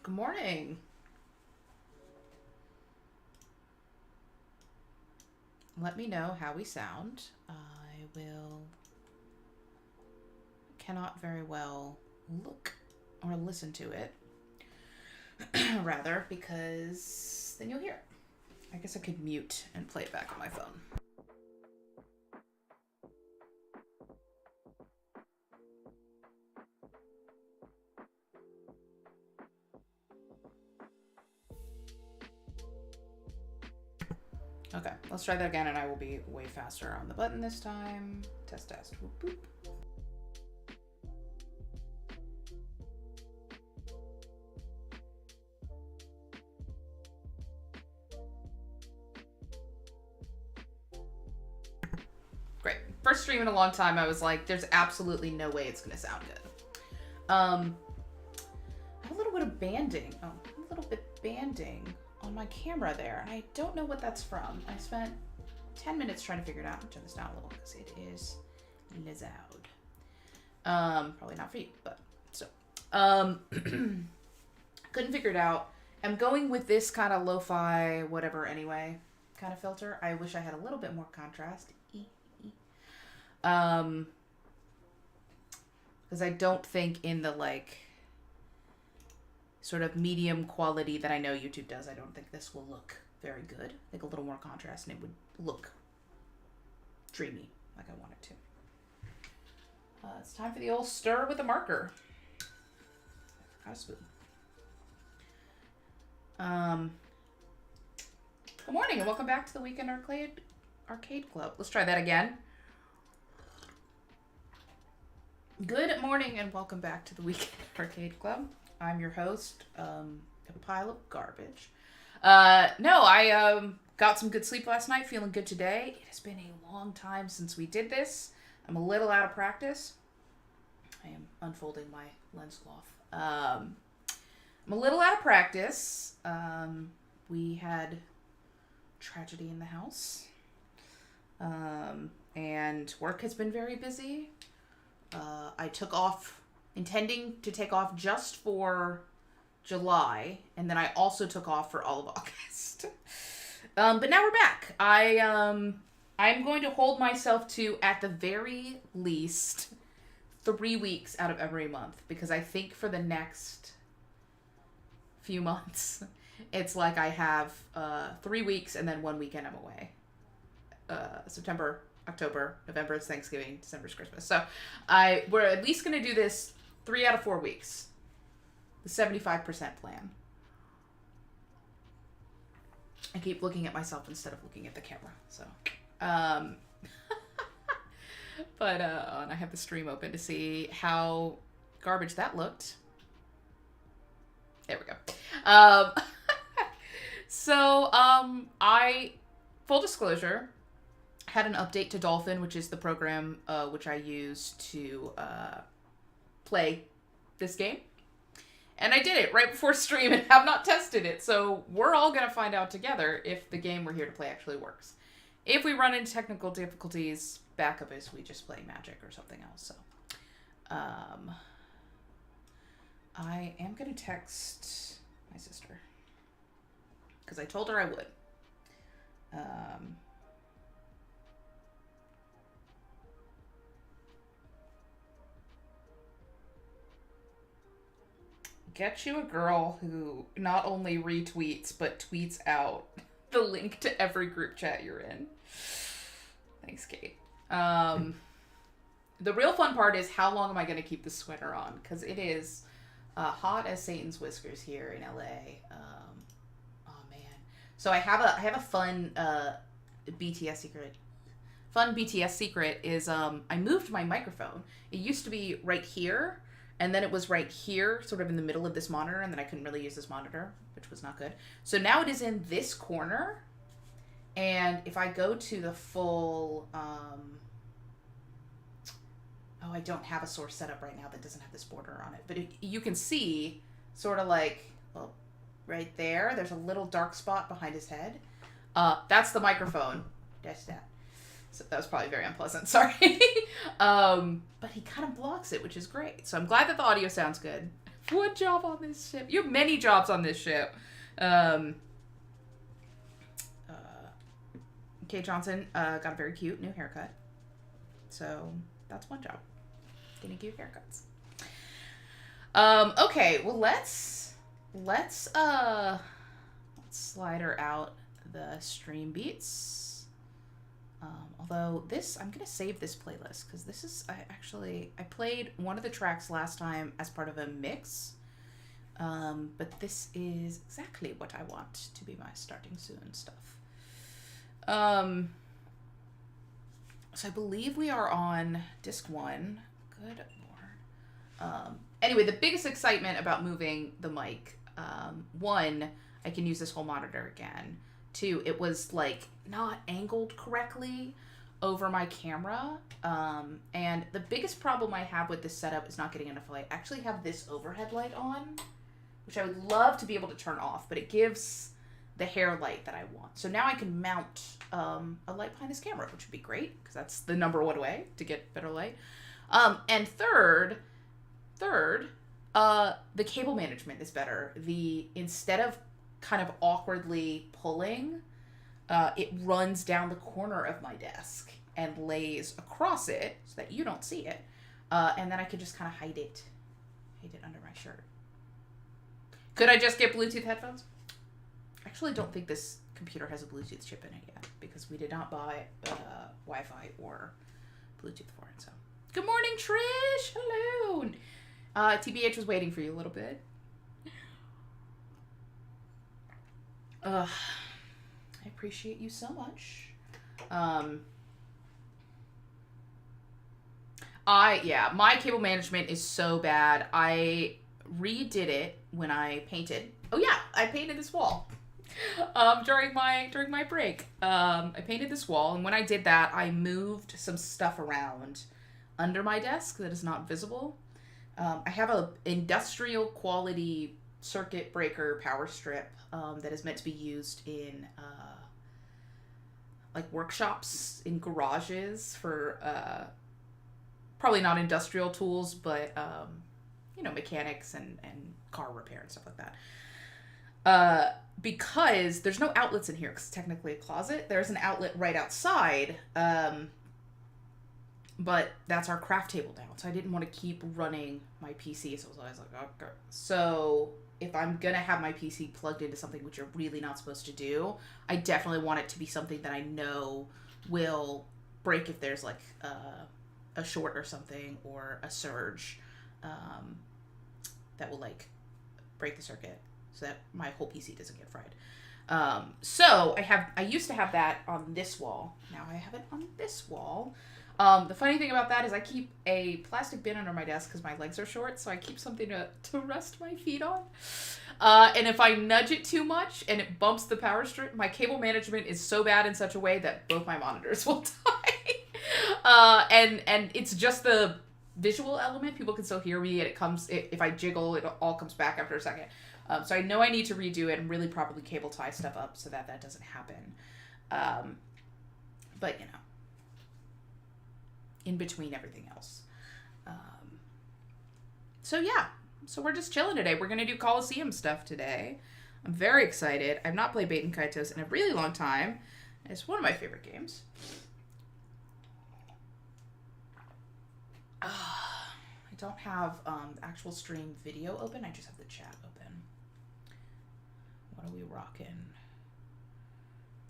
Good morning. Let me know how we sound. Cannot very well look or listen to it. Rather, because then you'll hear it. I guess I could mute and play it back on my phone. Okay, let's try that again, and I will be way faster on the button this time. Test, test. Whoop, boop. Great. First stream in a long time, I was like, there's absolutely no way it's gonna sound good. I have a little bit of banding. Oh, a little bit banding on my camera there, and I don't know what that's from. I spent 10 minutes trying to figure it out. I'll turn this down a little because it is loud. Probably not for you, but still. Couldn't figure it out. I'm going with this kind of lo-fi whatever anyway kind of filter. I wish I had a little bit more contrast. Because I don't think in the like sort of medium quality that I know YouTube does, I don't think this will look very good. I think a little more contrast and it would look dreamy like I want it to. It's time for the old stir with a marker. I forgot a spoon. Good morning and welcome back to the Weekend Arcade Club. Let's try that again. Good morning and welcome back to the Weekend Arcade Club. I'm your host, a pile of garbage. I got some good sleep last night, feeling good today. It has been a long time since we did this. I'm a little out of practice. I am unfolding my lens cloth. I'm a little out of practice. We had tragedy in the house. And work has been very busy. I took off, intending to take off just for July, and then I also took off for all of August. But now we're back. I'm going to hold myself to, at the very least, 3 weeks out of every month, because I think for the next few months, it's like I have 3 weeks and then 1 weekend I'm away. September, October, November is Thanksgiving, December is Christmas. So we're at least going to do this 3 out of 4 weeks. The 75% plan. I keep looking at myself instead of looking at the camera. So, but and I have the stream open to see how garbage that looked. There we go. Full disclosure, had an update to Dolphin, which is the program which I use to play this game. And I did it right before stream and have not tested it. So we're all going to find out together if the game we're here to play actually works. If we run into technical difficulties, backup is we just play Magic or something else. So I am going to text my sister because I told her I would. Get you a girl who not only retweets, but tweets out the link to every group chat you're in. Thanks, Kate. The real fun part is how long am I going to keep this sweater on? Because it is hot as Satan's whiskers here in LA. Oh, man. So I have a fun BTS secret. Fun BTS secret is I moved my microphone. It used to be right here. And then it was right here, sort of in the middle of this monitor, and then I couldn't really use this monitor, which was not good. So now it is in this corner, and if I go to the full, I don't have a source set up right now that doesn't have this border on it, but you can see sort of like, well, right there, there's a little dark spot behind his head. That's the microphone. That's that. So that was probably very unpleasant. Sorry. But he kind of blocks it, which is great. So I'm glad that the audio sounds good One job on this ship. You have many jobs on this ship. Kate Johnson got a very cute new haircut. So that's one job. Getting cute haircuts. Okay, well let's slide her out the stream beats. Although this, I'm gonna save this playlist because this is I played one of the tracks last time as part of a mix. But this is exactly what I want to be my starting soon stuff. So I believe we are on disc 1. Good lord. Anyway, the biggest excitement about moving the mic, 1, I can use this whole monitor again. 2, it was like not angled correctly over my camera. And the biggest problem I have with this setup is not getting enough light. I actually have this overhead light on, which I would love to be able to turn off, but it gives the hair light that I want. So now I can mount a light behind this camera, which would be great because that's the #1 way to get better light. And third, the cable management is better. Instead of kind of awkwardly pulling, it runs down the corner of my desk and lays across it so that you don't see it. And then I could just kind of hide it under my shirt. Could I just get Bluetooth headphones? I actually don't think this computer has a Bluetooth chip in it yet because we did not buy Wi-Fi or Bluetooth for it. So, good morning, Trish. Hello. TBH was waiting for you a little bit. I appreciate you so much. My cable management is so bad. I redid it when I painted. Oh yeah, I painted this wall. During my break. I painted this wall, and when I did that, I moved some stuff around under my desk that is not visible. I have a industrial quality circuit breaker power strip that is meant to be used in like workshops in garages for probably not industrial tools, but mechanics and car repair and stuff like that. Because there's no outlets in here because it's technically a closet. There's an outlet right outside, but that's our craft table now. So I didn't want to keep running my PC, so I was always like, okay. So if I'm going to have my PC plugged into something which you're really not supposed to do, I definitely want it to be something that I know will break if there's like a short or something or a surge that will like break the circuit so that my whole PC doesn't get fried. So I used to have that on this wall. Now I have it on this wall. The funny thing about that is I keep a plastic bin under my desk because my legs are short, so I keep something to rest my feet on. And if I nudge it too much and it bumps the power strip, my cable management is so bad in such a way that both my monitors will die. And it's just the visual element. People can still hear me, and if I jiggle, it all comes back after a second. So I know I need to redo it and really properly cable tie stuff up so that doesn't happen. But in between everything else. So we're just chilling today. We're going to do Coliseum stuff today. I'm very excited. I've not played Baten Kaitos in a really long time. It's one of my favorite games. I don't have the actual stream video open. I just have the chat open. What are we rocking?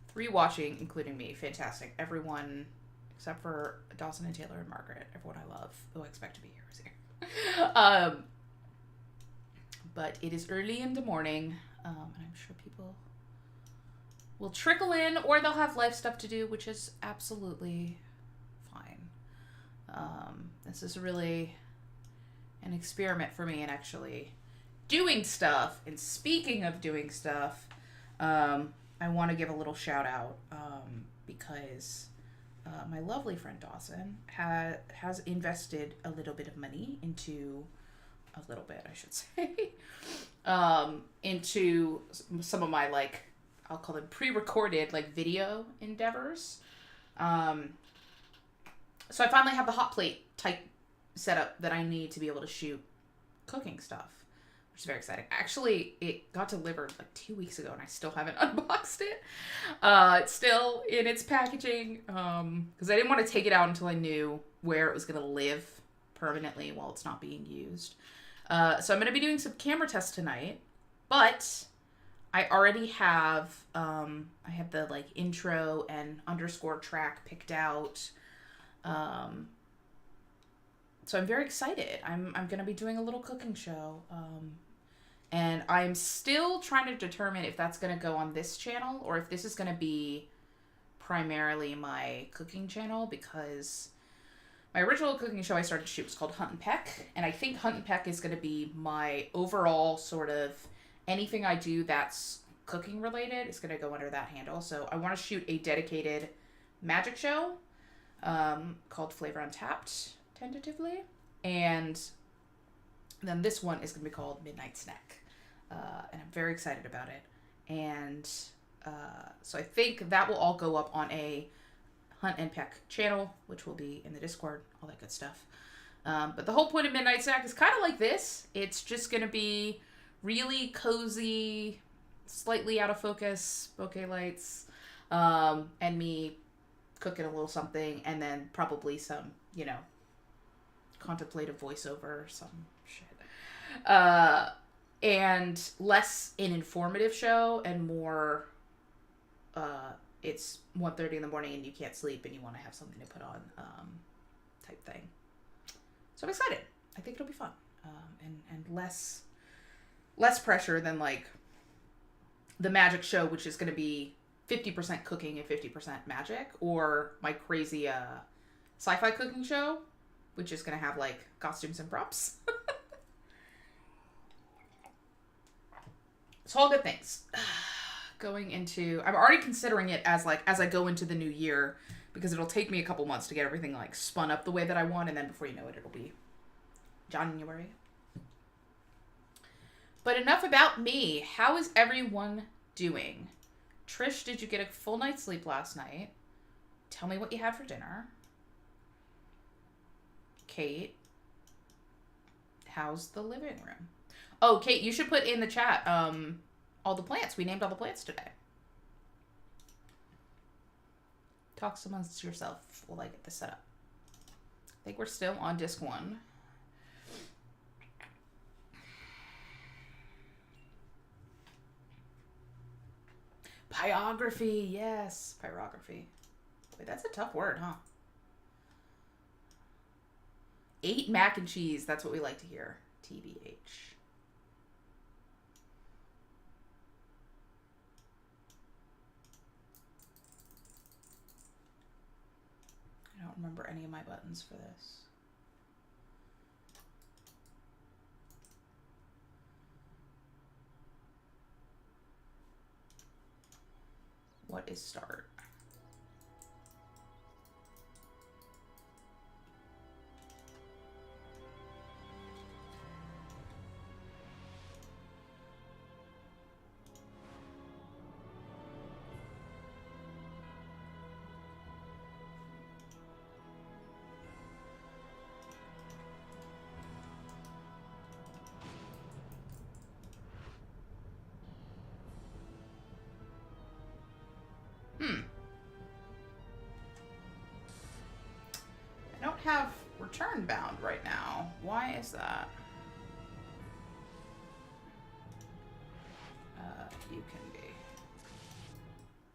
3 watching, including me. Fantastic. Everyone, except for Dawson and Taylor and Margaret, everyone I love, who I expect to be here, is here. But it is early in the morning, and I'm sure people will trickle in, or they'll have life stuff to do, which is absolutely fine. This is really an experiment for me in actually doing stuff. And speaking of doing stuff, I want to give a little shout out because my lovely friend Dawson has invested a little bit of money into into some of my, like, I'll call them pre-recorded, like, video endeavors. So I finally have the hot plate type setup that I need to be able to shoot cooking stuff. which is very exciting. Actually, it got delivered like 2 weeks ago, and I still haven't unboxed it. It's still in its packaging, because I didn't want to take it out until I knew where it was going to live permanently while it's not being used. So I'm going to be doing some camera tests tonight, but I already have, I have the like intro and underscore track picked out. So I'm very excited. I'm going to be doing a little cooking show. And I'm still trying to determine if that's going to go on this channel or if this is going to be primarily my cooking channel, because my original cooking show I started to shoot was called Hunt and Peck, and I think Hunt and Peck is going to be my overall sort of anything I do that's cooking related is going to go under that handle. So I want to shoot a dedicated magic show called Flavor Untapped, tentatively, and then this one is going to be called Midnight Snack, and I'm very excited about it. And so I think that will all go up on a Hunt and Peck channel, which will be in the Discord, all that good stuff. But the whole point of Midnight Snack is kind of like this. It's just going to be really cozy, slightly out of focus, bokeh lights, and me cooking a little something, and then probably some, you know, contemplative voiceover or some shit. And less an informative show and more it's 1:30 in the morning and you can't sleep and you want to have something to put on type thing. So I'm excited. I think it'll be fun. And less pressure than like the magic show, which is going to be 50% cooking and 50% magic, or my crazy sci-fi cooking show, which is going to have like costumes and props. It's all good things. Going into, I'm already considering it as like, as I go into the new year, because it'll take me a couple months to get everything like spun up the way that I want, and then before you know it, it'll be January. But enough about me. How is everyone doing? Trish, did you get a full night's sleep last night? Tell me what you had for dinner. Kate, how's the living room? Oh, Kate, you should put in the chat all the plants. We named all the plants today. Talk amongst yourself while I get this set up. I think we're still on disc 1. Pyrography, yes, pyrography. Wait, that's a tough word, huh? 8 mac and cheese, that's what we like to hear. TBH. I don't remember any of my buttons for this. What is start? I don't have return bound right now. Why is that? You can be.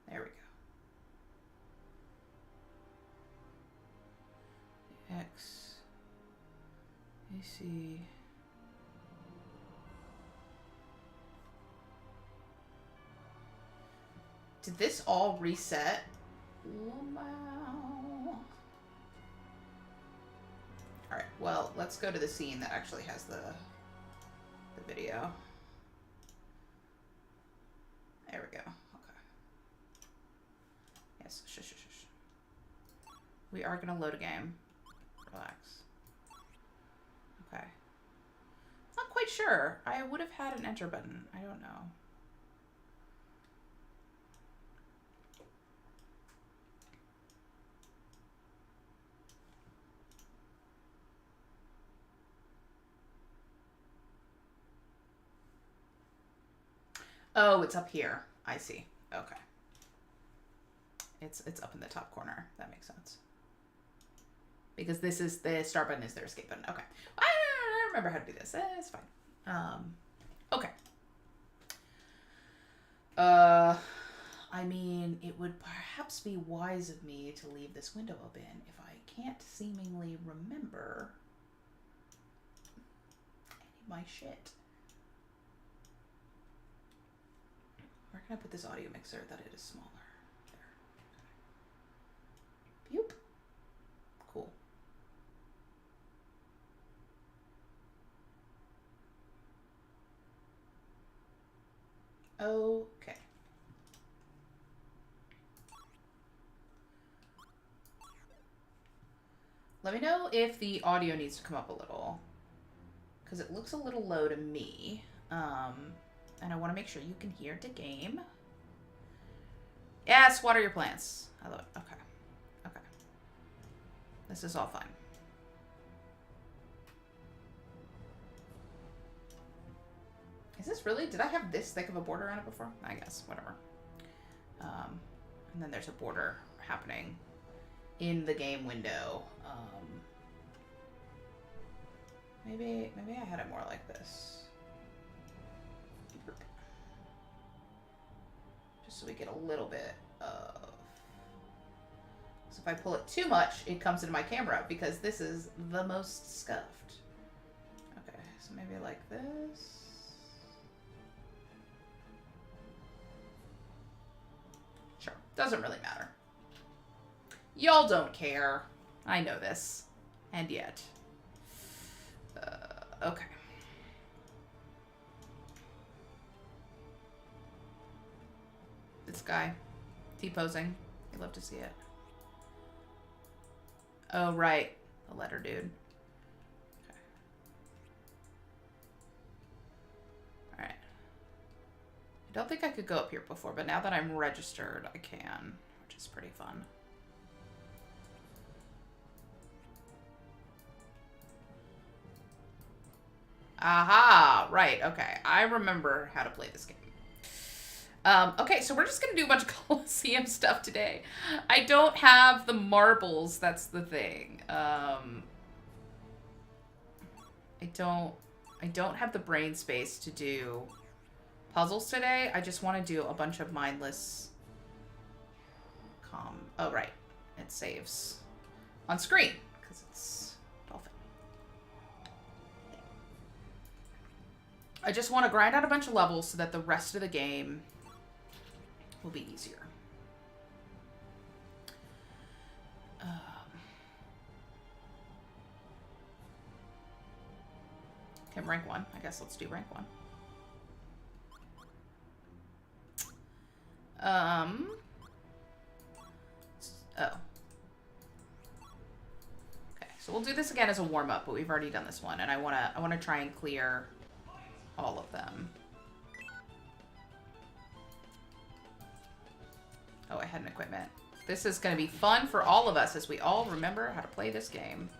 There we go. X. AC. Did this all reset? Wow. Alright, well, let's go to the scene that actually has the video. There we go. Okay. Yes, shush, shush, shush. We are going to load a game. Relax. Okay. Not quite sure. I would have had an enter button. I don't know. Oh, it's up here. I see. Okay. It's up in the top corner. That makes sense. Because this is the start button is their escape button. Okay. I remember how to do this. It's fine. Okay. I mean, it would perhaps be wise of me to leave this window open if I can't seemingly remember any of my shit. Where can I put this audio mixer that it is smaller? There. Boop. Cool. Okay. Let me know if the audio needs to come up a little, because it looks a little low to me. And I want to make sure you can hear the game. Yes, water your plants. I love it. Okay. Okay. This is all fine. Is this really? Did I have this thick of a border on it before? I guess. Whatever. And then there's a border happening in the game window. Maybe I had it more like this. Just so we get a little bit of... So if I pull it too much, it comes into my camera because this is the most scuffed. Okay, so maybe like this. Sure, doesn't really matter. Y'all don't care. I know this. And yet. Okay. This guy. T-posing. You love to see it. Oh, right. The letter dude. Okay. Alright. I don't think I could go up here before, but now that I'm registered, I can. Which is pretty fun. Aha! Right, okay. I remember how to play this game. Okay, so we're just gonna do a bunch of Colosseum stuff today. I don't have the marbles, that's the thing. I don't have the brain space to do puzzles today. I just want to do a bunch of mindless... Oh, right. It saves on screen, because it's dolphin. I just want to grind out a bunch of levels so that the rest of the game will be easier. Okay, rank 1. I guess let's do rank 1. Oh. Okay, so we'll do this again as a warm-up, but we've already done this one, and I wanna try and clear all of them. Oh, I had an equipment. This is gonna be fun for all of us as we all remember how to play this game.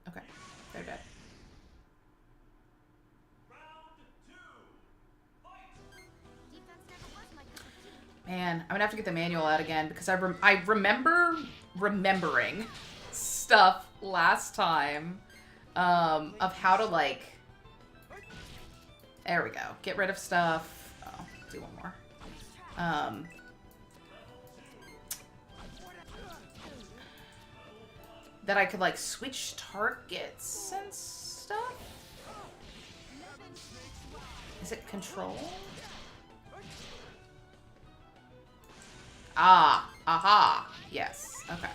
Okay, they're dead. Man, I'm gonna have to get the manual out again because I remember remembering stuff last time of how to, like... There we go. Get rid of stuff. Oh, do one more. That I could, like, switch targets and stuff? Is it control? Ah, aha. Yes. Okay.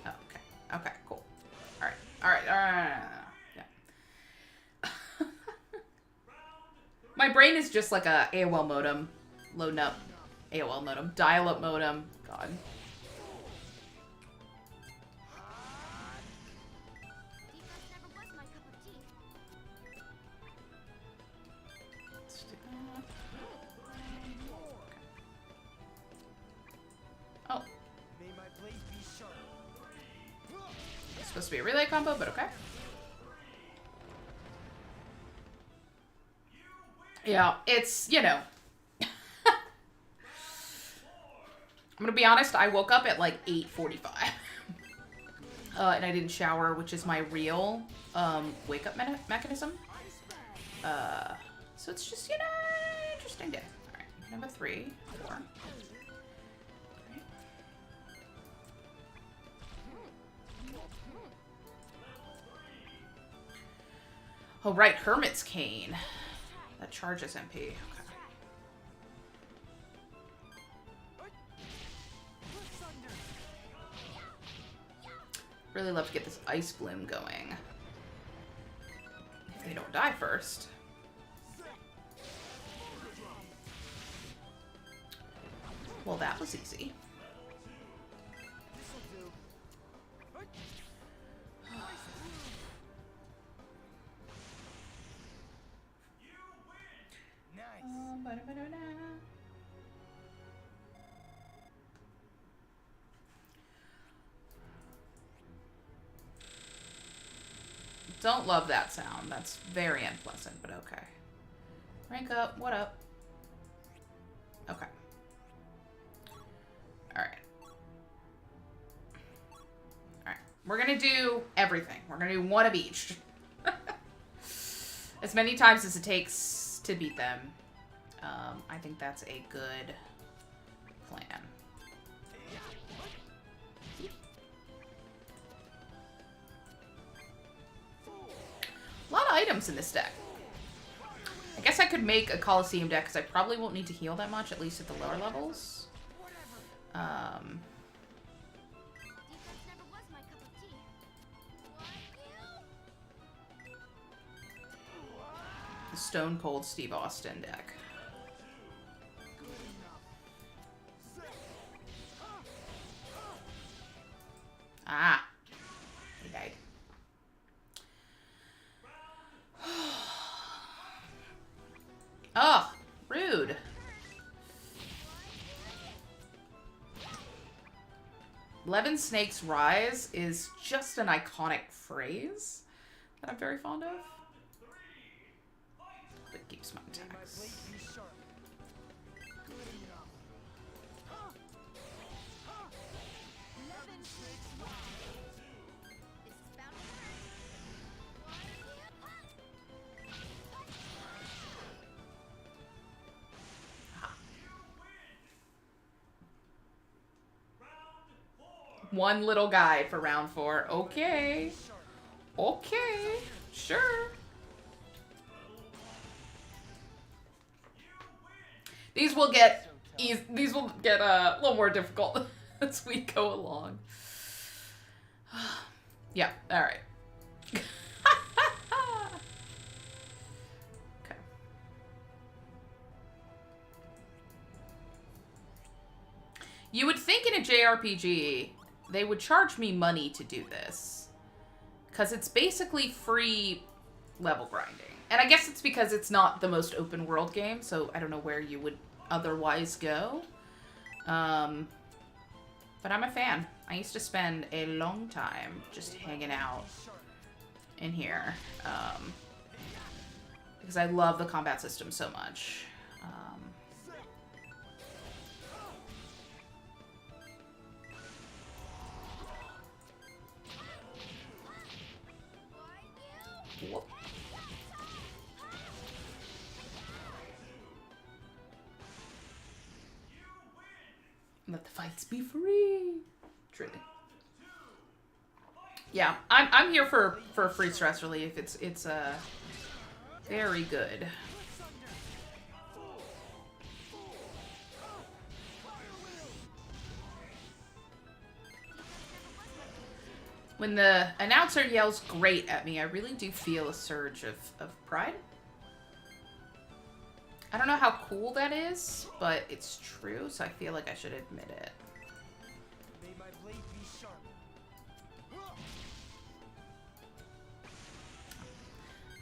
Okay. Okay, cool. Alright. Alright. Alright. Yeah. My brain is just like a AOL modem. Loading up. AOL modem. Dial-up modem. God. Supposed to be a relay combo, but okay. Yeah, it's, you know. I'm gonna be honest, I woke up at like 8:45. And I didn't shower, which is my real wake-up mechanism. So it's just, you know, interesting day. Alright, number 3, 4. Oh, right, Hermit's Cane. That charges MP. Okay. Really love to get this Ice Bloom going. If they don't die first. Well, that was easy. Don't love that sound. That's very unpleasant, but okay. Rank up. What up? Okay. Alright. Alright. We're gonna do everything. We're gonna do one of each. As many times as it takes to beat them. I think that's a good plan. A lot of items in this deck. I guess I could make a Coliseum deck because I probably won't need to heal that much, at least at the lower levels. The Stone Cold Steve Austin deck. Ah. He died. Oh, rude. Levin Snake's Rise is just an iconic phrase that I'm very fond of. That keeps my attacks. One little guy for round 4. Okay. Okay. Sure. These will get a little more difficult as we go along. Yeah, all right. Okay. You would think in a JRPG they would charge me money to do this, because it's basically free level grinding. And I guess it's because it's not the most open world game, so I don't know where you would otherwise go. But I'm a fan. I used to spend a long time just hanging out in here, because I love the combat system so much. Whoop. Let the fights be free. Truly. Yeah, I'm here for free stress relief. It's very good. When the announcer yells great at me, I really do feel a surge of pride. I don't know how cool that is, but it's true, so I feel like I should admit it. May my blade be sharp.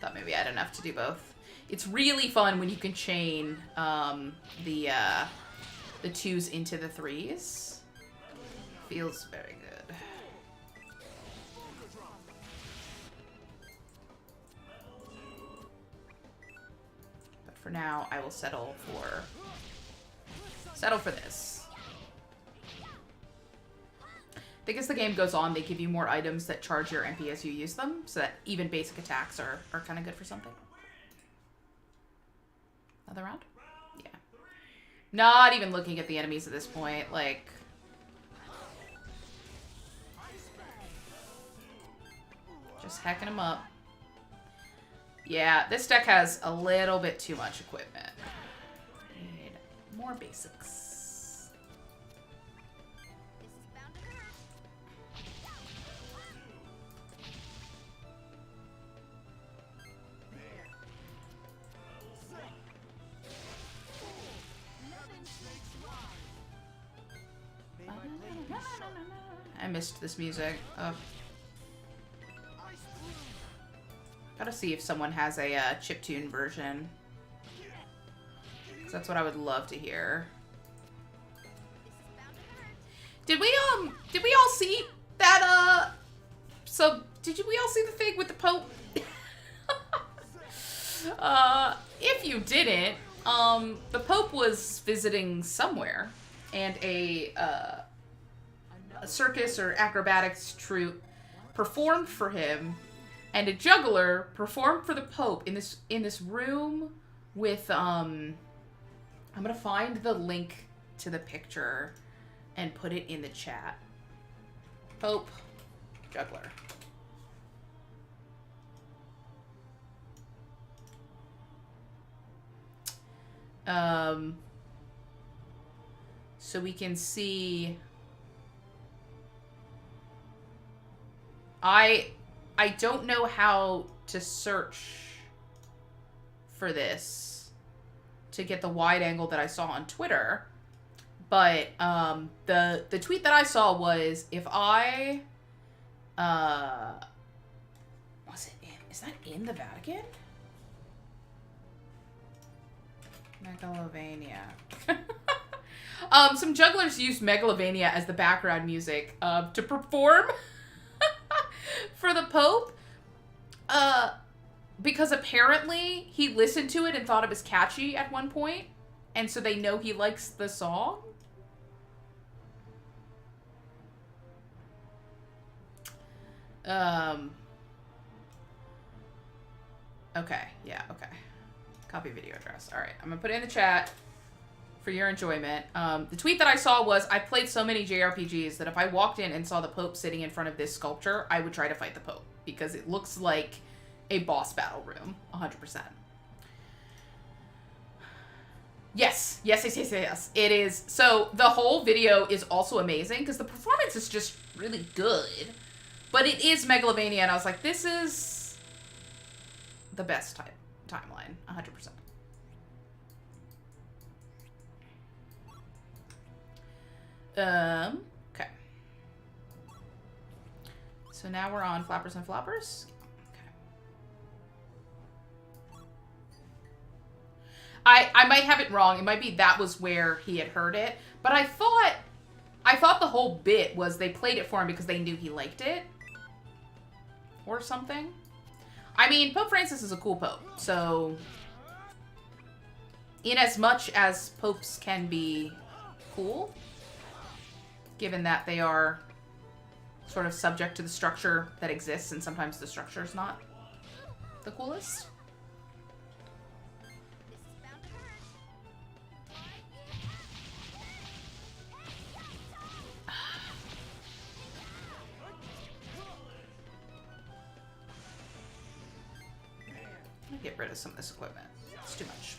Thought maybe I had enough to do both. It's really fun when you can chain the 2s into the 3s. Feels very good. for now, I will settle for this. I think as the game goes on, they give you more items that charge your MP as you use them, so that even basic attacks are kind of good for something. Another round? Yeah. Not even looking at the enemies at this point, like... Just hacking them up. Yeah, this deck has a little bit too much equipment. Need more basics. I missed this music. Oh. Gotta see if someone has a chiptune version. 'Cause that's what I would love to hear. Did we all see that did we all see the thing with the Pope? If you didn't, the Pope was visiting somewhere, and a circus or acrobatics troupe performed for him, and a juggler performed for the Pope in this room with I'm gonna find the link to the picture and put it in the chat. Pope, juggler. So we can see. I don't know how to search for this to get the wide angle that I saw on Twitter, but the tweet that I saw was, if I is that in the Vatican? Megalovania. Some jugglers used Megalovania as the background music to perform for the Pope, because apparently he listened to it and thought it was catchy at one point, and so they know he likes the song. Okay, yeah, okay. Copy video address. All right, I'm gonna put it in the chat for your enjoyment. The tweet that I saw was, I played so many JRPGs that if I walked in and saw the Pope sitting in front of this sculpture, I would try to fight the Pope, because it looks like a boss battle room, 100%. Yes, it is. So the whole video is also amazing, because the performance is just really good, but it is Megalovania, and I was like, this is the best timeline, 100%. Okay. So now we're on Flappers and Floppers. Okay. I might have it wrong. It might be that was where he had heard it, but I thought the whole bit was they played it for him because they knew he liked it or something. I mean, Pope Francis is a cool pope, so in as much as popes can be cool, given that they are sort of subject to the structure that exists, and sometimes the structure is not the coolest. Let me get rid of some of this equipment. It's too much.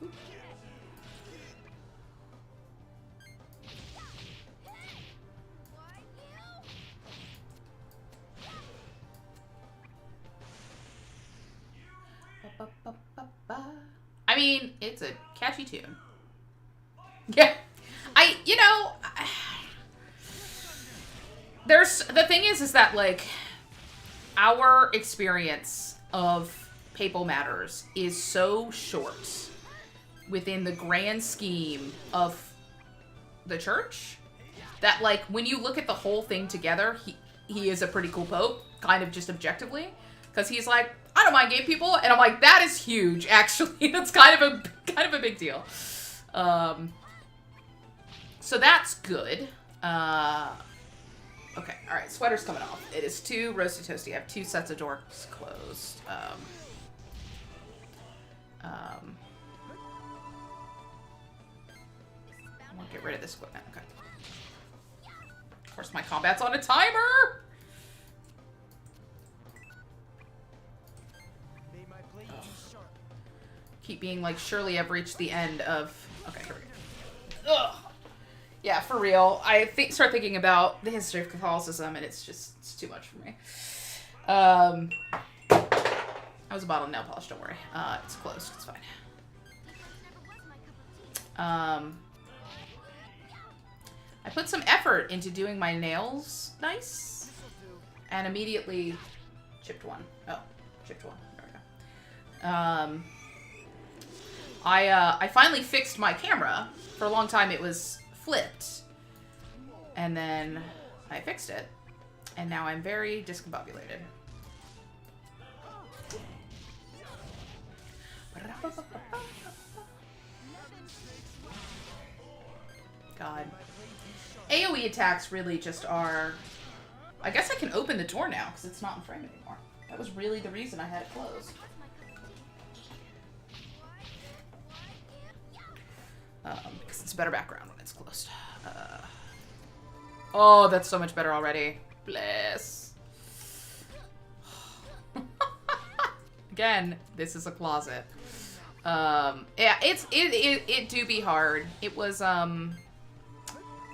Ooh. I mean, it's a catchy tune. Yeah. The thing is that, like, our experience of papal matters is so short within the grand scheme of the church that, like, when you look at the whole thing together, he is a pretty cool pope, kind of just objectively, because he's like, I don't mind gay people, and I'm like, that is huge, actually. That's kind of a big deal. So that's good. Okay, alright, sweater's coming off. It is 2 roasty toasty. I have 2 sets of doors closed. I want to get rid of this equipment. Okay. Of course, my combat's on a timer! Keep being like, surely I've reached the end of... Okay, here we go. Ugh. Yeah, for real. I start thinking about the history of Catholicism, and it's too much for me. That was a bottle of nail polish, don't worry. It's closed, it's fine. I put some effort into doing my nails nice, and immediately chipped one. Oh, chipped one. There we go. I finally fixed my camera. For a long time it was flipped, and then I fixed it, and now I'm very discombobulated. God. AoE attacks really just are... I guess I can open the door now because it's not in frame anymore. That was really the reason I had it closed. Because it's a better background when it's closed. Oh, that's so much better already. Bless. Again, this is a closet. Yeah, it do be hard. It was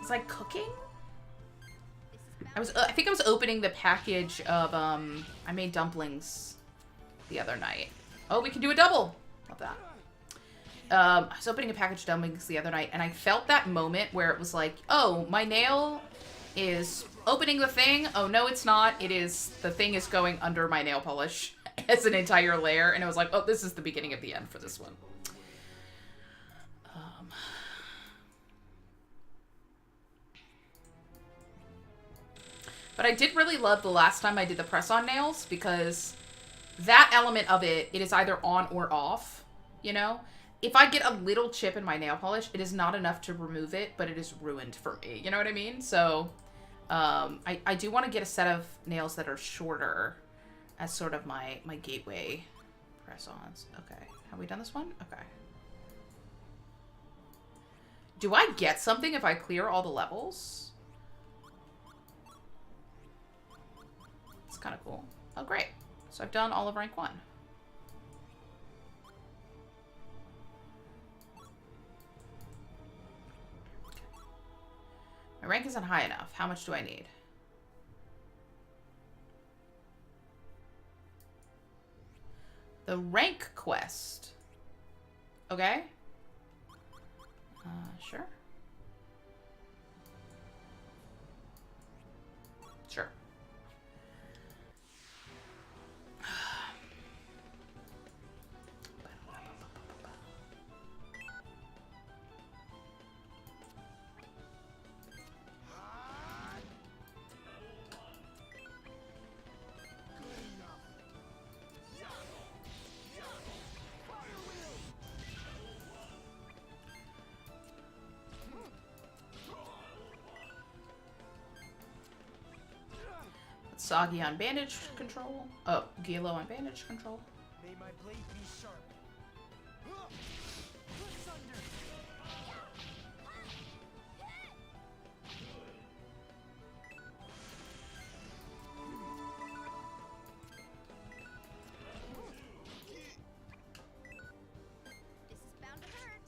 like cooking. I think I was opening the package of I made dumplings the other night. Oh, we can do a double. Love that. I was opening a package of dumplings the other night, and I felt that moment where it was like, oh, my nail is opening the thing. Oh, no, it's not. It is, the thing is going under my nail polish as an entire layer, and it was like, oh, this is the beginning of the end for this one. But I did really love the last time I did the press-on nails, because that element of it, it is either on or off, you know? If I get a little chip in my nail polish, it is not enough to remove it, but it is ruined for me. You know what I mean? So, I do want to get a set of nails that are shorter as sort of my gateway press-ons. Okay. Have we done this one? Okay. Do I get something if I clear all the levels? It's kind of cool. Oh, great. So I've done all of rank 1. My rank isn't high enough. How much do I need? The rank quest. Okay. Sure. Sure. Soggy on bandage control. Oh, Gilo on bandage control. May my blade be sharp. This is bound to hurt.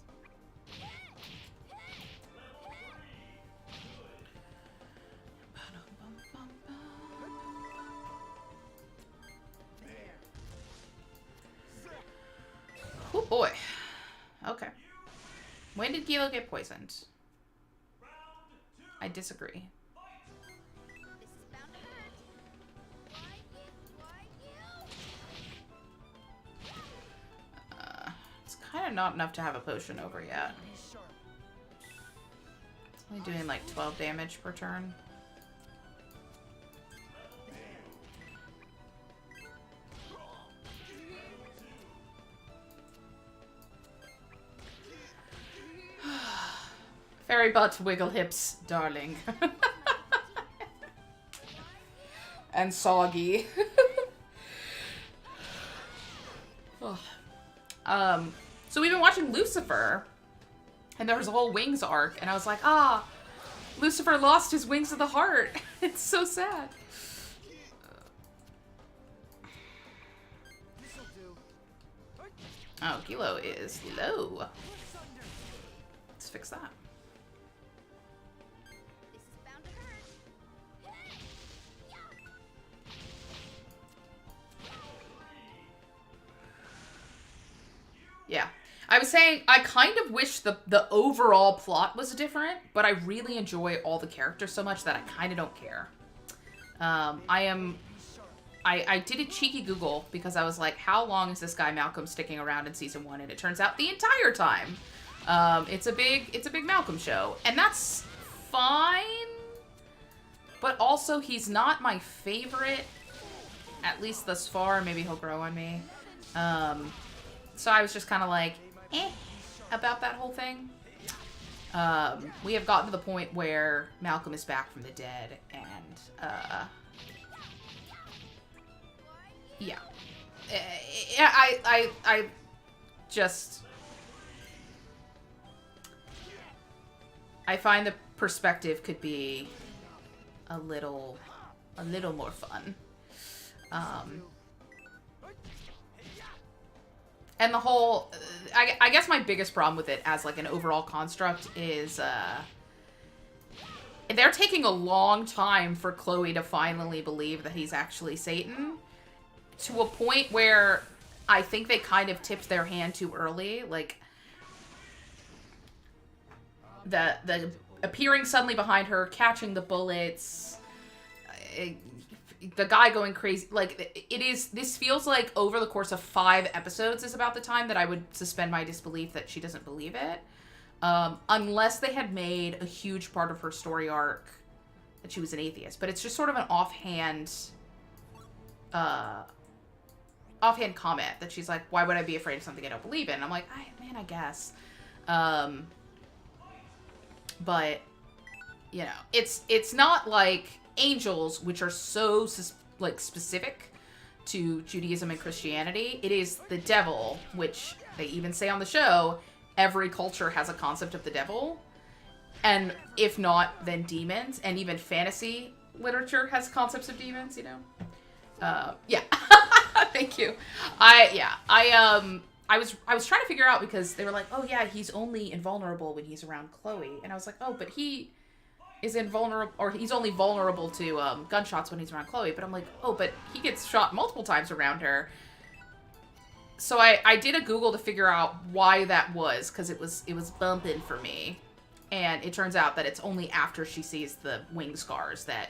Oh boy. Okay. When did Gilo get poisoned? I disagree. It's kind of not enough to have a potion over yet. It's only doing like 12 damage per turn. Fairy butt, wiggle hips, darling. And soggy. So we've been watching Lucifer, and there was a whole Wings arc, and I was like, Lucifer lost his wings of the heart. It's so sad. Oh, Gilo is low. Let's fix that. Yeah. I was saying, I kind of wish the overall plot was different, but I really enjoy all the characters so much that I kind of don't care. I did a cheeky Google because I was like, how long is this guy Malcolm sticking around in season 1? And it turns out the entire time. It's a big Malcolm show, and that's fine. But also, he's not my favorite, at least thus far. Maybe he'll grow on me. So I was just kind of like, about that whole thing. We have gotten to the point where Malcolm is back from the dead, and yeah. I just, I find the perspective could be a little more fun. And the whole, I guess my biggest problem with it as like an overall construct is, they're taking a long time for Chloe to finally believe that he's actually Satan, to a point where I think they kind of tipped their hand too early. Like, the appearing suddenly behind her, catching the bullets, the guy going crazy. Like, this feels like over the course of 5 episodes is about the time that I would suspend my disbelief that she doesn't believe it. Unless they had made a huge part of her story arc that she was an atheist. But it's just sort of an offhand comment that she's like, why would I be afraid of something I don't believe in? And I'm like, I guess. But, you know, it's not like angels, which are so like specific to Judaism and Christianity. It is the devil, which they even say on the show, every culture has a concept of the devil. And if not, then demons. And even fantasy literature has concepts of demons, you know? Yeah. Thank you. I was trying to figure out, because they were like, oh yeah, he's only invulnerable when he's around Chloe. And I was like, oh, but he is invulnerable, or he's only vulnerable to gunshots when he's around Chloe. But I'm like, oh, but he gets shot multiple times around her. So I did a Google to figure out why that was, because it was bumping for me. And it turns out that it's only after she sees the wing scars that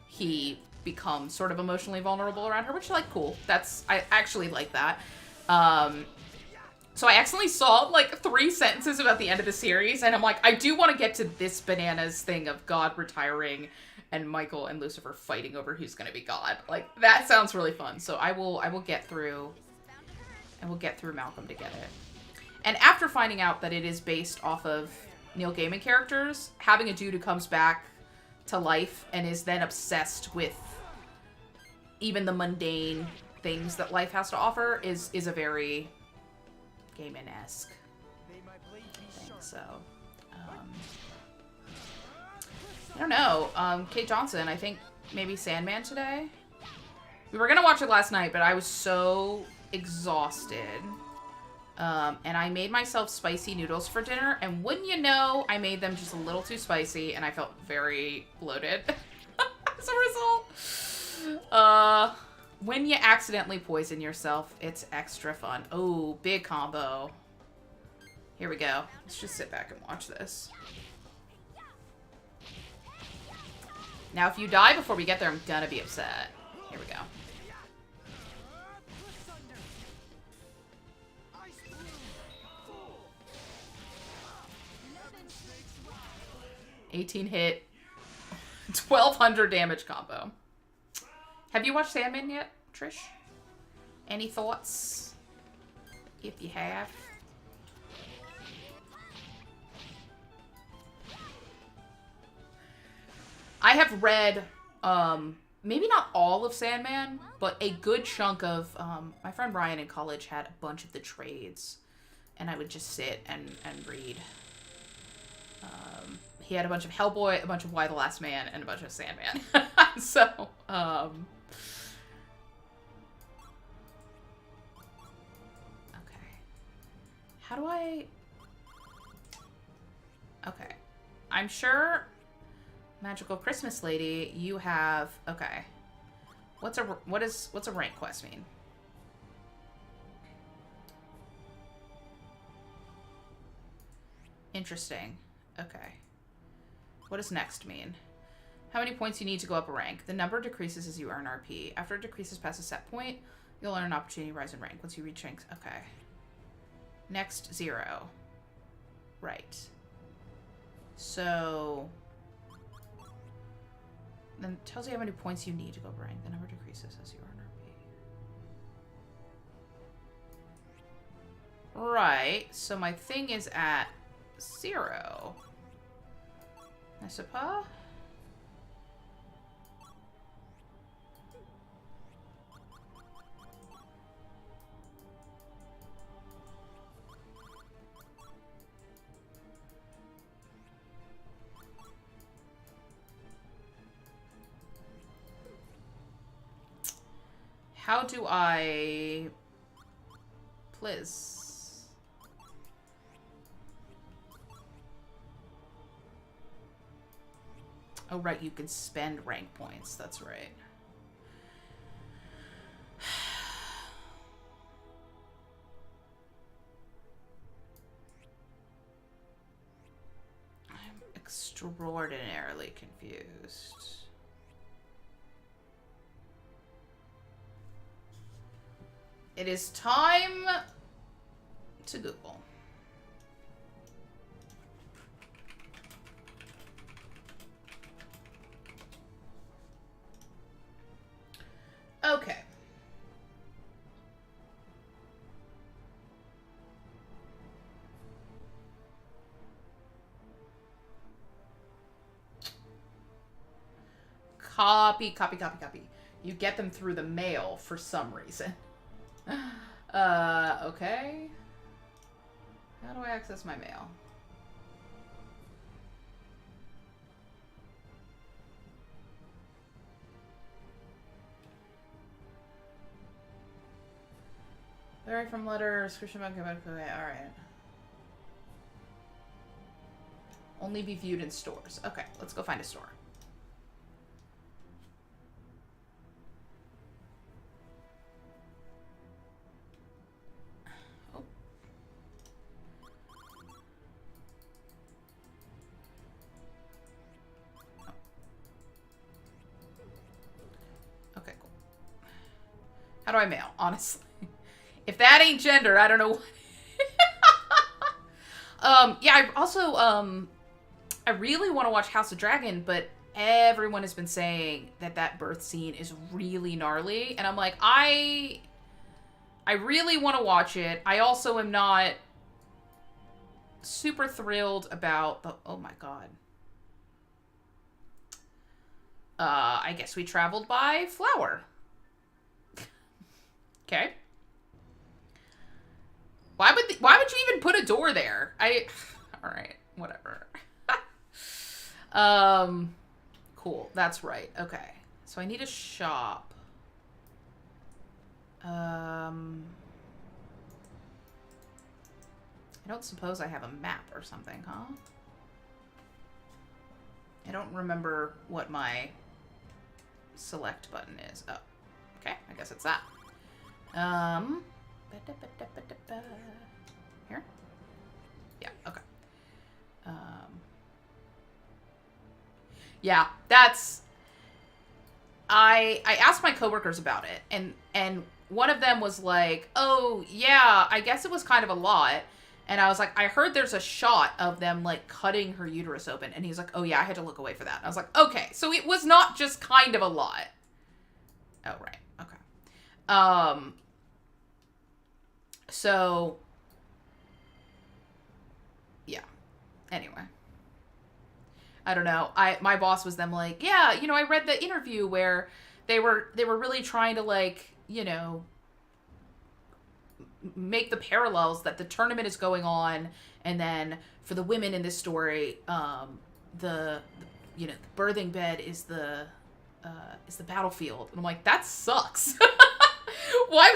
he becomes sort of emotionally vulnerable around her, which is like cool. I actually like that. So I accidentally saw like 3 sentences about the end of the series, and I'm like, I do want to get to this bananas thing of God retiring and Michael and Lucifer fighting over who's going to be God. Like, that sounds really fun. So I will get through Malcolm to get it. And after finding out that it is based off of Neil Gaiman characters, having a dude who comes back to life and is then obsessed with even the mundane things that life has to offer is a very Gaiman-esque thing. So, I don't know. Kate Johnson, I think maybe Sandman today. We were gonna watch it last night, but I was so exhausted. And I made myself spicy noodles for dinner, and wouldn't you know, I made them just a little too spicy, and I felt very bloated as a result. When you accidentally poison yourself, it's extra fun. Oh, big combo. Here we go. Let's just sit back and watch this. Now, if you die before we get there, I'm gonna be upset. Here we go. $18 hit, 1,200 damage combo. Have you watched Sandman yet, Trish? Any thoughts? If you have. I have read, maybe not all of Sandman, but a good chunk of, my friend Brian in college had a bunch of the trades, and I would just sit and read. He had a bunch of Hellboy, a bunch of Y the Last Man, and a bunch of Sandman. So, okay. How do I... Okay. I'm sure, Magical Christmas Lady, you have... Okay. What's a rank quest mean? Interesting. Okay. What does next mean? How many points you need to go up a rank. The number decreases as you earn RP. After it decreases past a set point, you'll earn an opportunity to rise in rank once you reach ranks. Okay. Next, 0. Right. So... Then it tells you how many points you need to go up a rank. The number decreases as you earn RP. Right. So my thing is at 0. I suppose. How do I... Please. Oh, right, you can spend rank points. That's right. I'm extraordinarily confused. It is time to Google. Okay. Copy, copy, copy, copy. You get them through the mail for some reason. Okay. How do I access my mail? Vary from letter, description, okay, alright. Only be viewed in stores. Okay, let's go find a store. Oh. Okay, cool. How do I mail, honestly? If that ain't gender, I don't know what. Yeah, I also, I really want to watch House of Dragon, but everyone has been saying that that birth scene is really gnarly. And I'm like, I really want to watch it. I also am not super thrilled about the, oh my god. I guess we traveled by flower. Okay. Why would you even put a door there? All right, whatever. Cool. That's right. Okay. So I need a shop. I don't suppose I have a map or something, huh? I don't remember what my select button is. Oh, okay. I guess it's that. Here? Yeah, okay. Yeah, that's... I asked my coworkers about it, and one of them was like, oh, yeah, I guess it was kind of a lot. And I was like, I heard there's a shot of them, like, cutting her uterus open. And he's like, oh, yeah, I had to look away for that. And I was like, okay, so it was not just kind of a lot. Oh, right, okay. So, yeah. Anyway. I don't know. My boss was them like, yeah, you know, I read the interview where they were really trying to like, you know, make the parallels that the tournament is going on, and then for the women in this story, the you know, the birthing bed is the battlefield. And I'm like, that sucks. Why?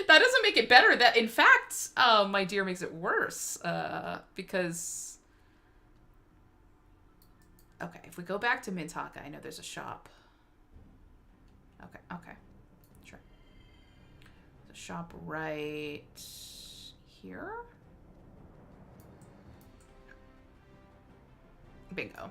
That doesn't make it better. That, in fact, my dear, makes it worse. Because... Okay, if we go back to Mintaka, I know there's a shop. Okay. Sure. There's a shop right here? Bingo.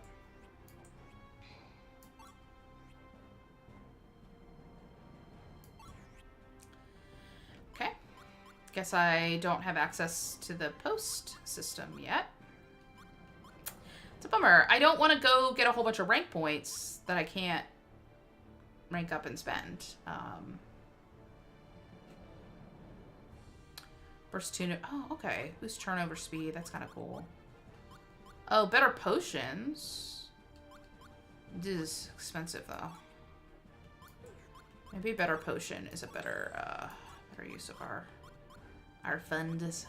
Guess I don't have access to the post system yet. It's a bummer. I don't want to go get a whole bunch of rank points that I can't rank up and spend. Burst tuna. Oh, okay. Boost turnover speed. That's kind of cool. Oh, better potions. This is expensive, though. Maybe better potion is a better use of our funds.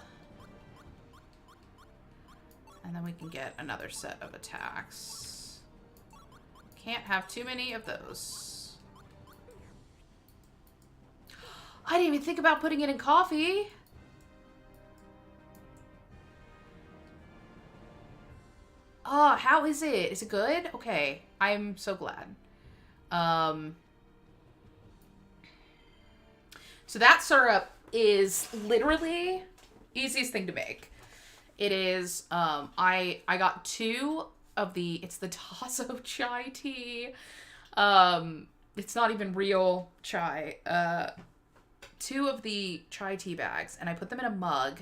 And then we can get another set of attacks. Can't have too many of those. I didn't even think about putting it in coffee. Oh, how is it? Is it good? Okay. I'm so glad. So that syrup is literally easiest thing to make. It is, I got 2 of the, it's the Tasso chai tea. It's not even real chai. 2 of the chai tea bags, and I put them in a mug,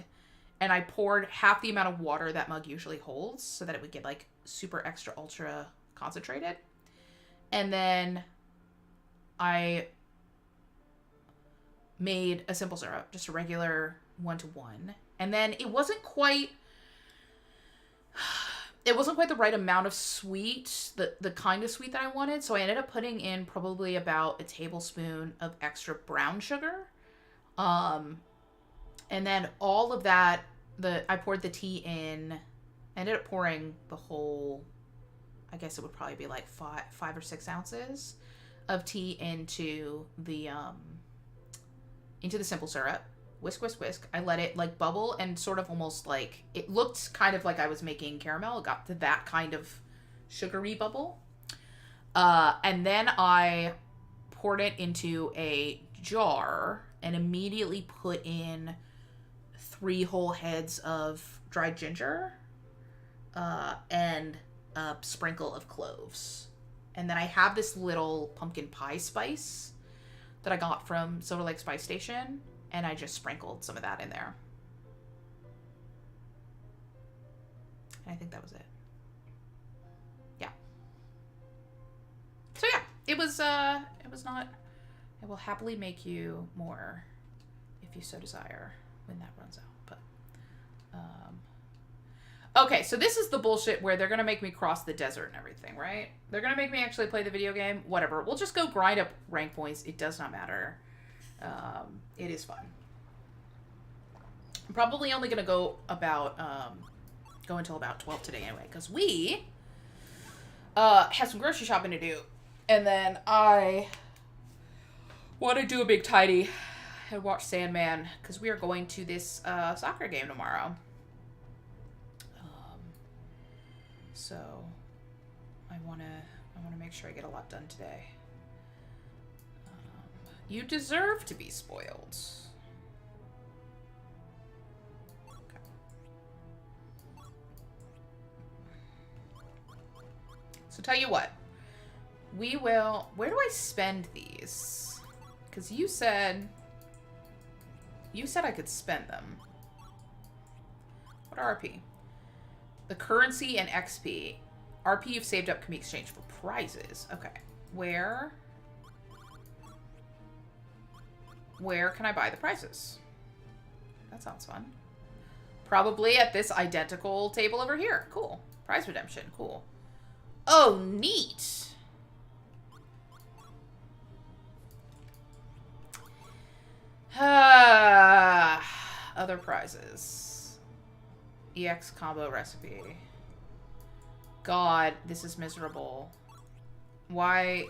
and I poured half the amount of water that mug usually holds so that it would get like super extra ultra concentrated. And then I made a simple syrup, just a regular 1-to-1. And then it wasn't quite the right amount of sweet, the kind of sweet that I wanted. So I ended up putting in probably about a tablespoon of extra brown sugar. And then all of that, I poured the tea in. I ended up pouring the whole, I guess it would probably be like 5 or 6 ounces of tea into the simple syrup. Whisk, whisk, whisk. I let it like bubble and sort of almost like, it looked kind of like I was making caramel. It got to that kind of sugary bubble. And then I poured it into a jar and immediately put in 3 whole heads of dried ginger and a sprinkle of cloves. And then I have this little pumpkin pie spice that I got from Silver Lake Spice Station, and I just sprinkled some of that in there. And I think that was it. Yeah. So yeah, it was not, I will happily make you more if you so desire when that runs out. But okay, so this is the bullshit where they're gonna make me cross the desert and everything, right? They're gonna make me actually play the video game. Whatever. We'll just go grind up rank points. It does not matter. It is fun. I'm probably only gonna go until about 12 today anyway, because we have some grocery shopping to do, and then I want to do a big tidy and watch Sandman, because we are going to this soccer game tomorrow. So I want to make sure I get a lot done today. You deserve to be spoiled. Okay. So tell you what, we will, where do I spend these? Because you said I could spend them. What are RP? The currency and XP. RP you've saved up can be exchanged for prizes. Okay. Where can I buy the prizes? That sounds fun. Probably at this identical table over here. Cool. Prize redemption. Cool. Oh, neat. Other prizes. EX combo recipe. God, this is miserable. Why?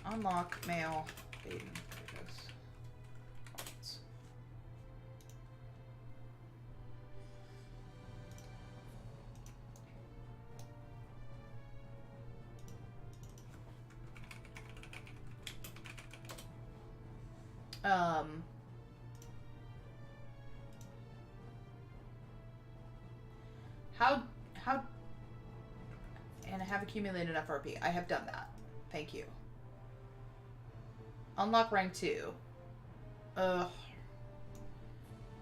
Unlock mail. Baten Kaitos Origins. How, and I have accumulated enough RP. I have done that. Thank you. Unlock rank 2. Ugh.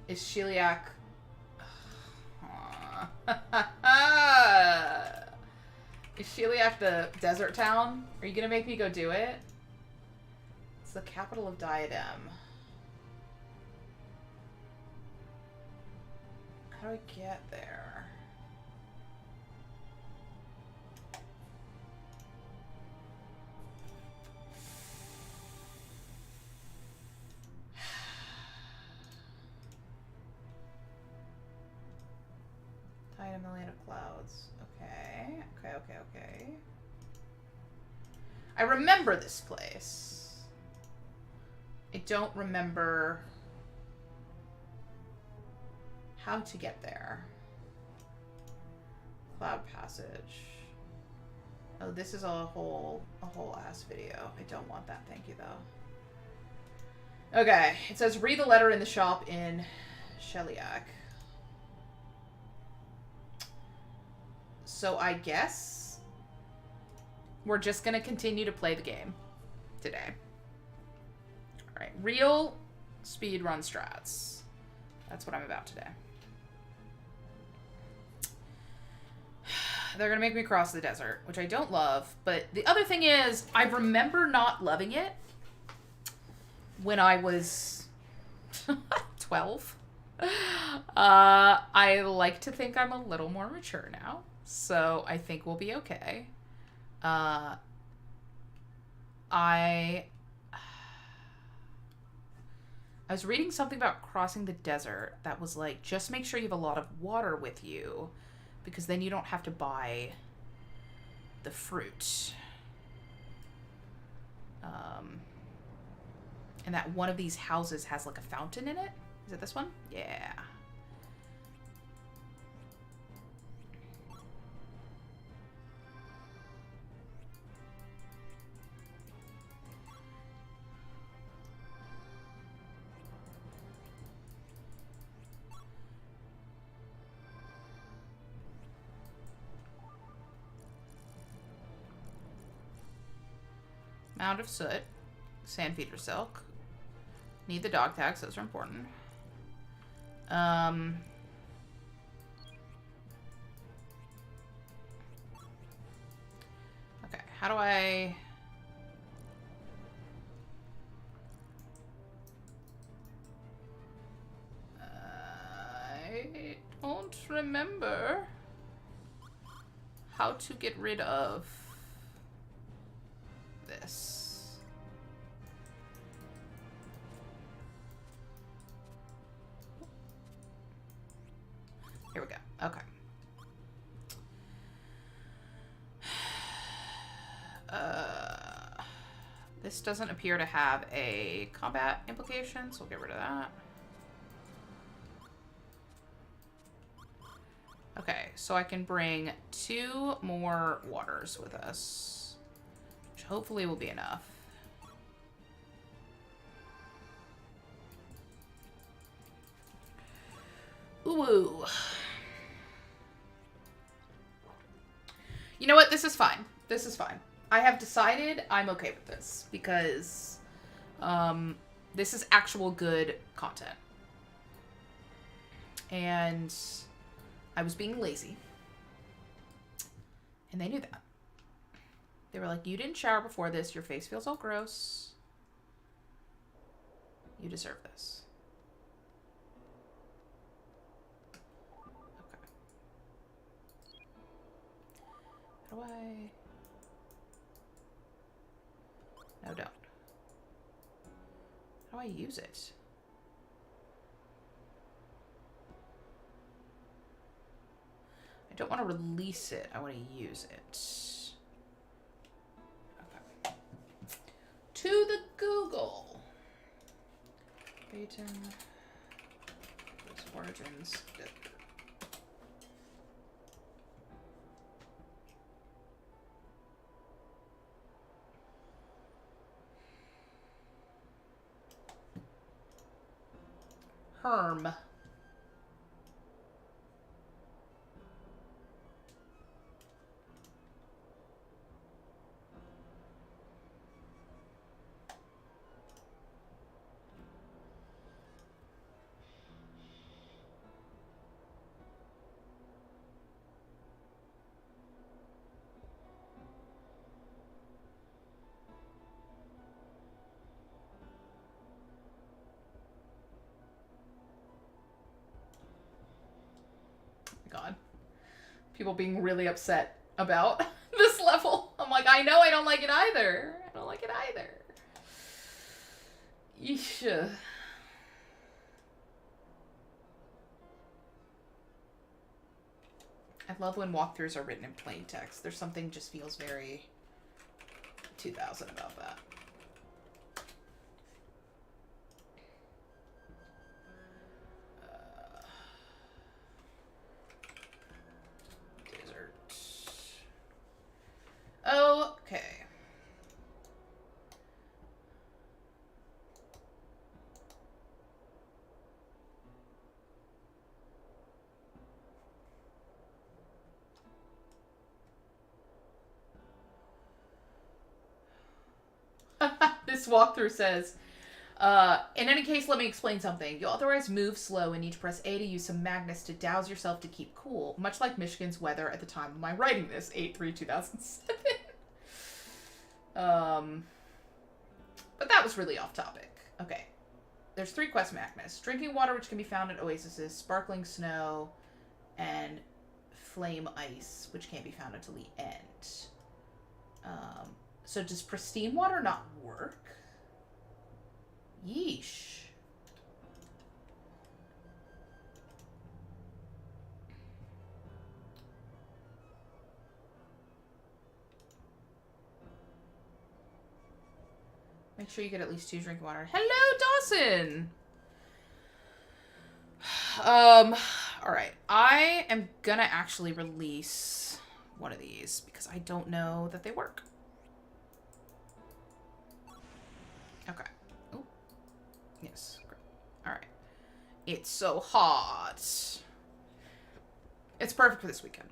Is Sheliak... Is Sheliak the desert town? Are you gonna make me go do it? It's the capital of Diadem. How do I get there? Diadem, the land of clouds. Okay. Okay. I remember this place. I don't remember how to get there. Cloud passage. Oh, this is a whole ass video. I don't want that. Thank you though. Okay, it says read the letter in the shop in Sheliak. So I guess we're just gonna continue to play the game today. All right, real speedrun strats. That's what I'm about today. They're gonna make me cross the desert, which I don't love. But the other thing is, I remember not loving it when I was 12. I like to think I'm a little more mature now, so I think we'll be okay. I was reading something about crossing the desert that was like, just make sure you have a lot of water with you, because then you don't have to buy the fruit. And that one of these houses has like a fountain in it. Is it this one? Yeah. Mound of soot. Sandfeeder silk. Need the dog tags, those are important. Okay, how do I... I don't remember how to get rid of this. Here we go. Okay. This doesn't appear to have a combat implication, so we'll get rid of that. Okay, so I can bring 2 more waters with us, which hopefully will be enough. Ooh. You know what? This is fine. This is fine. I have decided I'm okay with this because this is actual good content. And I was being lazy. And they knew that. They were like, you didn't shower before this. Your face feels all gross. You deserve this. Okay. How do I... No, don't. How do I use it? I don't want to release it. I want to use it. Okay. To the Google. Baten Kaitos Origins. Herm. God. People being really upset about this level. I'm like, I know I don't like it either. I don't like it either. Yeesh. I love when walkthroughs are written in plain text. There's something just feels very 2000 about that. Okay. This walkthrough says, in any case, let me explain something. You authorize move slow and need to press A to use some magnets to douse yourself to keep cool, much like Michigan's weather at the time of my writing this, 8/3/2007. But that was really off topic. Okay. There's 3 quest magnets. Drinking water, which can be found at oases, sparkling snow, and flame ice, which can't be found until the end. So does pristine water not work? Yeesh. Make sure you get at least 2 drinking water. Hello, Dawson! Alright. I am gonna actually release one of these because I don't know that they work. Okay. Oh. Yes. Great. Alright. It's so hot. It's perfect for this weekend.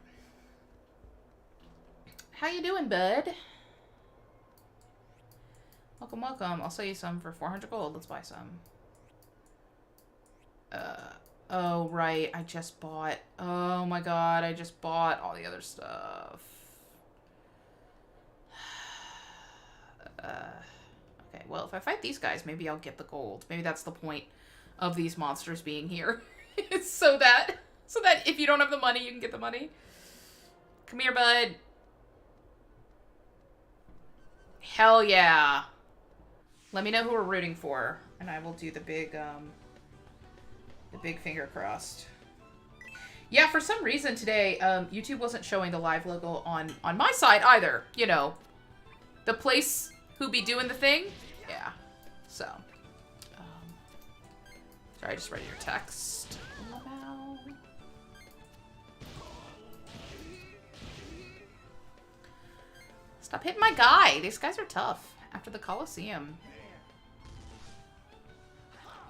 How you doing, bud? Welcome, welcome. I'll sell you some for 400 gold. Let's buy some. Oh, right. I just bought... Oh, my God. I just bought all the other stuff. Okay, well, if I fight these guys, maybe I'll get the gold. Maybe that's the point of these monsters being here. so that if you don't have the money, you can get the money. Come here, bud. Hell yeah. Let me know who we're rooting for, and I will do the big finger crossed. Yeah, for some reason today, YouTube wasn't showing the live logo on my side either. You know, the place who be doing the thing. Yeah. So, sorry, I just read your text. Stop hitting my guy. These guys are tough. After the Coliseum.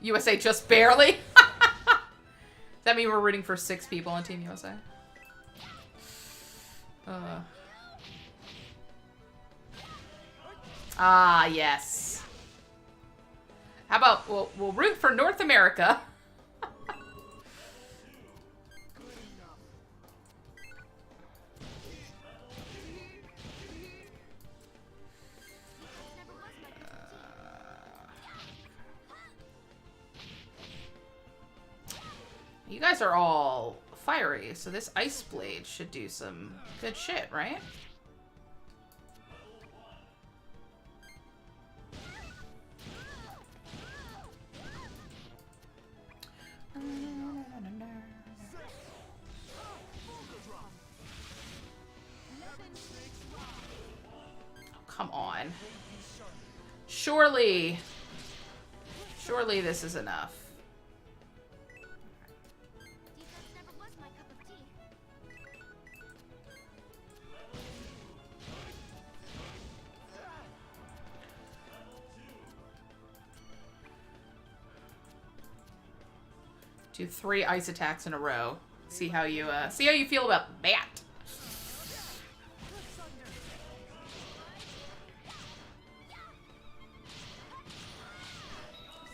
USA just barely. Does that mean we're rooting for 6 people on Team USA? Ah, yes. How about we'll root for North America. You guys are all fiery, so this ice blade should do some good shit, right? come on. Surely this is enough. Do 3 ice attacks in a row. See how you feel about that.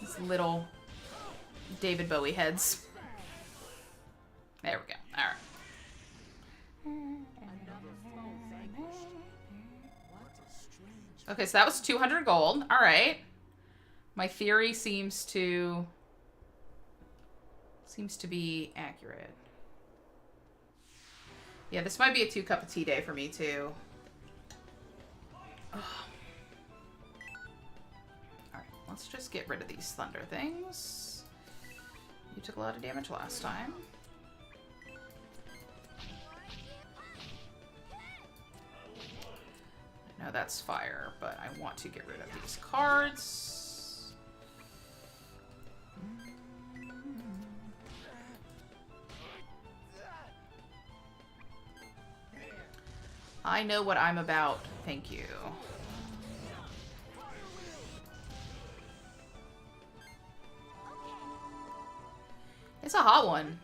These little David Bowie heads. There we go. All right. Okay, so that was 200 gold. All right. My theory seems to be accurate. Yeah, this might be a 2 cup of tea day for me too. Ugh. Alright, let's just get rid of these thunder things. You took a lot of damage last time. No, that's fire, but I want to get rid of these cards. I know what I'm about. Thank you. It's a hot one.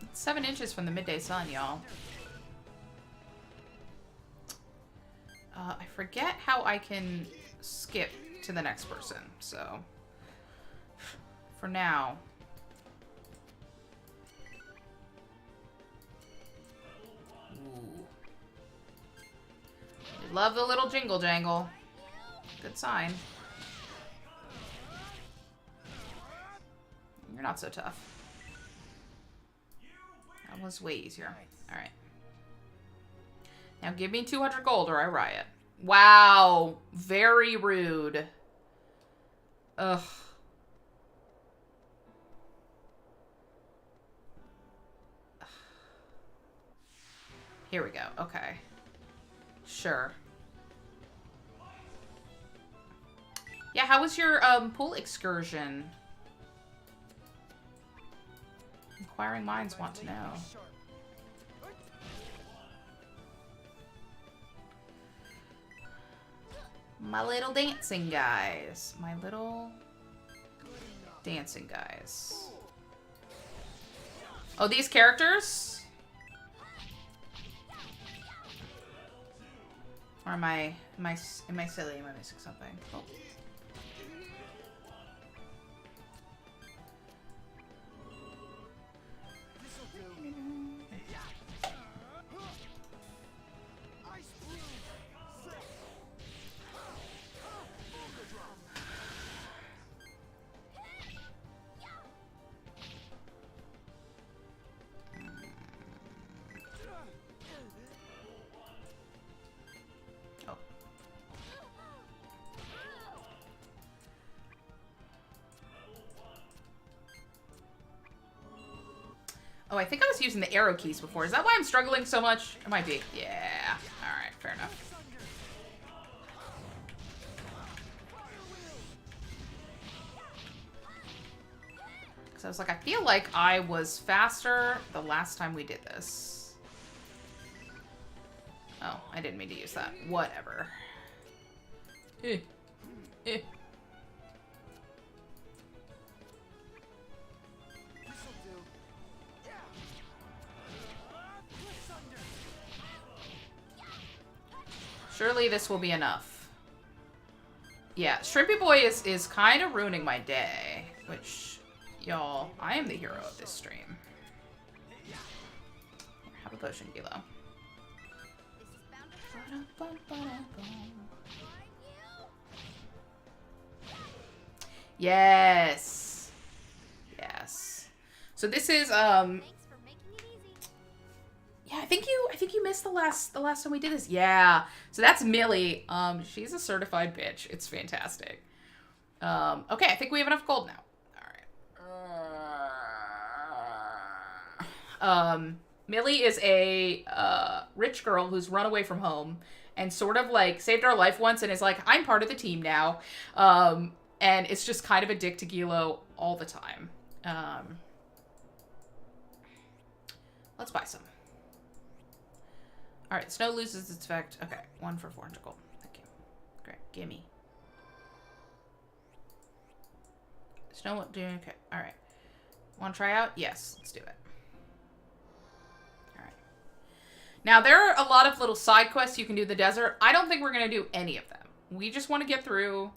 It's 7 inches from the midday sun, y'all. I forget how I can skip to the next person, so for now. Ooh. Love the little jingle jangle. Good sign. You're not so tough. That was way easier. Alright. Now give me 200 gold or I riot. Wow. Very rude. Ugh. Here we go. Okay. Sure. Yeah, how was your pool excursion? Inquiring minds want to know. My little dancing guys. My little dancing guys. Oh, these characters? Or am I silly? Am I missing something? Oh. Oh, I think I was using the arrow keys before. Is that why I'm struggling so much? It might be. Yeah. Alright, fair enough. Because I was like, I feel like I was faster the last time we did this. Oh, I didn't mean to use that. Whatever. Eh. Eh. Surely this will be enough. Yeah, Shrimpy Boy is kind of ruining my day. Which, y'all, I am the hero of this stream. Here, have a potion, Gilo. Yes. Yes. So this is, yeah, I think you missed the last time we did this. Yeah. So that's Millie. She's a certified bitch. It's fantastic. Okay, I think we have enough gold now. All right. Millie is a rich girl who's run away from home and sort of like saved our life once and is like, I'm part of the team now. And it's just kind of a dick to Gilo all the time. Let's buy some. All right, snow loses its effect. Okay, 1 for 400 gold. Thank you. Great, gimme. Snow won't do. Okay, all right. Want to try out? Yes, let's do it. All right. Now there are a lot of little side quests you can do in the desert. I don't think we're gonna do any of them. We just want to get through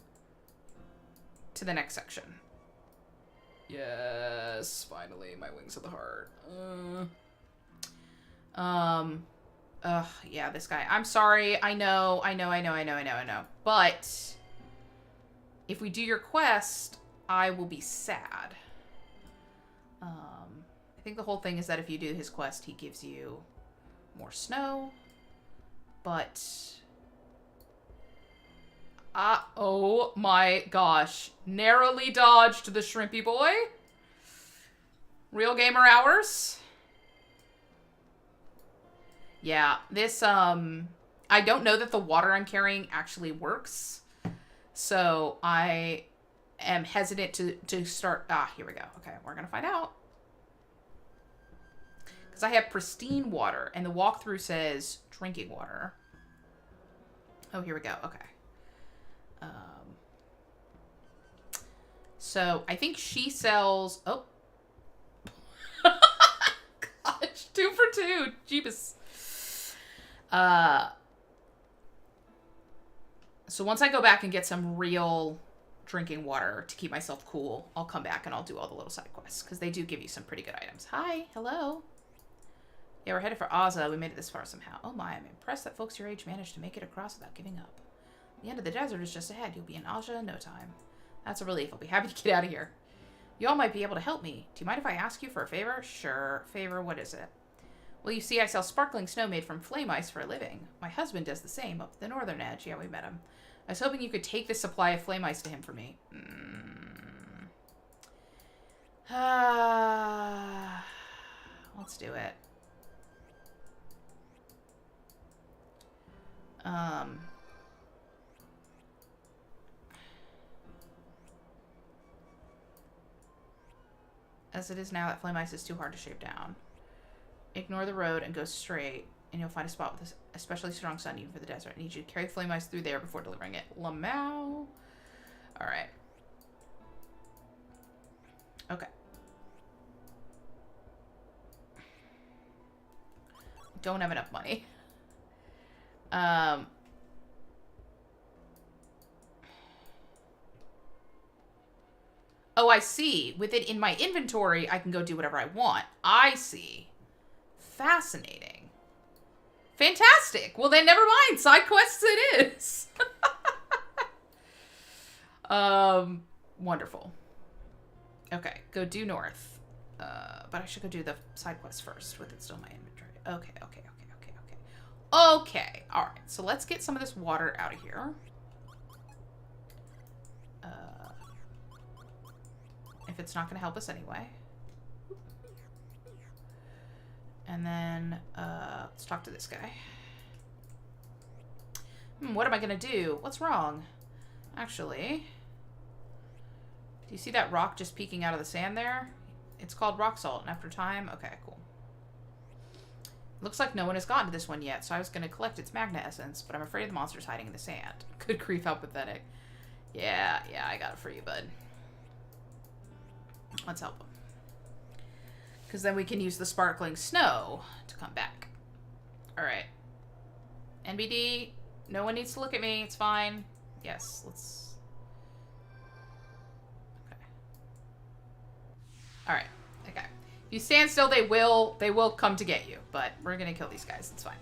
to the next section. Yes, finally, my wings of the heart. Yeah, this guy. I'm sorry. I know. But if we do your quest, I will be sad. I think the whole thing is that if you do his quest, he gives you more snow. But oh my gosh. Narrowly dodged the shrimpy boy. Real gamer hours. Yeah, this, I don't know that the water I'm carrying actually works. So I am hesitant to start. Here we go. Okay, we're going to find out. Because I have pristine water, and the walkthrough says drinking water. Oh, here we go. Okay. So I think she sells. Oh, gosh, 2 for 2, Jeebus. So once I go back and get some real drinking water to keep myself cool, I'll come back and I'll do all the little side quests because they do give you some pretty good items. Hi, hello. Yeah, we're headed for Aza. We made it this far somehow. Oh my, I'm impressed that folks your age managed to make it across without giving up. The end of the desert is just ahead. You'll be in Aja in no time. That's a relief. I'll be happy to get out of here. You all might be able to help me. Do you mind if I ask you for a favor? Sure. Favor, what is it? Well, you see, I sell sparkling snow made from flame ice for a living. My husband does the same up the northern edge. Yeah, we met him. I was hoping you could take this supply of flame ice to him for me. Let's do it. As it is now, that flame ice is too hard to shape down. Ignore the road and go straight, and you'll find a spot with a especially strong sun even for the desert. I need you to carry the flame ice through there before delivering it. Lamau. Alright. Okay. Don't have enough money. Oh, I see. With it in my inventory, I can go do whatever I want. I see. Fascinating. Fantastic. Well, then never mind. Side quests it is. Wonderful. Okay, go due north. But I should go do the side quest first with it still in my inventory. Okay. Okay, alright. So let's get some of this water out of here. If it's not going to help us anyway. And then, let's talk to this guy. What am I going to do? What's wrong? Actually, do you see that rock just peeking out of the sand there? It's called rock salt, and after time... Okay, cool. Looks like no one has gotten to this one yet, so I was going to collect its magna essence, but I'm afraid the monster's hiding in the sand. Good grief, how pathetic. Yeah, I got it for you, bud. Let's help him. Because then we can use the sparkling snow to come back. Alright. NBD, no one needs to look at me. It's fine. Yes, let's... Okay. Alright. Okay. If you stand still, they will come to get you. But we're gonna kill these guys. It's fine.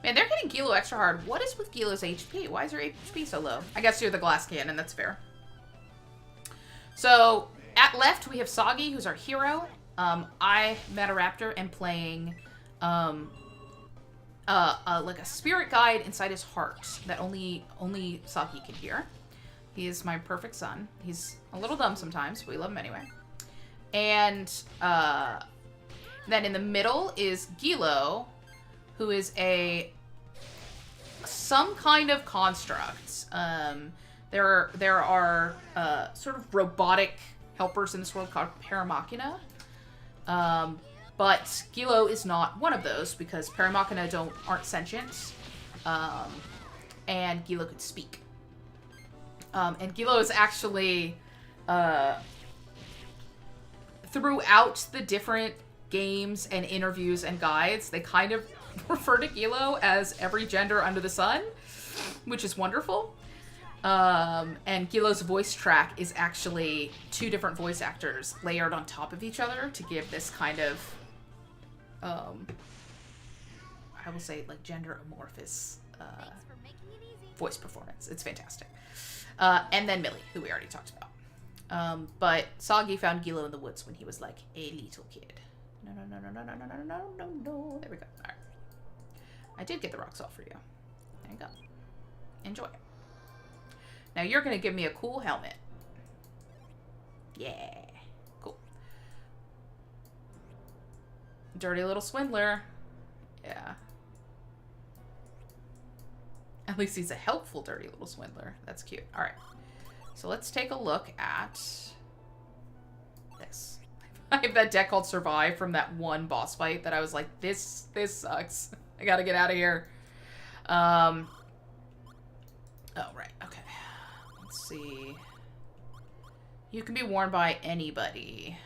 Man, they're getting Gilo extra hard. What is with Gilo's HP? Why is her HP so low? I guess you're the glass cannon, that's fair. So, at left, we have Soggy, who's our hero. I, maddoraptor, am playing like a spirit guide inside his heart that only Soggy can hear. He is my perfect son. He's a little dumb sometimes, but we love him anyway. And then in the middle is Gilo, who is some kind of construct. There are sort of robotic helpers in this world called paramachina. But Gilo is not one of those because paramachina aren't sentient. And Gilo could speak. And Gilo is actually throughout the different games and interviews and guides, they kind of refer to Gilo as every gender under the sun, which is wonderful. And Gilo's voice track is actually 2 different voice actors layered on top of each other to give this kind of, I will say, like, gender amorphous voice performance. It's fantastic. And then Millie, who we already talked about. But Soggy found Gilo in the woods when he was like a little kid. No. There we go. All right. I did get the rock salt for you. There you go. Enjoy. Now you're going to give me a cool helmet. Yeah. Cool. Dirty little swindler. Yeah. At least he's a helpful dirty little swindler. That's cute. All right. So let's take a look at this. I have that deck called Survive from that one boss fight that I was like, this sucks. I gotta get out of here. Oh, right. Okay. Let's see. You can be worn by anybody.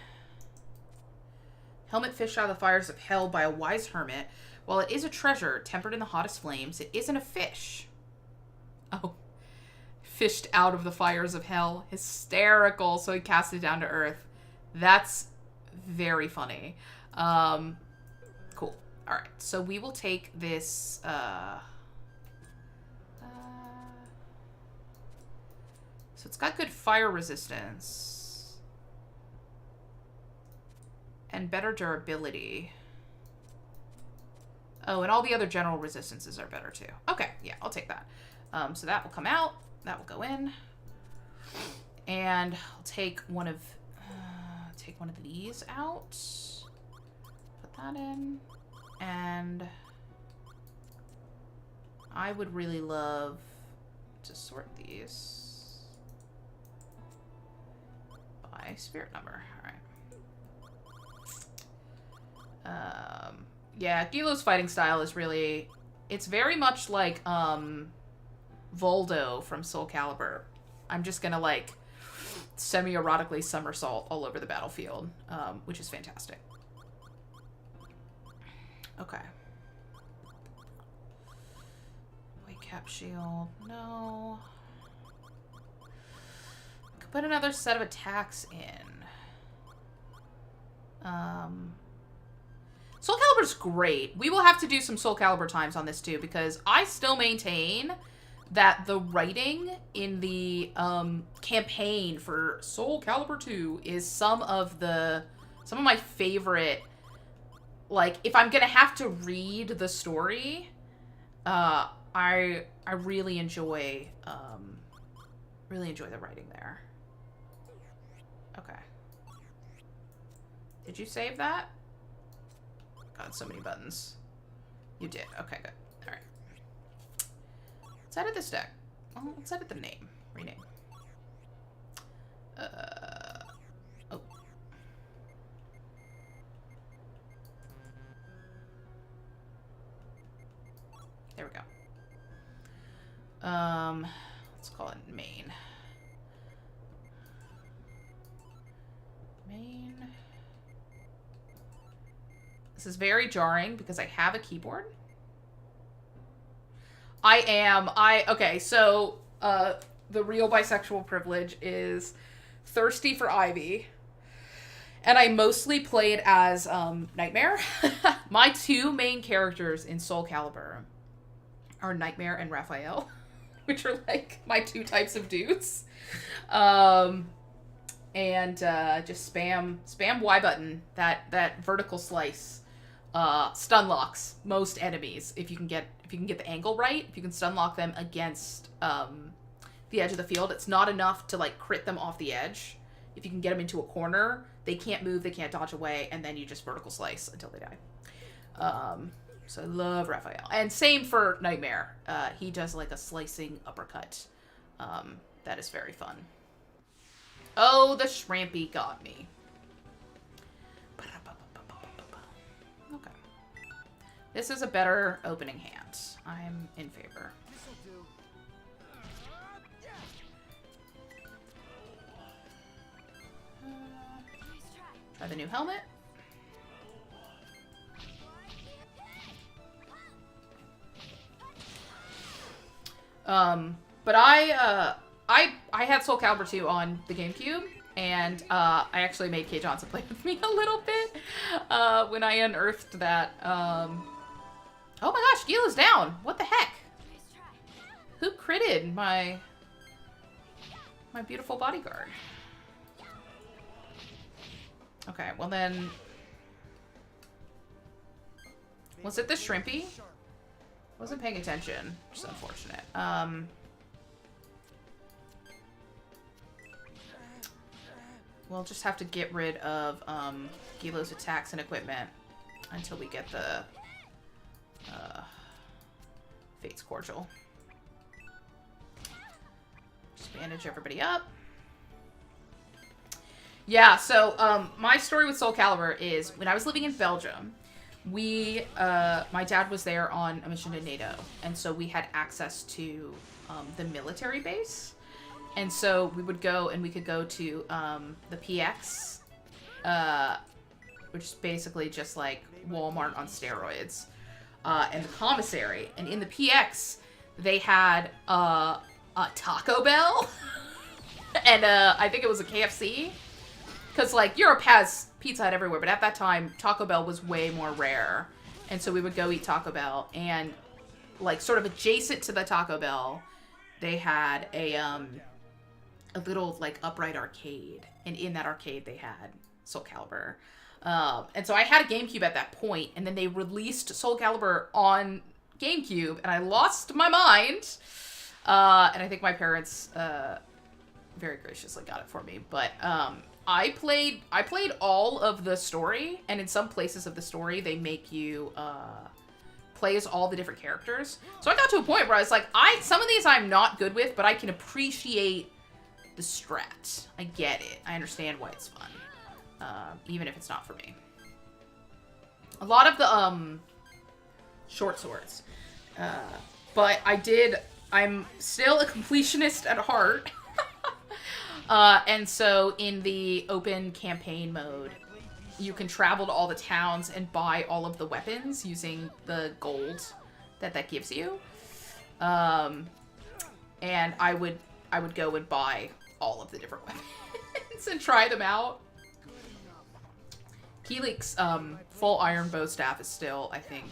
Helmet fished out of the fires of hell by a wise hermit. While it is a treasure tempered in the hottest flames, it isn't a fish. Oh. Fished out of the fires of hell. Hysterical. So he cast it down to earth. That's very funny. Cool. All right. So we will take this. So it's got good fire resistance and better durability. Oh, and all the other general resistances are better too. Okay. Yeah, I'll take that. So that will come out. That will go in. And I'll take one of these out. Put that in. And I would really love to sort these by spirit number. All right. Yeah, Gilo's fighting style is really, it's very much like Voldo from Soul Calibur. I'm just gonna like semi-erotically somersault all over the battlefield, which is fantastic. Okay. White cap shield, no. Could put another set of attacks in. Soul Calibur's great. We will have to do some Soul Calibur times on this too, because I still maintain that the writing in the campaign for Soul Calibur 2 is some of my favorite. Like, if I'm gonna have to read the story, I really enjoy the writing there. Okay. Did you save that? God, so many buttons. You did. Okay, good. All right. Let's edit this deck. Well, let's edit the name. Rename. Oh. There we go. Let's call it main. Main. This is very jarring because I have a keyboard. Okay, so, the real bisexual privilege is thirsty for Ivy. And I mostly played as, Nightmare. My 2 main characters in Soul Calibur are Nightmare and Raphael, which are like my 2 types of dudes. And just spam Y button, that vertical slice. Stun locks most enemies if you can get the angle right. If you can stun lock them against the edge of the field, it's not enough to like crit them off the edge. If you can get them into a corner, they can't move, they can't dodge away, and then you just vertical slice until they die. So I love Raphael. And same for Nightmare. He does like a slicing uppercut. That is very fun. Oh, the Shrampy got me. Okay. This is a better opening hand. I'm in favor. Try the new helmet. But I had Soul Calibur 2 on the GameCube, and I actually made Kay Johnson play with me a little bit when I unearthed that. Oh my gosh, Gila's down! What the heck? Who critted my beautiful bodyguard? Okay, well then... Was it the Shrimpy? Wasn't paying attention, which is unfortunate. We'll just have to get rid of Gilo's attacks and equipment until we get the Fate's Cordial. Just bandage everybody up. Yeah, so my story with Soul Calibur is when I was living in Belgium, my dad was there on a mission to NATO, and so we had access to the military base. And so we would go and we could go to the PX, which is basically just like Walmart on steroids, and the commissary. And in the PX, they had a Taco Bell, and I think it was a KFC. Because, like, Europe has Pizza Hut everywhere, but at that time, Taco Bell was way more rare. And so we would go eat Taco Bell, and, like, sort of adjacent to the Taco Bell, they had a little, like, upright arcade. And in that arcade, they had Soul Calibur. And so I had a GameCube at that point, and then they released Soul Calibur on GameCube, and I lost my mind. And I think my parents very graciously got it for me. But I played all of the story, and in some places of the story, they make you play as all the different characters. So I got to a point where I was like, some of these I'm not good with, but I can appreciate the strat. I get it. I understand why it's fun, even if it's not for me. A lot of the short swords, but I'm still a completionist at heart. And so in the open campaign mode, you can travel to all the towns and buy all of the weapons using the gold that gives you. And I would go and buy all of the different weapons and try them out. Keelik's full iron bow staff is still, I think,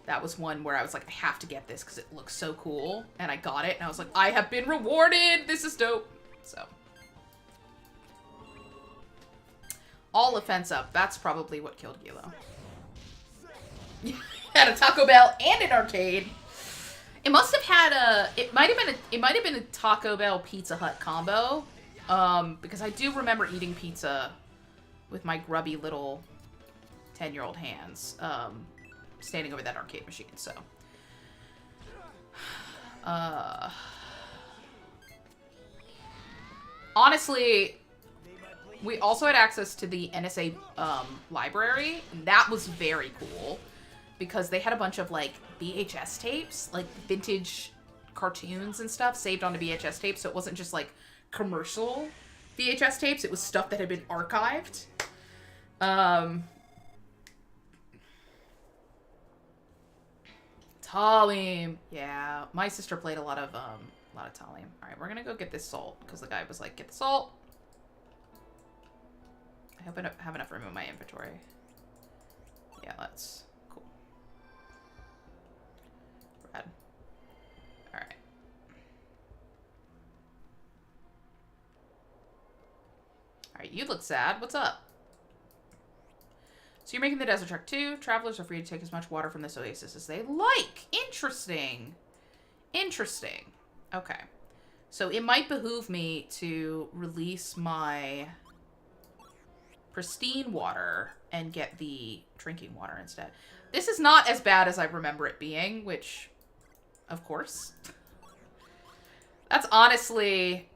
that was one where I was like, I have to get this because it looks so cool. And I got it, and I was like, I have been rewarded! This is dope! So. All offense up. That's probably what killed Gilo. Had a Taco Bell and an arcade. It must have had it might have been a Taco Bell Pizza Hut combo. Because I do remember eating pizza with my grubby little 10-year-old hands. Standing over that arcade machine, so. Honestly, we also had access to the NSA library, and that was very cool because they had a bunch of like VHS tapes, like vintage cartoons and stuff saved onto VHS tapes, so it wasn't just like commercial VHS tapes, it was stuff that had been archived. Talim. Yeah, my sister played a lot of Talim. All right, we're gonna go get this salt because the guy was like, "Get the salt." I hope I have enough room in my inventory. Yeah, that's cool. You look sad. What's up? So you're making the desert trek too. Travelers are free to take as much water from this oasis as they like. Interesting. Interesting. Okay. So it might behoove me to release my pristine water and get the drinking water instead. This is not as bad as I remember it being, which, of course. That's honestly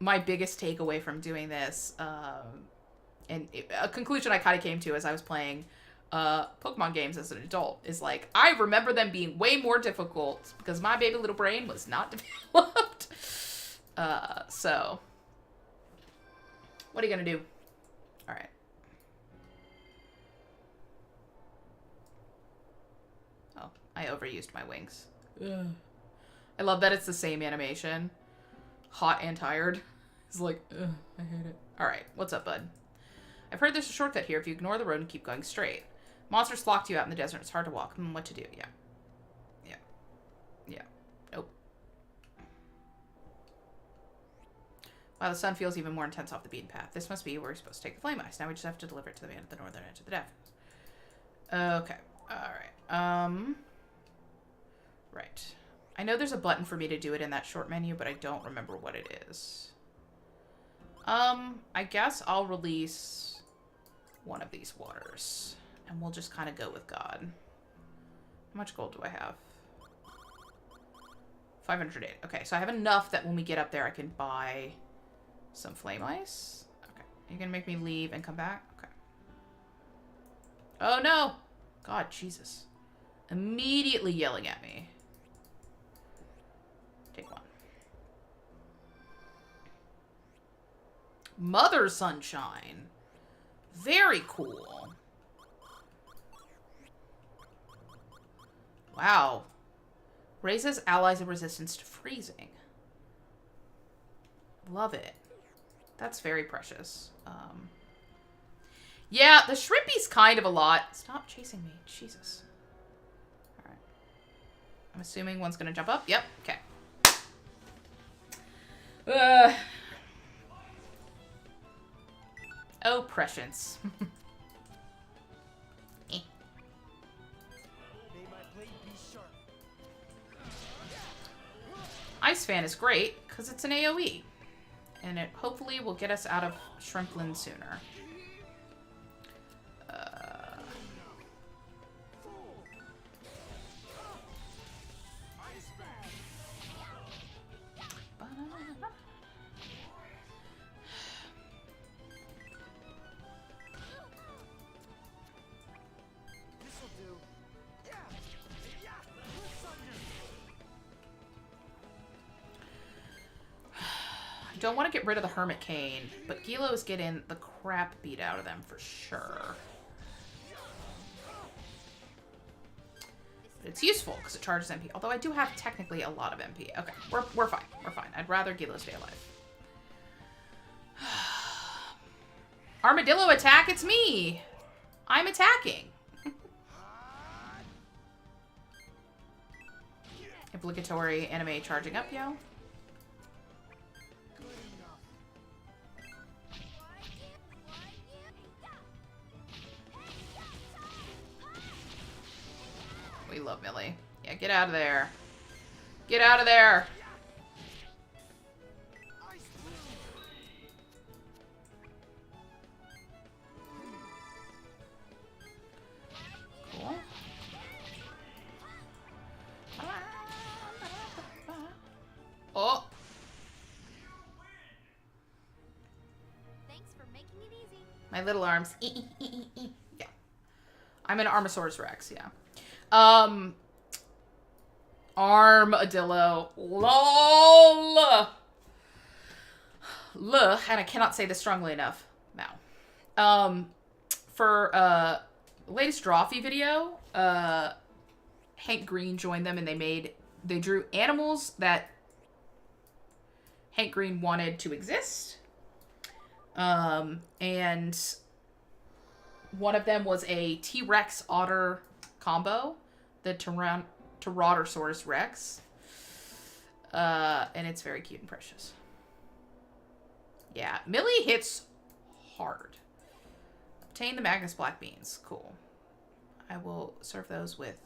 my biggest takeaway from doing this. And a conclusion I kind of came to as I was playing Pokemon games as an adult is like, I remember them being way more difficult because my baby little brain was not developed. So, what are you gonna do? All right. Oh, I overused my wings. Ugh. I love that it's the same animation. Hot and tired. It's like, ugh, I hate it. All right, what's up, bud? I've heard there's a shortcut here if you ignore the road and keep going straight. Monsters flock to you out in the desert. It's hard to walk. What to do? Yeah. Yeah. Yeah. Nope. Wow, the sun feels even more intense off the beaten path. This must be where we're supposed to take the flame ice. Now we just have to deliver it to the man at the northern edge of the depths. Okay. Alright. Right. I know there's a button for me to do it in that short menu, but I don't remember what it is. I guess I'll release one of these waters. And we'll just kind of go with God. How much gold do I have? 508. Okay, so I have enough that when we get up there, I can buy some flame ice. Okay. You're gonna make me leave and come back? Okay. Oh, no! God, Jesus. Immediately yelling at me. Take one. Mother Sunshine. Very cool. Wow. Raises allies of resistance to freezing. Love it. That's very precious. Yeah, the Shrimpy's kind of a lot. Stop chasing me. Jesus. Alright. I'm assuming one's gonna jump up. Yep. Okay. Oh, prescience. Ice Fan is great because it's an AoE. And it hopefully will get us out of Shrimpland sooner. Don't want to get rid of the Hermit Cane, but Gilo is getting the crap beat out of them for sure. But it's useful because it charges MP. Although I do have technically a lot of MP. Okay, we're fine. We're fine. I'd rather Gilo stay alive. Armadillo attack, it's me! I'm attacking. Obligatory anime charging up, yo. We love Millie. Yeah, get out of there. Get out of there! Cool. Oh! Thanks for making it easy. My little arms. Yeah. I'm an Armosaurus Rex, yeah. Armadillo. LOL. And I cannot say this strongly enough. Now. For, latest Drawfee video, Hank Green joined them and they drew animals that Hank Green wanted to exist. And one of them was a T-Rex otter combo, the Tyrannosaurus Rex. And it's very cute and precious. Yeah, Millie hits hard. Obtain the Magnus black beans. Cool. I will serve those with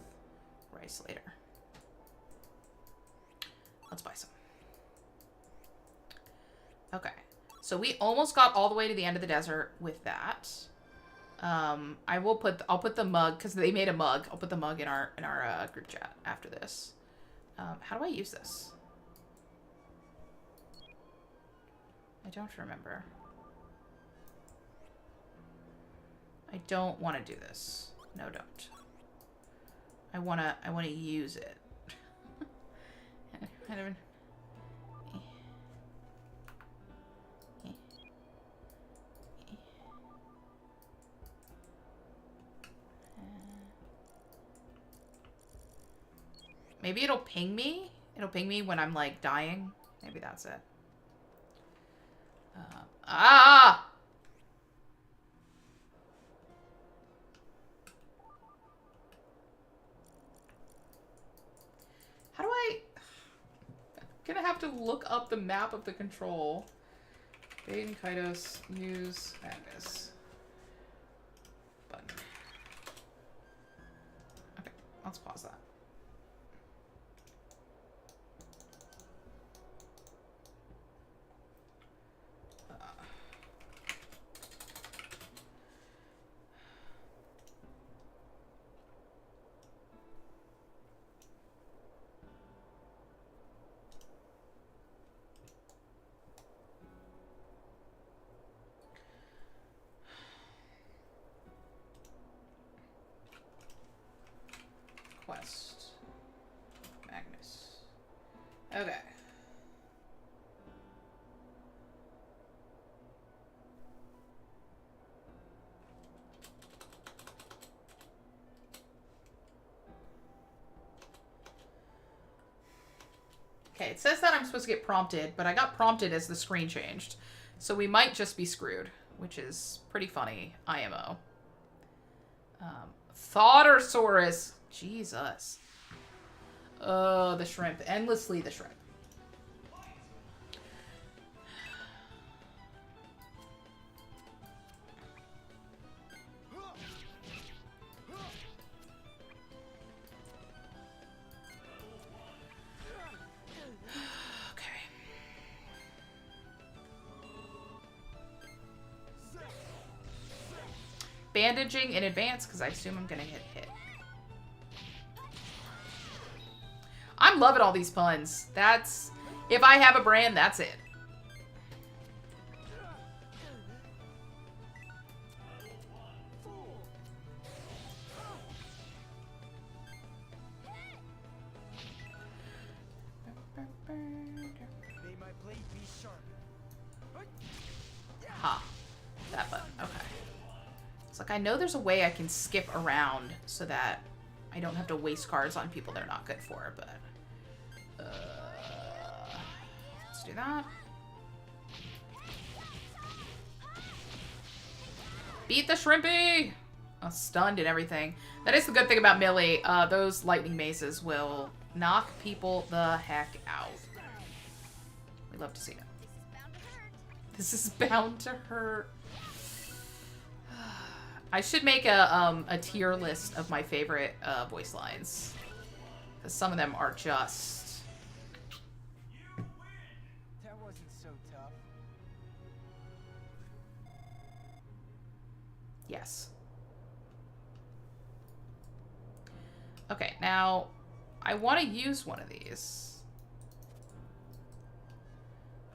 rice later. Let's buy some. Okay. So we almost got all the way to the end of the desert with that. I'll put the mug, because they made a mug. I'll put the mug in our group chat after this. How do I use this? I don't remember. I don't want to do this. No, don't. I wanna use it. I don't. Maybe it'll ping me. It'll ping me when I'm like dying. Maybe that's it. Ah! How do I... I'm gonna have to look up the map of the control. Baten Kaitos, use Magnus. Button. Okay, let's pause that. Quest. Magnus. Okay. Okay, it says that I'm supposed to get prompted, but I got prompted as the screen changed. So we might just be screwed, which is pretty funny, IMO. Thautosaurus. Jesus. Oh, the shrimp. Endlessly the shrimp. Bandaging in advance, because I assume I'm going to get hit. I'm loving all these puns. That's... If I have a brand, that's it. Ha. That button. Okay. It's like, I know there's a way I can skip around so that I don't have to waste cards on people they're not good for, but... let's do that. Beat the shrimpy! Oh, stunned and everything. That is the good thing about melee. Those lightning mazes will knock people the heck out. We love to see it. This is bound to hurt. I should make a tier list of my favorite voice lines. Because some of them are just... That wasn't so tough. Yes. Okay, now I want to use one of these.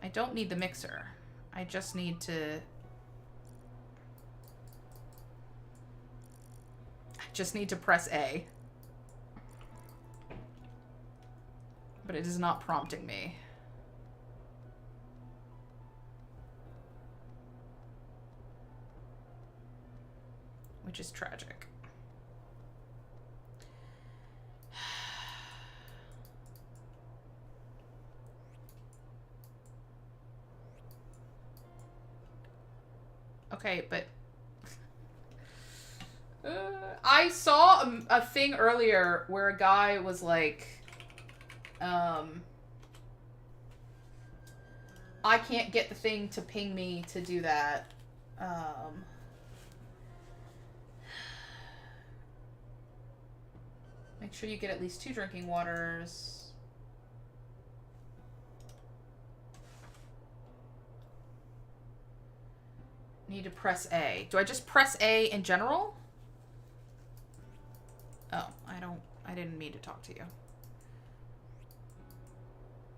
I don't need the mixer. I just need to... Just need to press A. But it is not prompting me. Which is tragic. Okay, but... I saw a thing earlier where a guy was like, I can't get the thing to ping me to do that. Make sure you get at least 2 drinking waters. Need to press A. Do I just press A in general? Oh, I didn't mean to talk to you.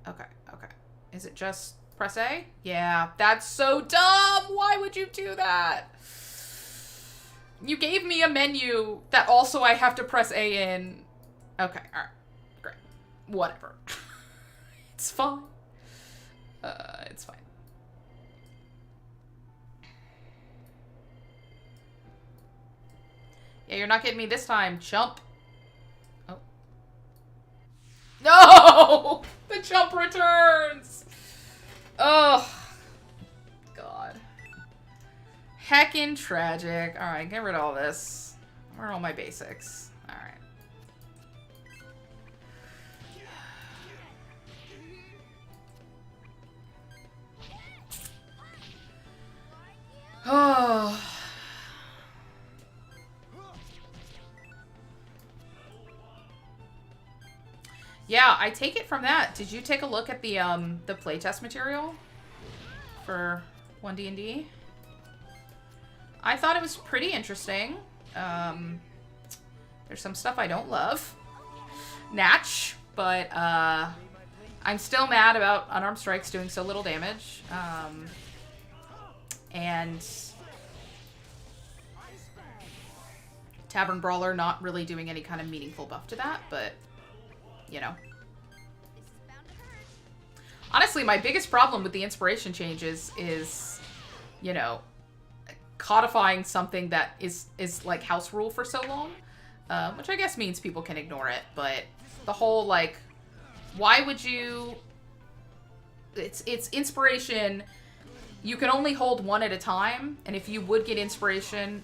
Okay, okay. Is it just press A? Yeah, that's so dumb! Why would you do that? You gave me a menu that also I have to press A in. Okay, alright. Great. Whatever. It's fine. It's fine. Yeah, you're not getting me this time, chump. Oh. No! The chump returns! Oh. God. Heckin' tragic. Alright, get rid of all this. Where are all my basics? Alright. Oh. Yeah, I take it from that. Did you take a look at the playtest material for 1D&D? I thought it was pretty interesting. There's some stuff I don't love. Natch, but I'm still mad about unarmed strikes doing so little damage. And Tavern Brawler not really doing any kind of meaningful buff to that, but you know. Honestly, my biggest problem with the inspiration changes is, you know, codifying something that is like house rule for so long, which I guess means people can ignore it, but the whole, like, why would you... It's inspiration. You can only hold one at a time, and if you would get inspiration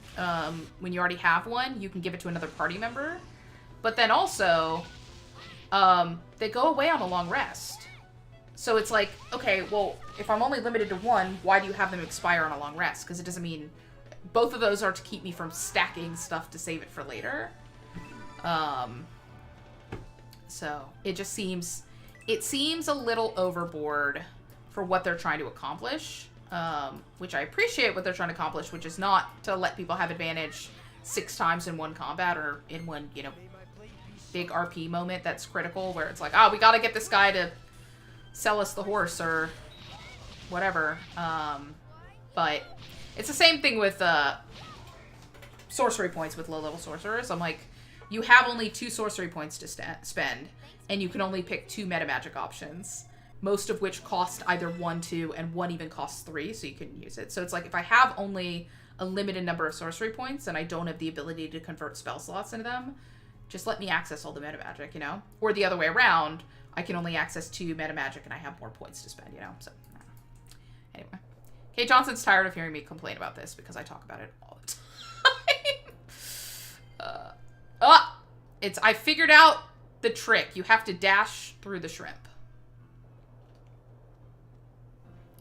when you already have one, you can give it to another party member. But then also... they go away on a long rest. So it's like, okay, well, if I'm only limited to one, why do you have them expire on a long rest? Because it doesn't mean... Both of those are to keep me from stacking stuff to save it for later. So it just seems... It seems a little overboard for what they're trying to accomplish. Which I appreciate what they're trying to accomplish, which is not to let people have advantage 6 times in one combat or in one, you know, big RP moment that's critical, where it's like, oh, we gotta get this guy to sell us the horse or whatever. But it's the same thing with sorcery points with low-level sorcerers. I'm like, you have only 2 sorcery points to spend, and you can only pick 2 meta magic options, most of which cost either 1, 2, and 1 even costs 3, so you can use it. So it's like, if I have only a limited number of sorcery points and I don't have the ability to convert spell slots into them, just let me access all the meta magic, you know? Or the other way around, I can only access 2 meta magic and I have more points to spend, you know? So, anyway. Kate Johnson's tired of hearing me complain about this because I talk about it all the time. I figured out the trick. You have to dash through the shrimp.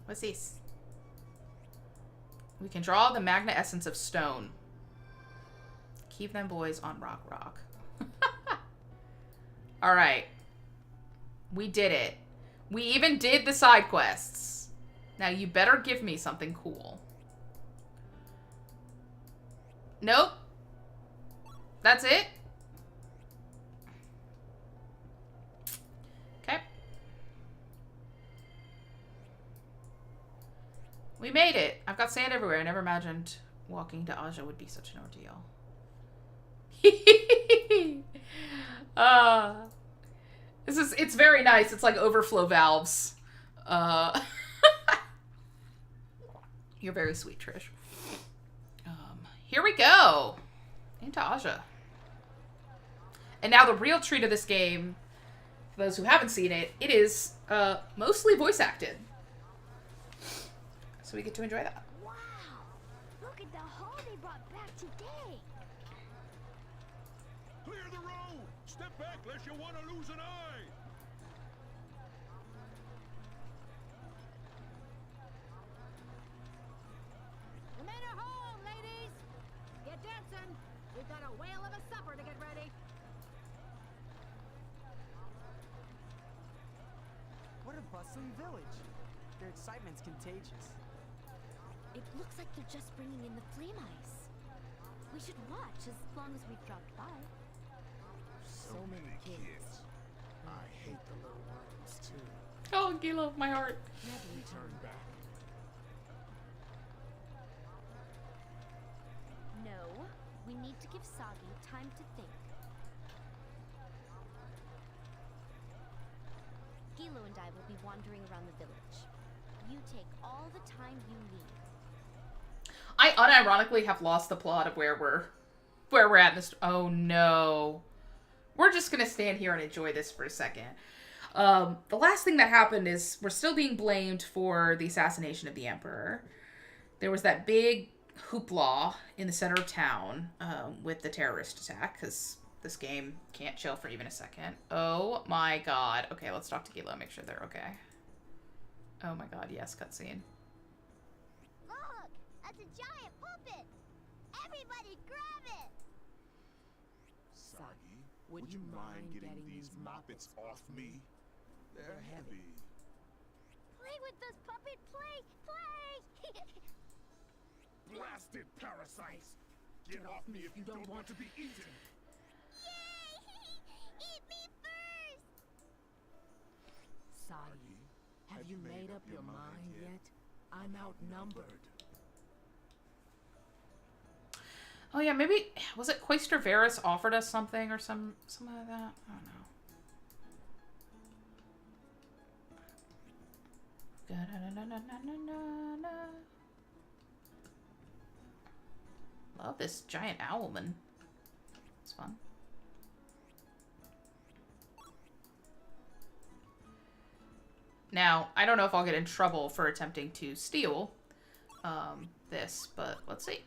What's this? We can draw the magna essence of stone. Keep them boys on rock. Alright. We did it. We even did the side quests. Now you better give me something cool. Nope. That's it? Okay. We made it. I've got sand everywhere. I never imagined walking to Aja would be such an ordeal. It's very nice. It's like overflow valves. You're very sweet, Trish. Here we go. Into Aja. And now the real treat of this game, for those who haven't seen it, it is mostly voice acted. So we get to enjoy that. Wow! Look at the haul they brought back today. Clear the road! Step back lest you want to lose an eye! The men are home, ladies! Get dancing! We've got a whale of a supper to get ready. What a bustling village. Their excitement's contagious. It looks like they're just bringing in the flame ice. We should watch as long as we've dropped by. So many kids. I hate the little worms too. Oh, Gila, my heart. Never return back. No, we need to give Sagi time to think. Gilo and I will be wandering around the village. You take all the time you need. I unironically have lost the plot of where we're at in this. Oh no. We're just gonna stand here and enjoy this for a second. The last thing that happened is we're still being blamed for the assassination of the Emperor. There was that big hoopla in the center of town with the terrorist attack, because this game can't chill for even a second. Oh my god. Okay, let's talk to Gila, make sure they're okay. Oh my god, yes, cutscene. Look! That's a giant puppet! Everybody grab it! Sagi, would you mind getting these moppets off me? They're heavy. Play with this puppet! Play! Play! Blasted parasites! Get off me if you don't want to be eaten! Yay! Eat me first! Sagi, have you made up your mind yet? I'm outnumbered. Oh yeah, maybe, was it Quaestor Varus offered us something or something like that? I don't know. Love this giant owlman. It's fun. Now, I don't know if I'll get in trouble for attempting to steal this, but let's see.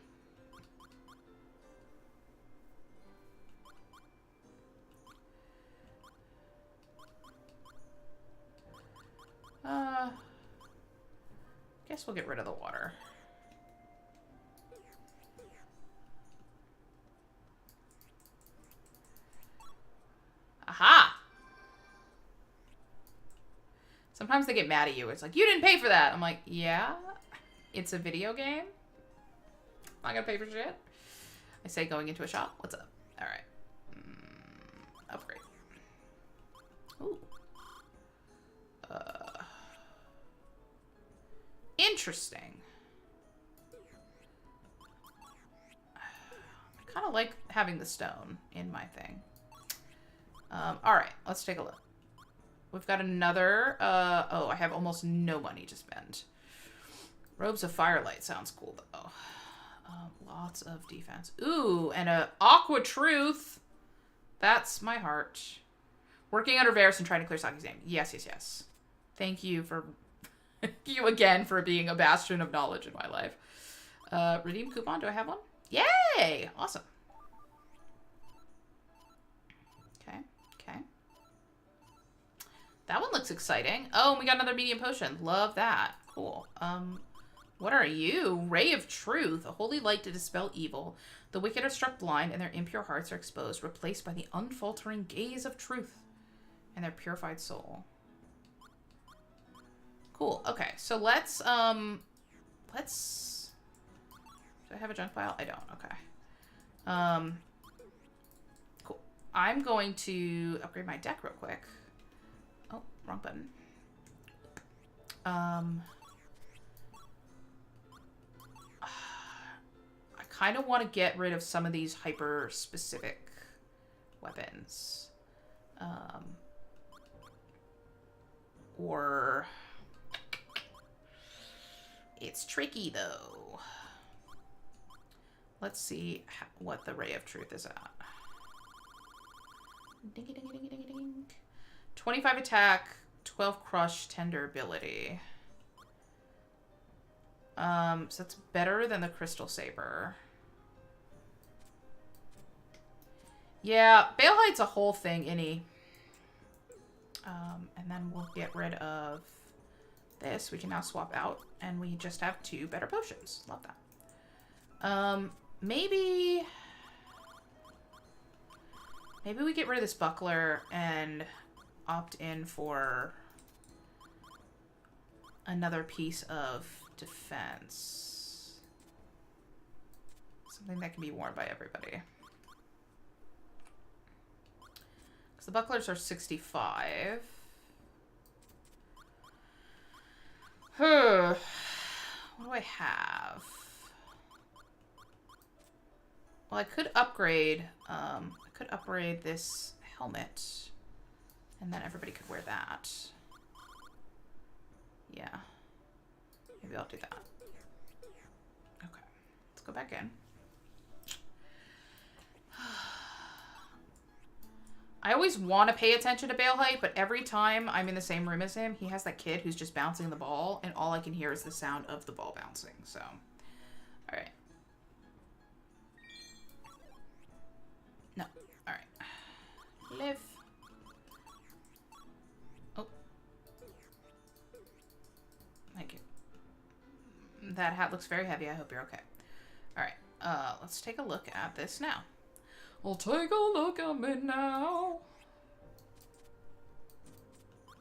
Guess we'll get rid of the water. Aha! Sometimes they get mad at you. It's like, you didn't pay for that. I'm like, yeah, it's a video game. I'm not gonna pay for shit. I say going into a shop. What's up? All right. Upgrade. Ooh. Interesting. I kind of like having the stone in my thing. All right, let's take a look. We've got another, oh, I have almost no money to spend. Robes of Firelight sounds cool, though. Lots of defense. Ooh, and a Aqua Truth. That's my heart. Working under Varus and trying to clear Sagi's name. Yes, yes, yes. Thank you for, you again for being a bastion of knowledge in my life. Redeem coupon, do I have one? Yay! Awesome. Okay, okay. That one looks exciting. Oh, we got another medium potion. Love that. Cool. What are you? Ray of Truth. A holy light to dispel evil. The wicked are struck blind and their impure hearts are exposed, replaced by the unfaltering gaze of truth and their purified soul. Cool. Okay, so let's, do I have a junk file? I don't. Okay. Cool. I'm going to upgrade my deck real quick. Oh, wrong button. I kind of want to get rid of some of these hyper-specific weapons. Or... It's tricky, though. Let's see what the Ray of Truth is at. Ding, ding, ding, ding, ding. 25 attack, 12 crush, 10 durability. So that's better than the Crystal Saber. Yeah, Balehide's a whole thing, any. And then we'll get rid of this. We can now swap out, and we just have 2 better potions. Love that. Maybe we get rid of this buckler and opt in for another piece of defense. Something that can be worn by everybody. Because the bucklers are 65. What do I have? Well, I could upgrade this helmet, and then everybody could wear that. Yeah. Maybe I'll do that. Okay. Let's go back in. I always want to pay attention to Bale Height, but every time I'm in the same room as him, he has that kid who's just bouncing the ball, and all I can hear is the sound of the ball bouncing, so. Alright. No. Alright. Live. Oh. Thank you. That hat looks very heavy. I hope you're okay. Alright. Let's take a look at this now. We'll take a look at me now.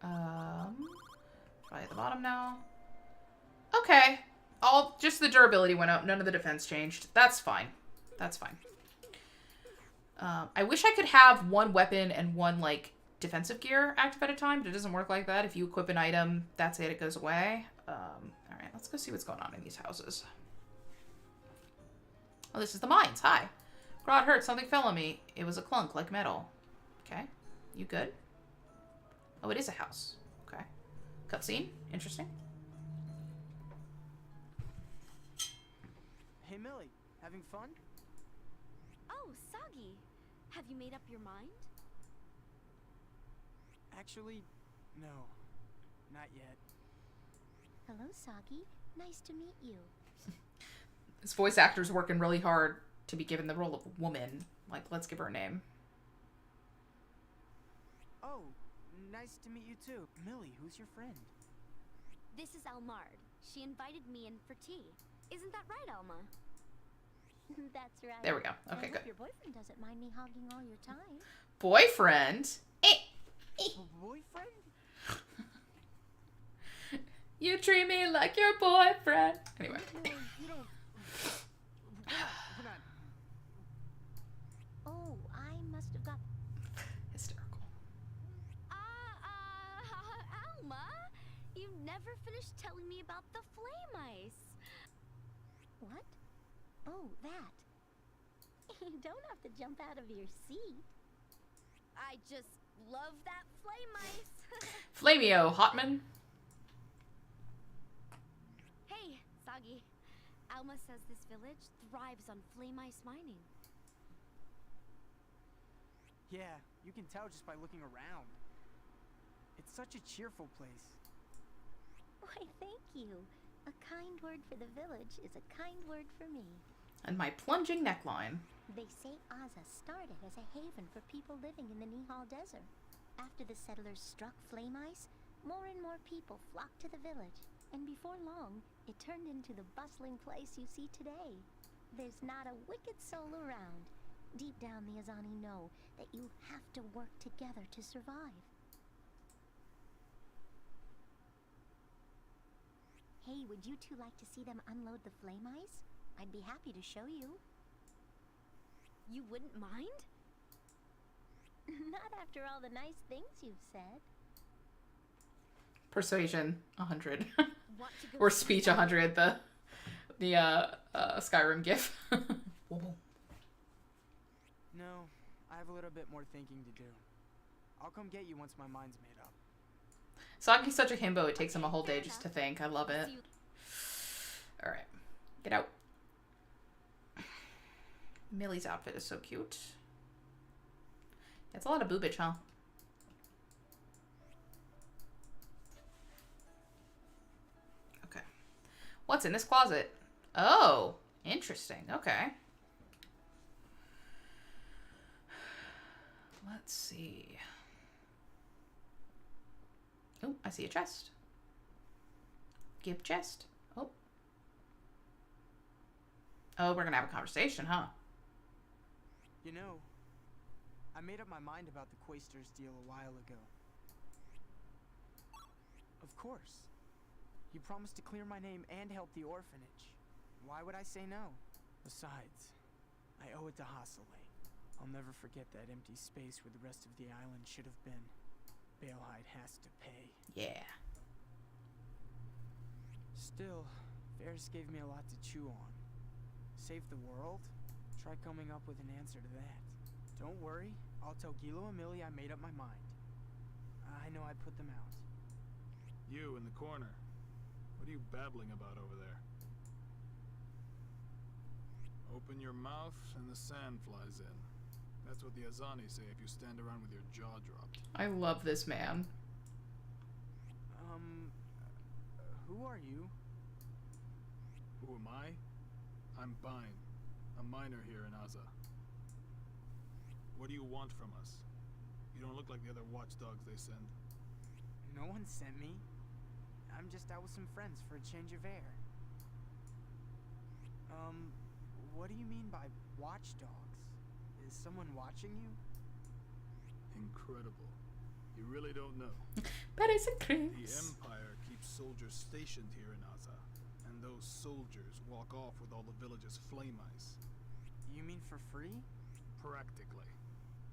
Probably at the bottom now. Okay. Just the durability went up. None of the defense changed. That's fine. That's fine. I wish I could have one weapon and one, like, defensive gear active at a time, but it doesn't work like that. If you equip an item, that's it. It goes away. Alright, let's go see what's going on in these houses. Oh, this is the mines. Hi. Grot hurt. Something fell on me. It was a clunk, like metal. Okay. You good? Oh, it is a house. Okay. Cutscene. Interesting. Hey, Millie. Having fun? Oh, Soggy. Have you made up your mind? Actually, no. Not yet. Hello, Soggy. Nice to meet you. This voice actor's working really hard to be given the role of a woman. Like, let's give her a name. Oh, nice to meet you too. Millie, who's your friend? This is Almard. She invited me in for tea. Isn't that right, Alma? That's right. There we go. I Okay, hope good. your boyfriend doesn't mind me hogging all your time. Boyfriend? Boyfriend? You treat me like your boyfriend. Anyway. No, you don't. We're not. Oh, I must have got... Hysterical. Alma, you never finished telling me about the flame ice. What? Oh, that. You don't have to jump out of your seat. I just love that flame ice. Flamio, Hotman. Hey, Soggy. Alma says this village thrives on flame ice mining. Yeah, you can tell just by looking around. It's such a cheerful place. Why, thank you. A kind word for the village is a kind word for me. And my plunging neckline. They say Aza started as a haven for people living in the Nihal Desert. After the settlers struck flame ice, more and more people flocked to the village. And before long, it turned into the bustling place you see today. There's not a wicked soul around. Deep down, the Azani know that you have to work together to survive. Hey, would you two like to see them unload the flame ice? I'd be happy to show you. You wouldn't mind? Not after all the nice things you've said. Persuasion 100. Want to go Or see speech them? 100, the Skyrim gif. Whoa. No, I have a little bit more thinking to do. I'll come get you once my mind's made up. Sagi's such a himbo, it takes him a whole day just to think. I love it. Alright. Get out. Millie's outfit is so cute. It's a lot of boobage, huh? Okay. What's in this closet? Oh, interesting. Okay. Let's see. Oh, I see a chest. Give chest. Oh. Oh, we're gonna have a conversation, huh? You know, I made up my mind about the Quaestors deal a while ago. Of course. You promised to clear my name and help the orphanage. Why would I say no? Besides, I owe it to Hasselay. I'll never forget that empty space where the rest of the island should have been. Balehide has to pay. Yeah. Still, Ferris gave me a lot to chew on. Save the world? Try coming up with an answer to that. Don't worry, I'll tell Gilo and Millie I made up my mind. I know I put them out. You in the corner. What are you babbling about over there? Open your mouth and the sand flies in. That's what the Azani say if you stand around with your jaw dropped. I love this man. Who are you? Who am I? I'm Bine, a miner here in Aza. What do you want from us? You don't look like the other watchdogs they send. No one sent me. I'm just out with some friends for a change of air. What do you mean by watchdogs? Is someone watching you? Incredible. You really don't know. That is a The cringe. Empire keeps soldiers stationed here in Aza, and those soldiers walk off with all the village's flame ice. You mean for free? Practically.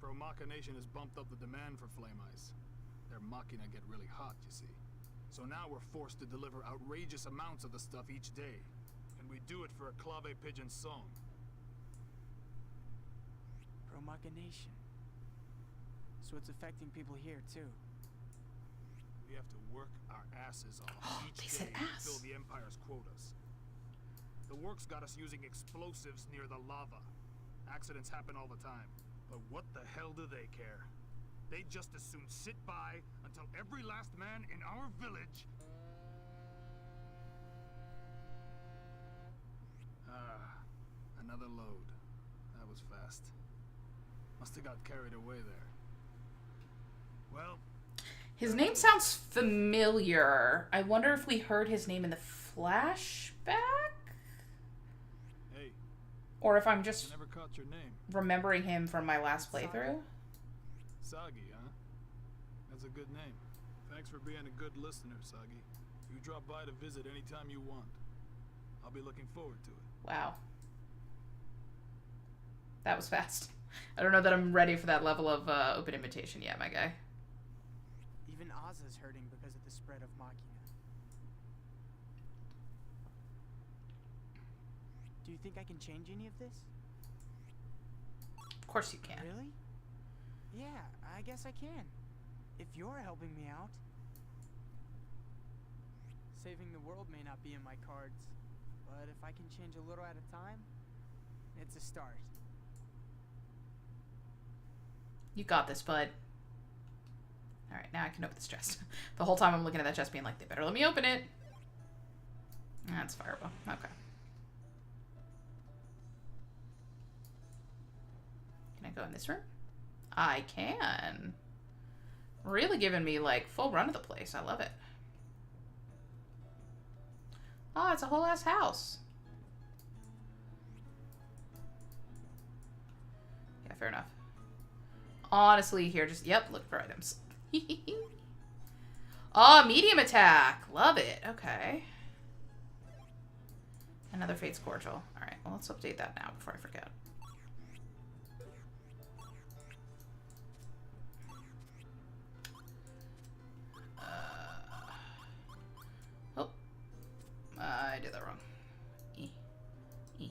Pro Machination has bumped up the demand for flame ice. Their machina get really hot, you see. So now we're forced to deliver outrageous amounts of the stuff each day. And we do it for a clave pigeon song. Promulgation. So it's affecting people here too. We have to work our asses off They each said day to ass. fill the Empire's quotas. The work's got us using explosives near the lava. Accidents happen all the time. But what the hell do they care? They'd just as soon sit by until every last man in our village... another load. That was fast. Must have got carried away there. Well... His name sounds familiar. I wonder if we heard his name in the flashback? Hey, Or if I'm I just never caught your name. remembering him from my last playthrough. Sagi, huh? That's a good name. Thanks for being a good listener, Sagi. You drop by to visit anytime you want. I'll be looking forward to it. Wow. That was fast. I don't know that I'm ready for that level of open invitation yet, my guy. Even Aza's hurting because of the spread of Machina. Do you think I can change any of this? Of course you can. Really? Yeah, I guess I can. If you're helping me out. Saving the world may not be in my cards, but if I can change a little at a time, it's a start. You got this, bud. Alright, now I can open this chest. The whole time I'm looking at that chest being like, they better let me open it. That's fireball. Okay. Can I go in this room? I can. Really giving me, like, full run of the place. I love it. Oh, it's a whole ass house. Yeah, fair enough. Honestly, here, just, yep, look for items. Oh, medium attack. Love it. Okay. Another Fate's Cordial. Alright, well, let's update that now before I forget. Oh. I did that wrong. E. E.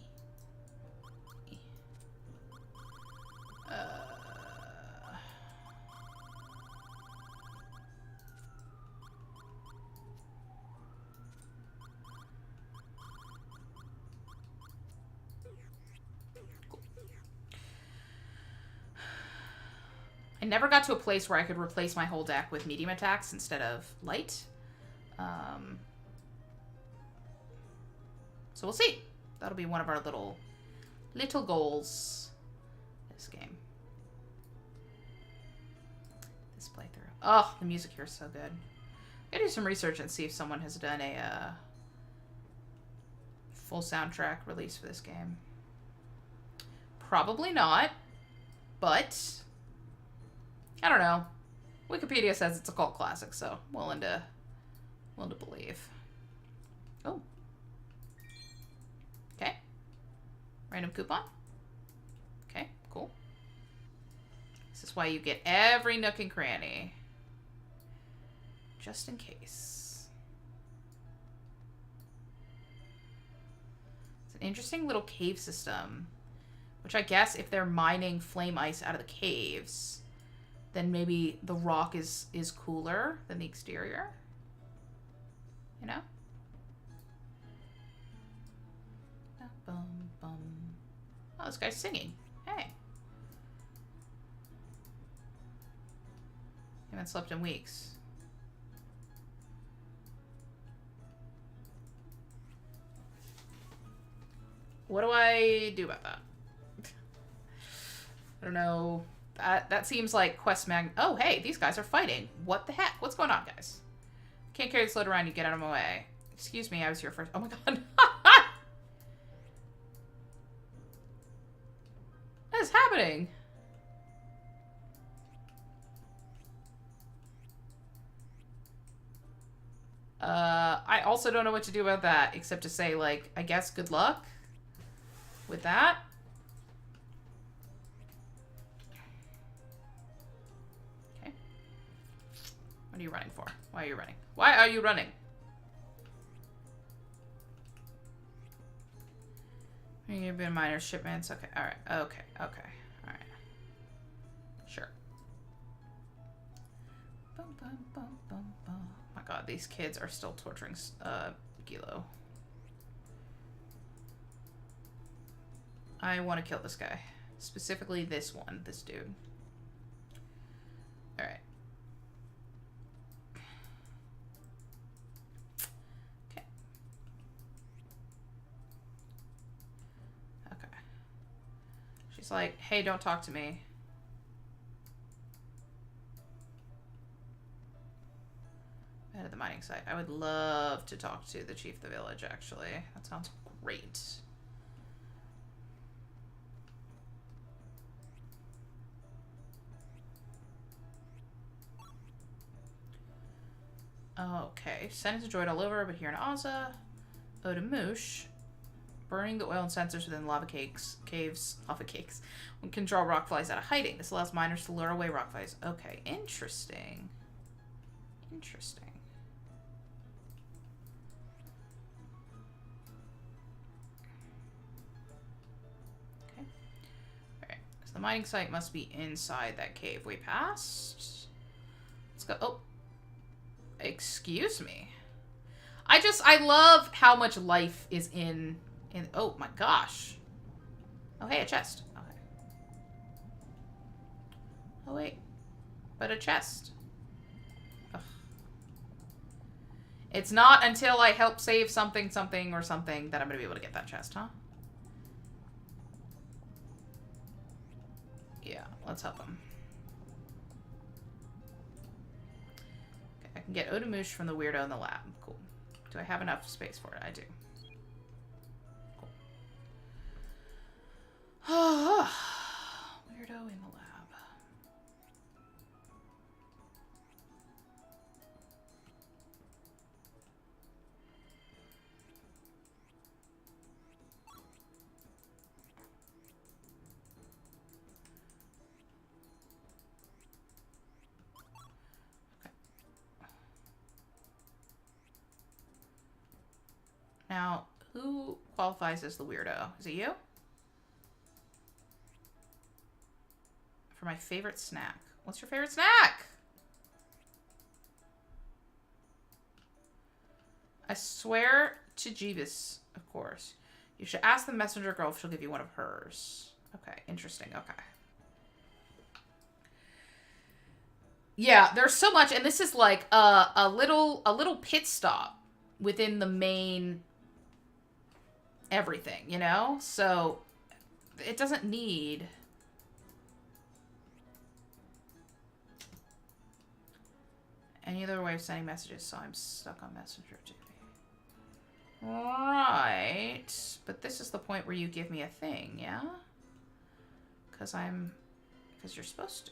E. I never got to a place where I could replace my whole deck with medium attacks instead of light. So we'll see. That'll be one of our little goals this game. This playthrough. Oh, the music here is so good. I gotta do some research and see if someone has done a full soundtrack release for this game? Probably not, but I don't know. Wikipedia says it's a cult classic, so willing to believe. Oh. Okay. Random coupon. Okay, cool. This is why you get every nook and cranny. Just in case. It's an interesting little cave system. Which I guess if they're mining flame ice out of the caves, then maybe the rock is cooler than the exterior. You know? Bum, bum. Oh, this guy's singing. Hey. Haven't slept in weeks. What do I do about that? I don't know. That seems like quest mag. Oh, hey, these guys are fighting. What the heck? What's going on, guys? Can't carry this load around. You get out of my way. Excuse me, I was here first. Oh my god. What is happening? I also don't know what to do about that, except to say, like, I guess good luck with that. Okay. What are you running for? Why are you running? Why are you running? You've been minor shipments. Okay, alright. Okay, okay. Alright. Sure. Bum, bum, bum, bum, bum. Oh my god, these kids are still torturing Gilo. I want to kill this guy. Specifically this one, this dude. Alright. Okay. Okay. She's like, hey, don't talk to me. Head of the mining site. I would love to talk to the chief of the village, actually. That sounds great. Okay, sentence enjoyed all over, but here in Aza, Odamoosh, burning the oil and sensors within lava caves, one can draw rock flies out of hiding. This allows miners to lure away rock flies. Okay, interesting. Interesting. Okay. Alright, so the mining site must be inside that cave we passed. Let's go. Oh. Excuse me. I love how much life is in oh my gosh. Oh hey, a chest. Okay. Oh wait. But a chest. Ugh. It's not until I help save something or something that I'm gonna be able to get that chest, huh? Yeah, let's help him. I can get Odamoosh from the weirdo in the lab. Cool. Do I have enough space for it? I do. Cool. Weirdo in the lab. Now, who qualifies as the weirdo? Is it you? For my favorite snack. What's your favorite snack? I swear to Jeeves, of course. You should ask the messenger girl if she'll give you one of hers. Okay, interesting. Okay. Yeah, there's so much, and this is like a little pit stop within the main everything, you know? So it doesn't need any other way of sending messages, so I'm stuck on messenger duty. Right. But this is the point where you give me a thing, yeah? Because you're supposed to.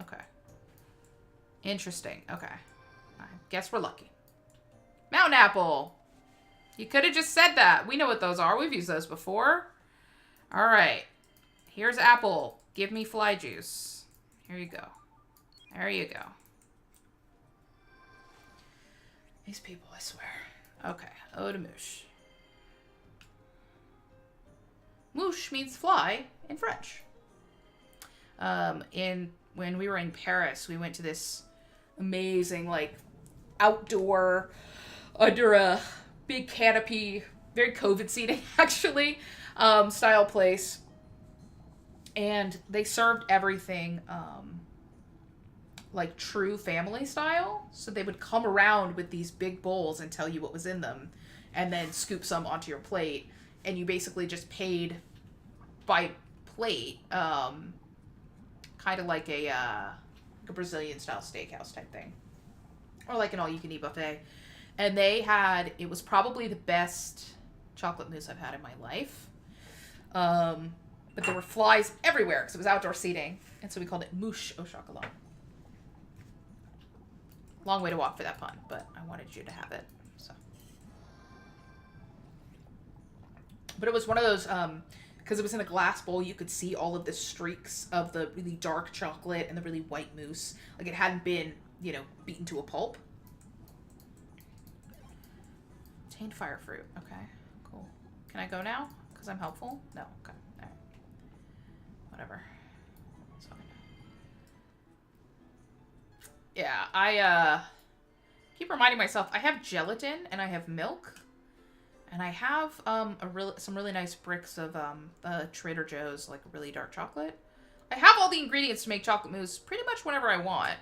Okay. Interesting. Okay. I guess we're lucky. Mountain apple. You could have just said that. We know what those are. We've used those before. All right. Here's apple. Give me fly juice. Here you go. There you go. These people, I swear. Okay. Eau de mouche. Mouche means fly in French. When we were in Paris, we went to this amazing, like, outdoor, under a big canopy, very COVID seating, actually, style place. And they served everything, like, true family style. So they would come around with these big bowls and tell you what was in them, and then scoop some onto your plate. And you basically just paid by plate, kind of like a Brazilian style steakhouse type thing, or like an all-you-can-eat buffet. And it was probably the best chocolate mousse I've had in my life. But there were flies everywhere because it was outdoor seating, and so we called it mouche au chocolat. Long way to walk for that pun, but I wanted you to have it. So, but it was one of those. Because it was in a glass bowl, you could see all of the streaks of the really dark chocolate and the really white mousse. Like, it hadn't been, beaten to a pulp. Obtained fire fruit. Okay, cool. Can I go now? Because I'm helpful? No. Okay. All right. Whatever. It's fine. Yeah, I keep reminding myself, I have gelatin and I have milk. And I have some really nice bricks of Trader Joe's, like, really dark chocolate. I have all the ingredients to make chocolate mousse pretty much whenever I want.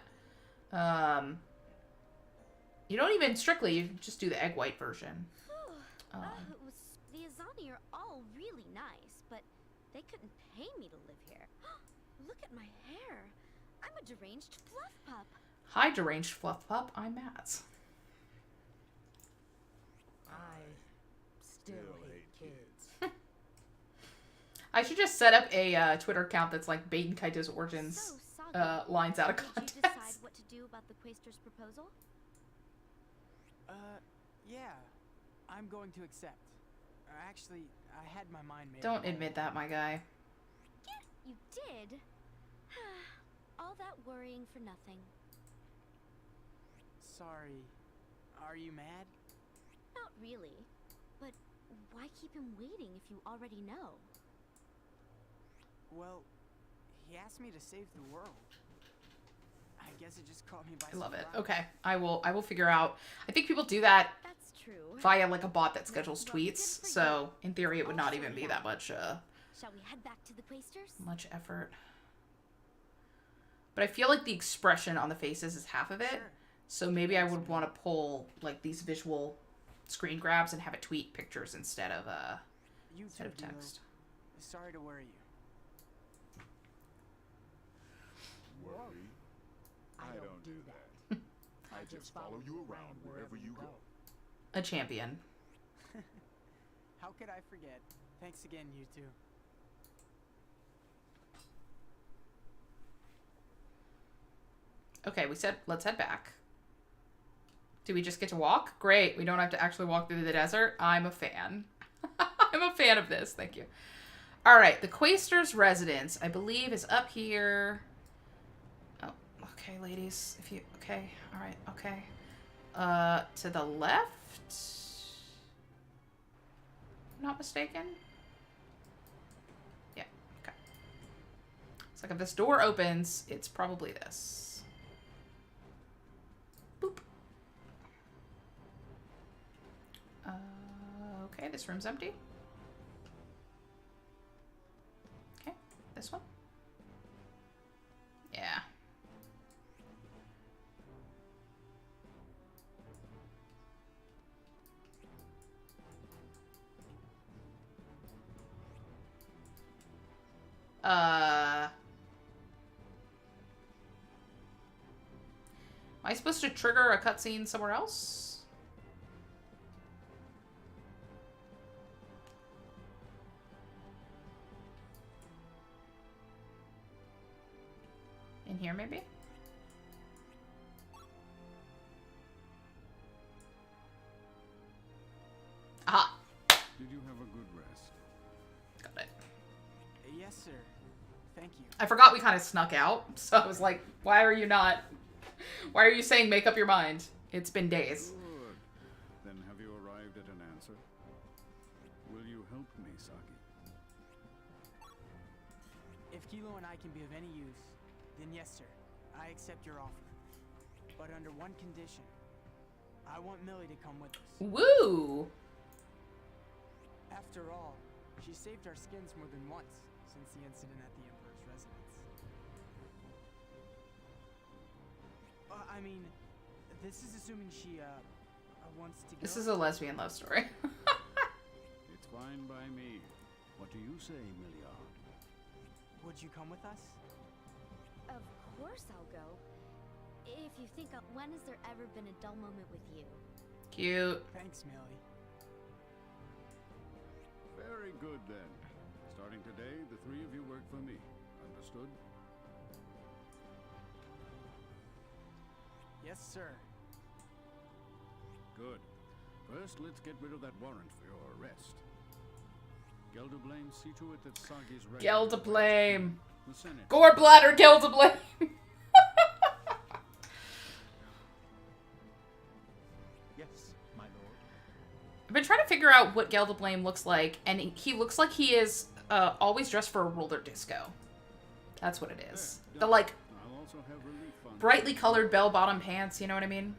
You don't even strictly, you just do the egg white version. The Azani are all really nice, but they couldn't pay me to live here. Look at my hair. I'm a deranged fluff pup. Hi, deranged fluff pup. I'm Matt. Still hate kids. I should just set up a Twitter account that's like Baten Kaitos Origins lines out of context. Did you decide what to do about the Quaestor's proposal? Yeah. I'm going to accept. Actually, I had my mind made up. Don't admit that, my guy. Yeah, you did? All that worrying for nothing. Sorry. Are you mad? Not really. But why keep him waiting if you already know? Well, he asked me to save the world. I guess it just caught me by I love it. surprise. Okay, I will figure out. I think people do that That's true. via like a bot that schedules tweets. So in theory, it would not even be that much Shall we head back to the Quaestors? much effort. But I feel like the expression on the faces is half of it. Sure. So maybe I would want to pull like these visual screen grabs and have it tweet pictures instead of You instead of too, Dino. text. Sorry to worry you. Worry? I don't do that. I just follow you around wherever you go. A champion. How could I forget? Thanks again, you two. Okay, we said let's head back. Do we just get to walk? Great, we don't have to actually walk through the desert. I'm a fan. I'm a fan of this. Thank you. All right, the Quaestor's residence, I believe, is up here. Oh, okay, ladies. If you okay, all right, okay. To the left. Not mistaken. Yeah. Okay. It's like if this door opens, it's probably this. Boop. Okay, this room's empty. Okay, this one. Yeah. Am I supposed to trigger a cutscene somewhere else? In here, maybe? Aha! Did you have a good rest? Got it. Yes, sir. Thank you. I forgot we kind of snuck out, so I was like, why are you saying make up your mind? It's been days. Good. Then have you arrived at an answer? Will you help me, Saki? If Kilo and I can be of any use, then yes, sir. I accept your offer. But under one condition. I want Millie to come with us. Woo! After all, she saved our skins more than once since the incident at the Emperor's residence. I mean, this is assuming she, wants to go. This is a lesbian love story. It's fine by me. What do you say, Milliard? Would you come with us? Of course I'll go. If you think when has there ever been a dull moment with you? Cute. Thanks, Millie. Very good, then. Starting today, the three of you work for me. Understood? Yes, sir. Good. First, let's get rid of that warrant for your arrest. Gelderblame, see to it that Sagi's ready. Gelderblame. The Senate. Gorebladder Gelderblame. Yes, my lord. I've been trying to figure out what Gelderblame looks like, and he looks like he is always dressed for a roller disco. That's what it is. The, like, I'll also have relief funds. brightly colored bell-bottom pants, you know what I mean?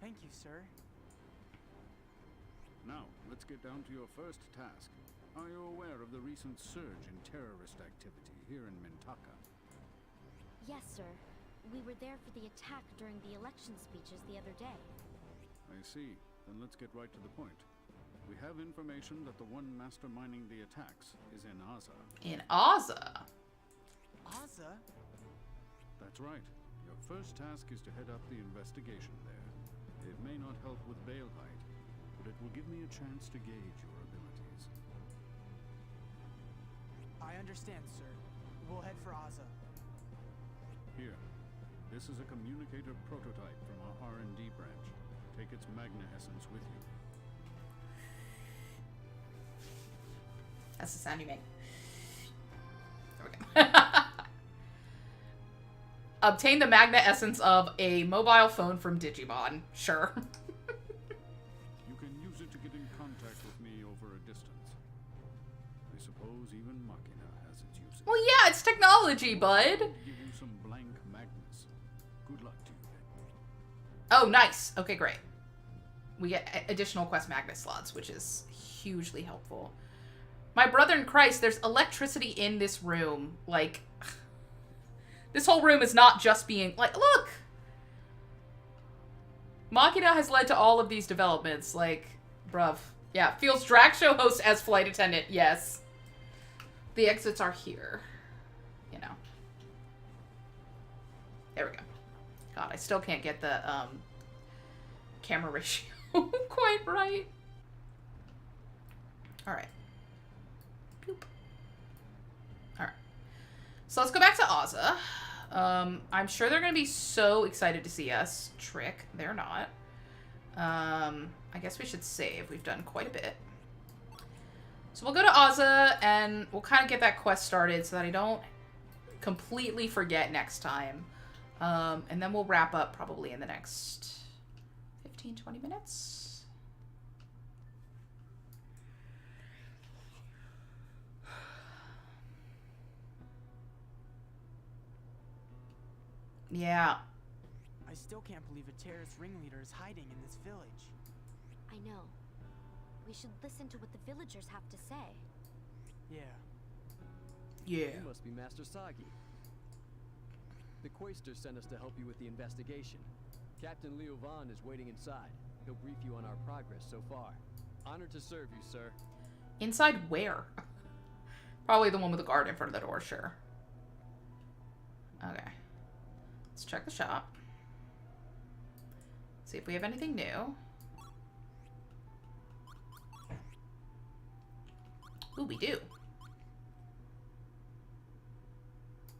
Thank you, sir. Now, let's get down to your first task. Are you aware of the recent surge in terrorist activity here in Mintaka? Yes, sir. We were there for the attack during the election speeches the other day. I see. Then let's get right to the point. We have information that the one masterminding the attacks is in Aza. In Aza. Aza? That's right. Your first task is to head up the investigation there. It may not help with bail height, but it will give me a chance to gauge your abilities. I understand, sir. We'll head for Aza. Here. This is a communicator prototype from our R&D branch. Take its magna essence with you. That's the sound you make. There we go. Obtain the magna essence of a mobile phone from Digimon. Sure. You can use it to get in contact with me over a distance. I suppose even Machina has its uses. Well, yeah, it's technology, bud. Give you some blank magnets. Good luck to you then. Oh, nice. Okay, great. We get additional quest magnet slots, which is hugely helpful. My brother in Christ, there's electricity in this room. Like, this whole room is not just being... Like, look! Machina has led to all of these developments. Like, bruv. Yeah, Fields drag show host as flight attendant. Yes. The exits are here. You know. There we go. God, I still can't get the, camera ratio quite right. Alright. Boop. Alright. So let's go back to Aza. I'm sure they're going to be so excited to see us. Trick. They're not. I guess we should save. We've done quite a bit. So we'll go to Aza, and we'll kind of get that quest started so that I don't completely forget next time. And then we'll wrap up probably in the next 15-20 minutes. Yeah. I still can't believe a terrorist ringleader is hiding in this village. I know. We should listen to what the villagers have to say. Yeah. Yeah. You must be Master Sagi. The Quaestor sent us to help you with the investigation. Captain Leo Vaughn is waiting inside. He'll brief you on our progress so far. Honored to serve you, sir. Inside where? Probably the one with the guard in front of the door, sure. Okay. Let's check the shop. See if we have anything new. Ooh, we do.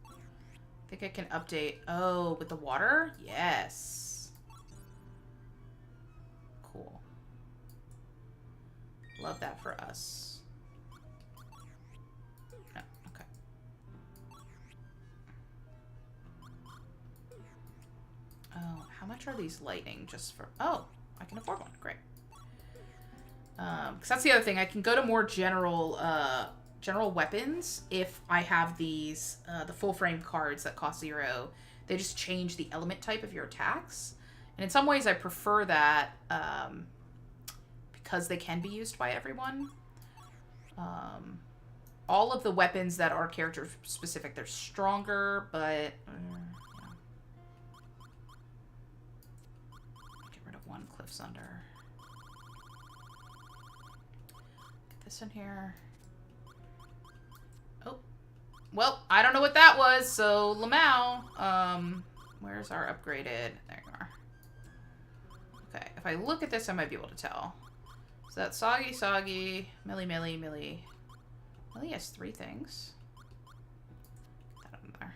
I think I can update. Oh, with the water? Yes. Cool. Love that for us. No, okay. Oh, how much are these lighting just for... Oh, I can afford one. Great. Because that's the other thing. I can go to more general weapons if I have these, the full frame cards that cost 0. They just change the element type of your attacks. And in some ways I prefer that because they can be used by everyone. All of the weapons that are character specific, they're stronger, but... Get rid of one Cliff's Under. Get this in here. Oh. Well, I don't know what that was, so Lamau, where's our upgraded... There you are. Okay, if I look at this, I might be able to tell. So that's Soggy, Millie. Millie has 3 things. Get that in there.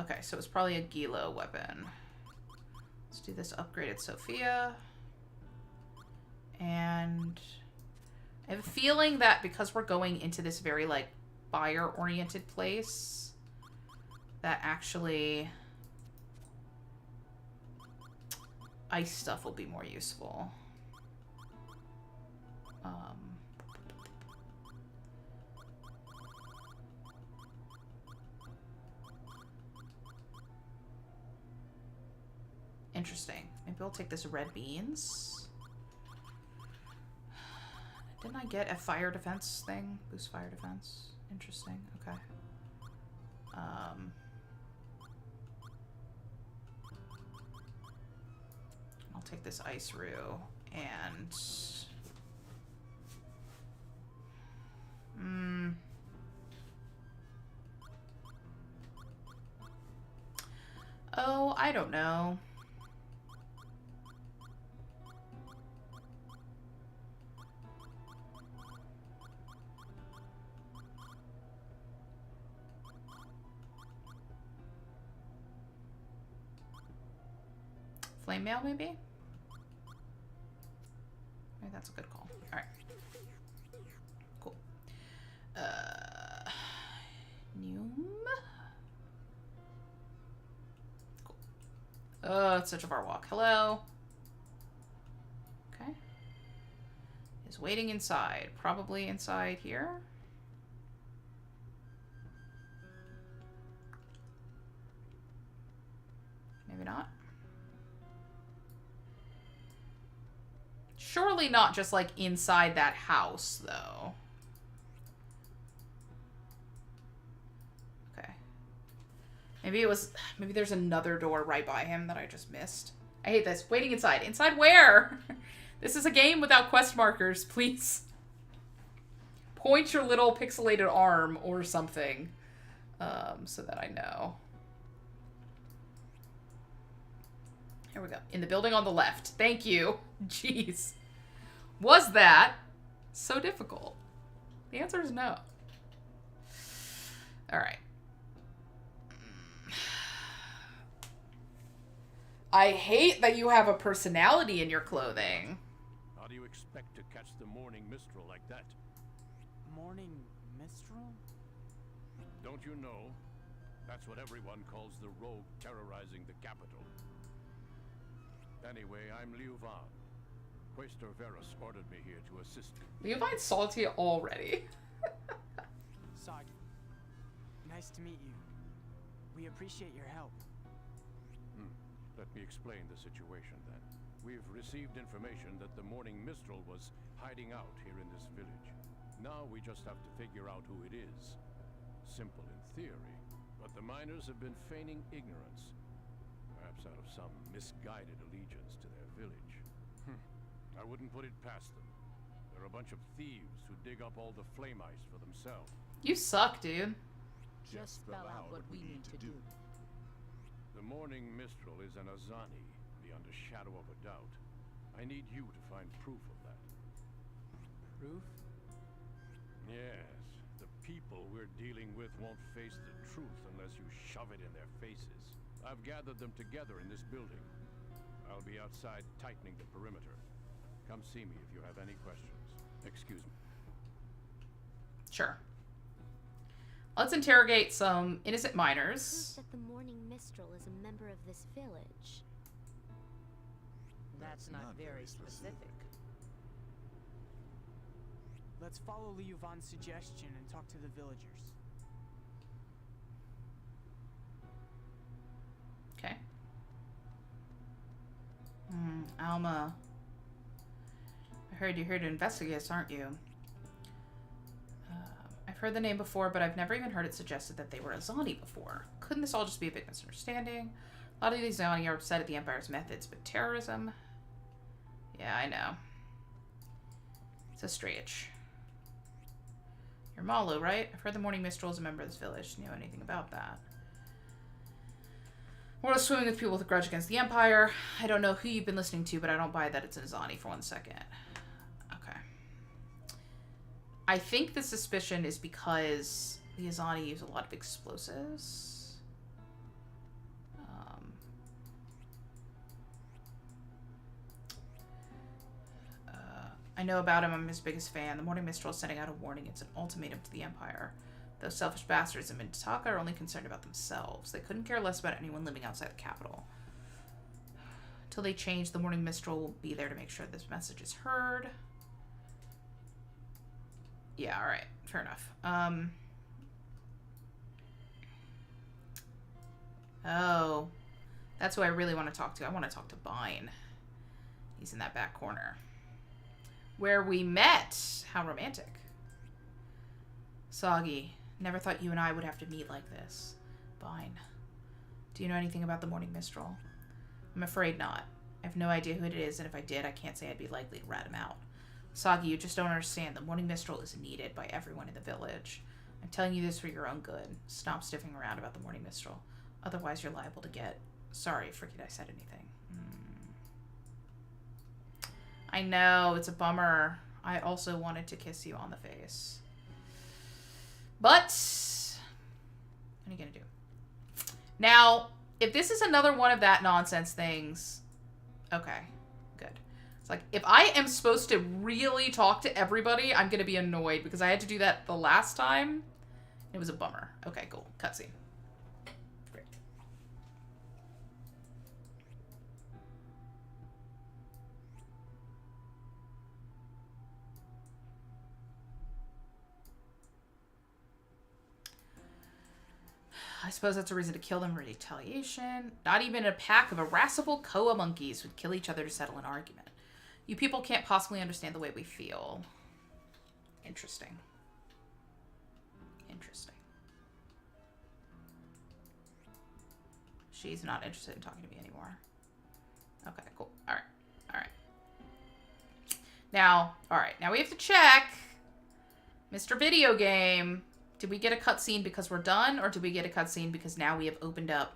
Okay, so it's probably a Gilo weapon. Let's do this upgraded Sophia. And I have a feeling that because we're going into this very, like, buyer-oriented place, that actually ice stuff will be more useful. Interesting. Maybe we'll take this red beans. Didn't I get a fire defense thing? Boost fire defense. Interesting. Okay. I'll take this ice rue and... Oh, I don't know. Flame mail, maybe? Maybe that's a good call. Alright. Cool. Neum? Cool. It's such a far walk. Hello? Okay. Is waiting inside. Probably inside here. Maybe not. Surely not just, like, inside that house, though. Okay. Maybe it was... Maybe there's another door right by him that I just missed. I hate this. Waiting inside. Inside where? This is a game without quest markers. Please. Point your little pixelated arm or something. So that I know. Here we go. In the building on the left. Thank you. Jeez. Was that so difficult? The answer is no. Alright. I hate that you have a personality in your clothing. How do you expect to catch the morning mistral like that? Morning Mistral? Don't you know? That's what everyone calls the rogue terrorizing the capital. Anyway, I'm Liu Van. Quaestor Verus ordered me here to assist you. Leovine's salty already. Soggy. Nice to meet you. We appreciate your help. Let me explain the situation then. We've received information that the morning mistral was hiding out here in this village. Now we just have to figure out who it is. Simple in theory, but the miners have been feigning ignorance. Perhaps out of some misguided allegiance to their village. I wouldn't put it past them. They're a bunch of thieves who dig up all the flame ice for themselves. You suck, dude. Just spell out what we need to do. The Morning Mistral is an Azani, beyond a shadow of a doubt. I need you to find proof of that. Proof? Yes. The people we're dealing with won't face the truth unless you shove it in their faces. I've gathered them together in this building. I'll be outside tightening the perimeter. Come see me if you have any questions. Excuse me. Sure. Let's interrogate some innocent Proof miners. that the Morning Mistral is a member of this village. That's not very specific. Let's follow Liu Van's suggestion and talk to the villagers. Okay. Alma. I heard you're here to investigate us, aren't you? I've heard the name before, but I've never even heard it suggested that they were Azani before. Couldn't this all just be a big misunderstanding? A lot of these Azani are upset at the Empire's methods, but terrorism? Yeah, I know. It's a stretch. You're Malu, right? I've heard the Morning Mistral is a member of this village. Knew anything about that? World is swimming with people with a grudge against the Empire. I don't know who you've been listening to, but I don't buy that it's an Azani for 1 second. Okay. I think the suspicion is because the Azani use a lot of explosives. I know about him. I'm his biggest fan. The Morning Mistral is sending out a warning. It's an ultimatum to the Empire. Those selfish bastards in Mintaka are only concerned about themselves. They couldn't care less about anyone living outside the capital. Until they change, the Morning Mistral will be there to make sure this message is heard. Yeah, alright. Fair enough. Oh. That's who I really want to talk to. I want to talk to Baten. He's in that back corner. Where we met. How romantic. Soggy. Never thought you and I would have to meet like this. Baten. Do you know anything about the Morning Mistral? I'm afraid not. I have no idea who it is, and if I did, I can't say I'd be likely to rat him out. Soggy, you just don't understand. The Morning Mistral is needed by everyone in the village. I'm telling you this for your own good. Stop stiffing around about the Morning Mistral. Otherwise, you're liable to get... Sorry, forget I said anything. I know, it's a bummer. I also wanted to kiss you on the face. But, what are you gonna do? Now, if this is another one of that nonsense things, okay, good. It's like, if I am supposed to really talk to everybody, I'm gonna be annoyed because I had to do that the last time. It was a bummer. Okay, cool. Cutscene. Great. I suppose that's a reason to kill them for retaliation. Not even a pack of irascible Koa monkeys would kill each other to settle an argument. You people can't possibly understand the way we feel. Interesting. Interesting. She's not interested in talking to me anymore. Okay, cool. Alright. Alright. Now, alright. Now we have to check. Mr. Video Game. Did we get a cutscene because we're done, or did we get a cutscene because now we have opened up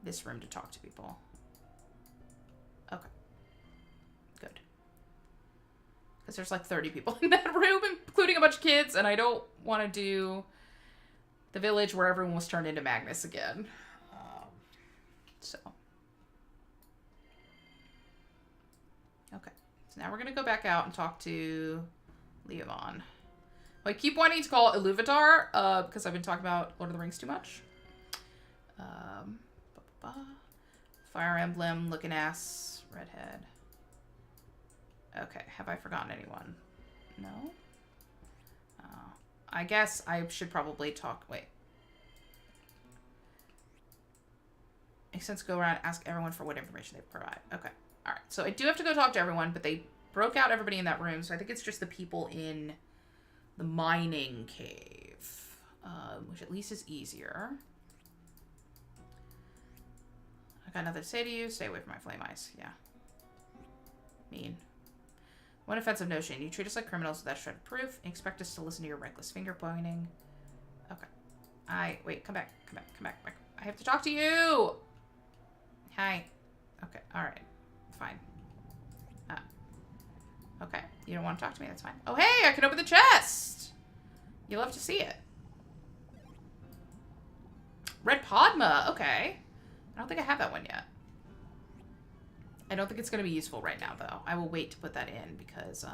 this room to talk to people? Okay. Good. Because there's like 30 people in that room, including a bunch of kids, and I don't want to do the village where everyone was turned into Magnus again. So. Okay. So now we're going to go back out and talk to Leomon. I keep wanting to call it Iluvatar, because I've been talking about Lord of the Rings too much. Fire Emblem, looking ass, redhead. Okay, have I forgotten anyone? No? I guess I should probably talk, wait. Makes sense to go around and ask everyone for what information they provide. Okay, alright. So I do have to go talk to everyone, but they broke out everybody in that room, so I think it's just the people in the mining cave, which at least is easier. I got nothing to say to you. Stay away from my flame ice. Yeah. Mean. One offensive notion. You treat us like criminals without a shred of proof and expect us to listen to your reckless finger pointing. Okay. Wait, come back. Come back. Come back. I have to talk to you! Hi. Okay, alright. Fine. Okay, you don't want to talk to me, that's fine. Oh, hey, I can open the chest! You'll love to see it. Red Podma, okay. I don't think I have that one yet. I don't think it's going to be useful right now, though. I will wait to put that in because,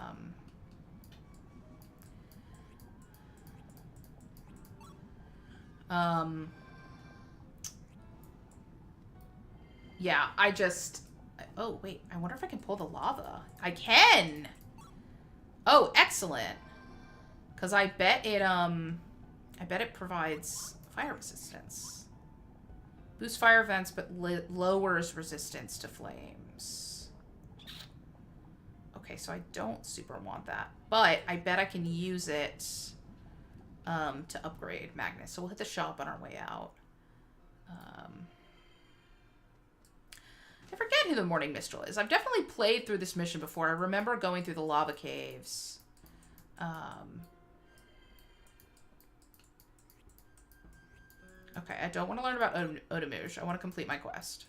yeah, I just... Oh, wait. I wonder if I can pull the lava. I can! Oh, excellent. Because I bet it provides fire resistance. Boosts fire vents, but lowers resistance to flames. Okay, so I don't super want that. But I bet I can use it to upgrade Magnus. So we'll hit the shop on our way out. I forget who the Morning Mistral is. I've definitely played through this mission before. I remember going through the lava caves. Okay, I don't want to learn about Odamuge. I want to complete my quest.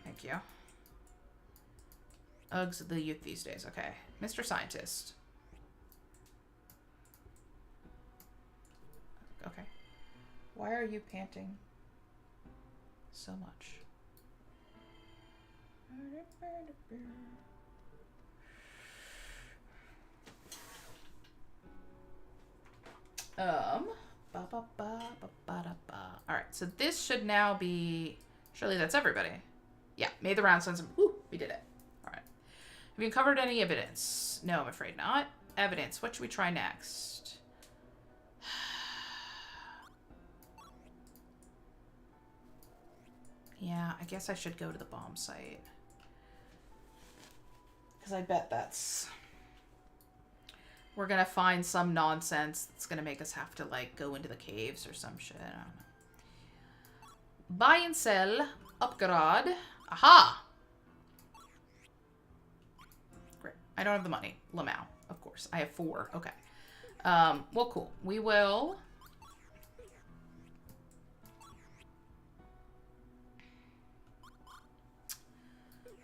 Thank you. Uggs, the youth these days. Okay. Mr. Scientist. Okay. Why are you panting so much? Alright, so this should now be... Surely that's everybody. Yeah, made the round since... Woo, we did it. Alright. Have you uncovered any evidence? No, I'm afraid not. Evidence. What should we try next? Yeah, I guess I should go to the bomb site. Because I bet that's... We're gonna find some nonsense that's gonna make us have to, like, go into the caves or some shit. I don't know. Buy and sell. Upgrade. Aha! Great. I don't have the money. Lamau, of course. I have 4. Okay. Well, cool. We will...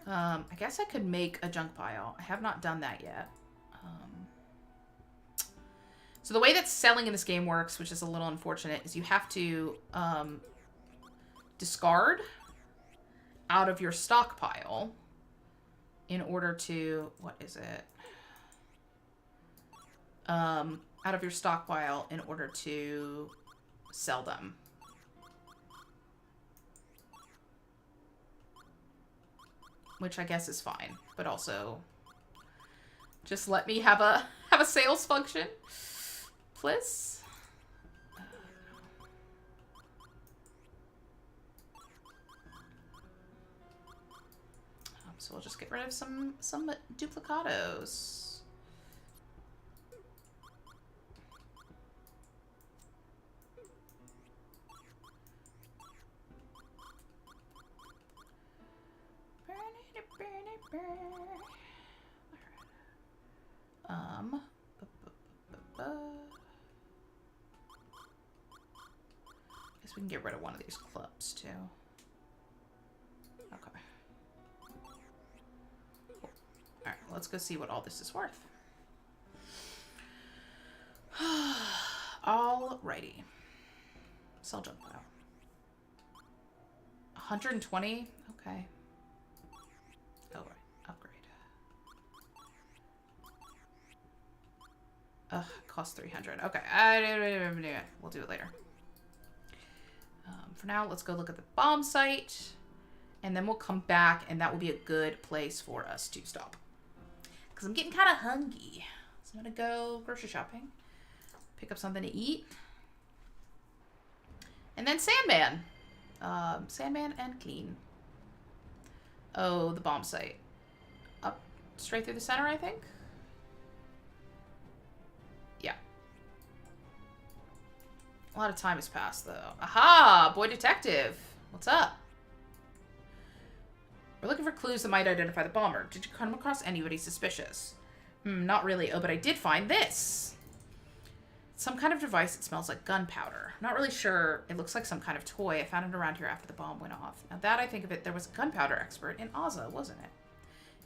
I guess I could make a junk pile. I have not done that yet. So the way that selling in this game works, which is a little unfortunate, is you have to discard out of your stockpile in order to... What is it? Out of your stockpile in order to sell them. Which I guess is fine, but also just let me have a sales function, please. So we'll just get rid of some duplicados. Guess we can get rid of one of these clubs too. Okay. Cool. Alright, let's go see what all this is worth. Alrighty. Sell junk pile. 120? Okay. Oh, right. Upgrade. Ugh, cost 300. Okay. We'll do it later. For now, let's go look at the bomb site. And then we'll come back, and that will be a good place for us to stop. Because I'm getting kind of hungry. So I'm going to go grocery shopping. Pick up something to eat. And then Sandman. Sandman and clean. Oh, the bomb site. Up straight through the center, I think? Yeah. A lot of time has passed, though. Aha! Boy detective. What's up? We're looking for clues that might identify the bomber. Did you come across anybody suspicious? Not really. Oh, but I did find this. some kind of device that smells like gunpowder. I'm not really sure. It looks like some kind of toy. I found it around here after the bomb went off. Now that I think of it, there was a gunpowder expert in Ozza, wasn't it?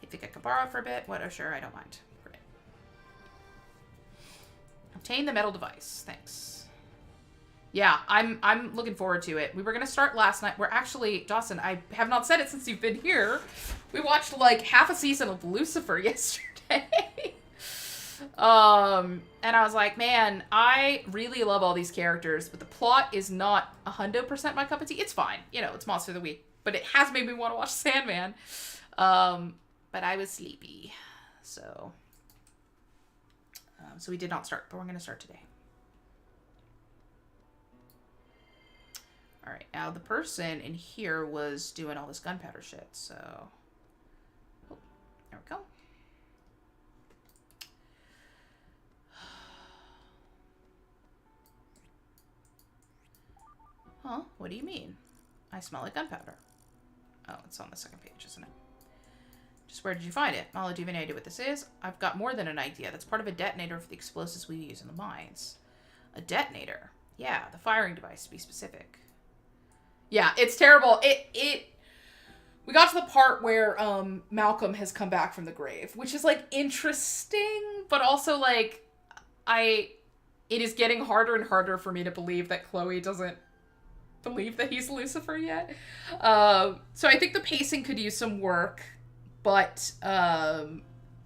You think I could borrow it for a bit? What? Oh, sure, I don't mind. Great. Obtain the metal device. Thanks. Yeah, I'm looking forward to it. We were going to start last night. We're actually, Dawson, I have not said it since you've been here. We watched like half a season of Lucifer yesterday. And I was like, man, I really love all these characters, but the plot is not 100% my cup of tea. It's fine. You know, it's Monster of the Week, but it has made me want to watch Sandman. But I was sleepy. So we did not start, but we're going to start today. All right. Now the person in here was doing all this gunpowder shit. So there we go. Huh? What do you mean? I smell like gunpowder. Oh, it's on the second page, isn't it? Just where did you find it? Molly, do you have any idea what this is? I've got more than an idea. That's part of a detonator for the explosives we use in the mines. A detonator? Yeah, the firing device, to be specific. Yeah, it's terrible. We got to the part where Malcolm has come back from the grave, which is like interesting, but also like it is getting harder and harder for me to believe that Chloe doesn't believe that he's Lucifer yet. So I think the pacing could use some work, but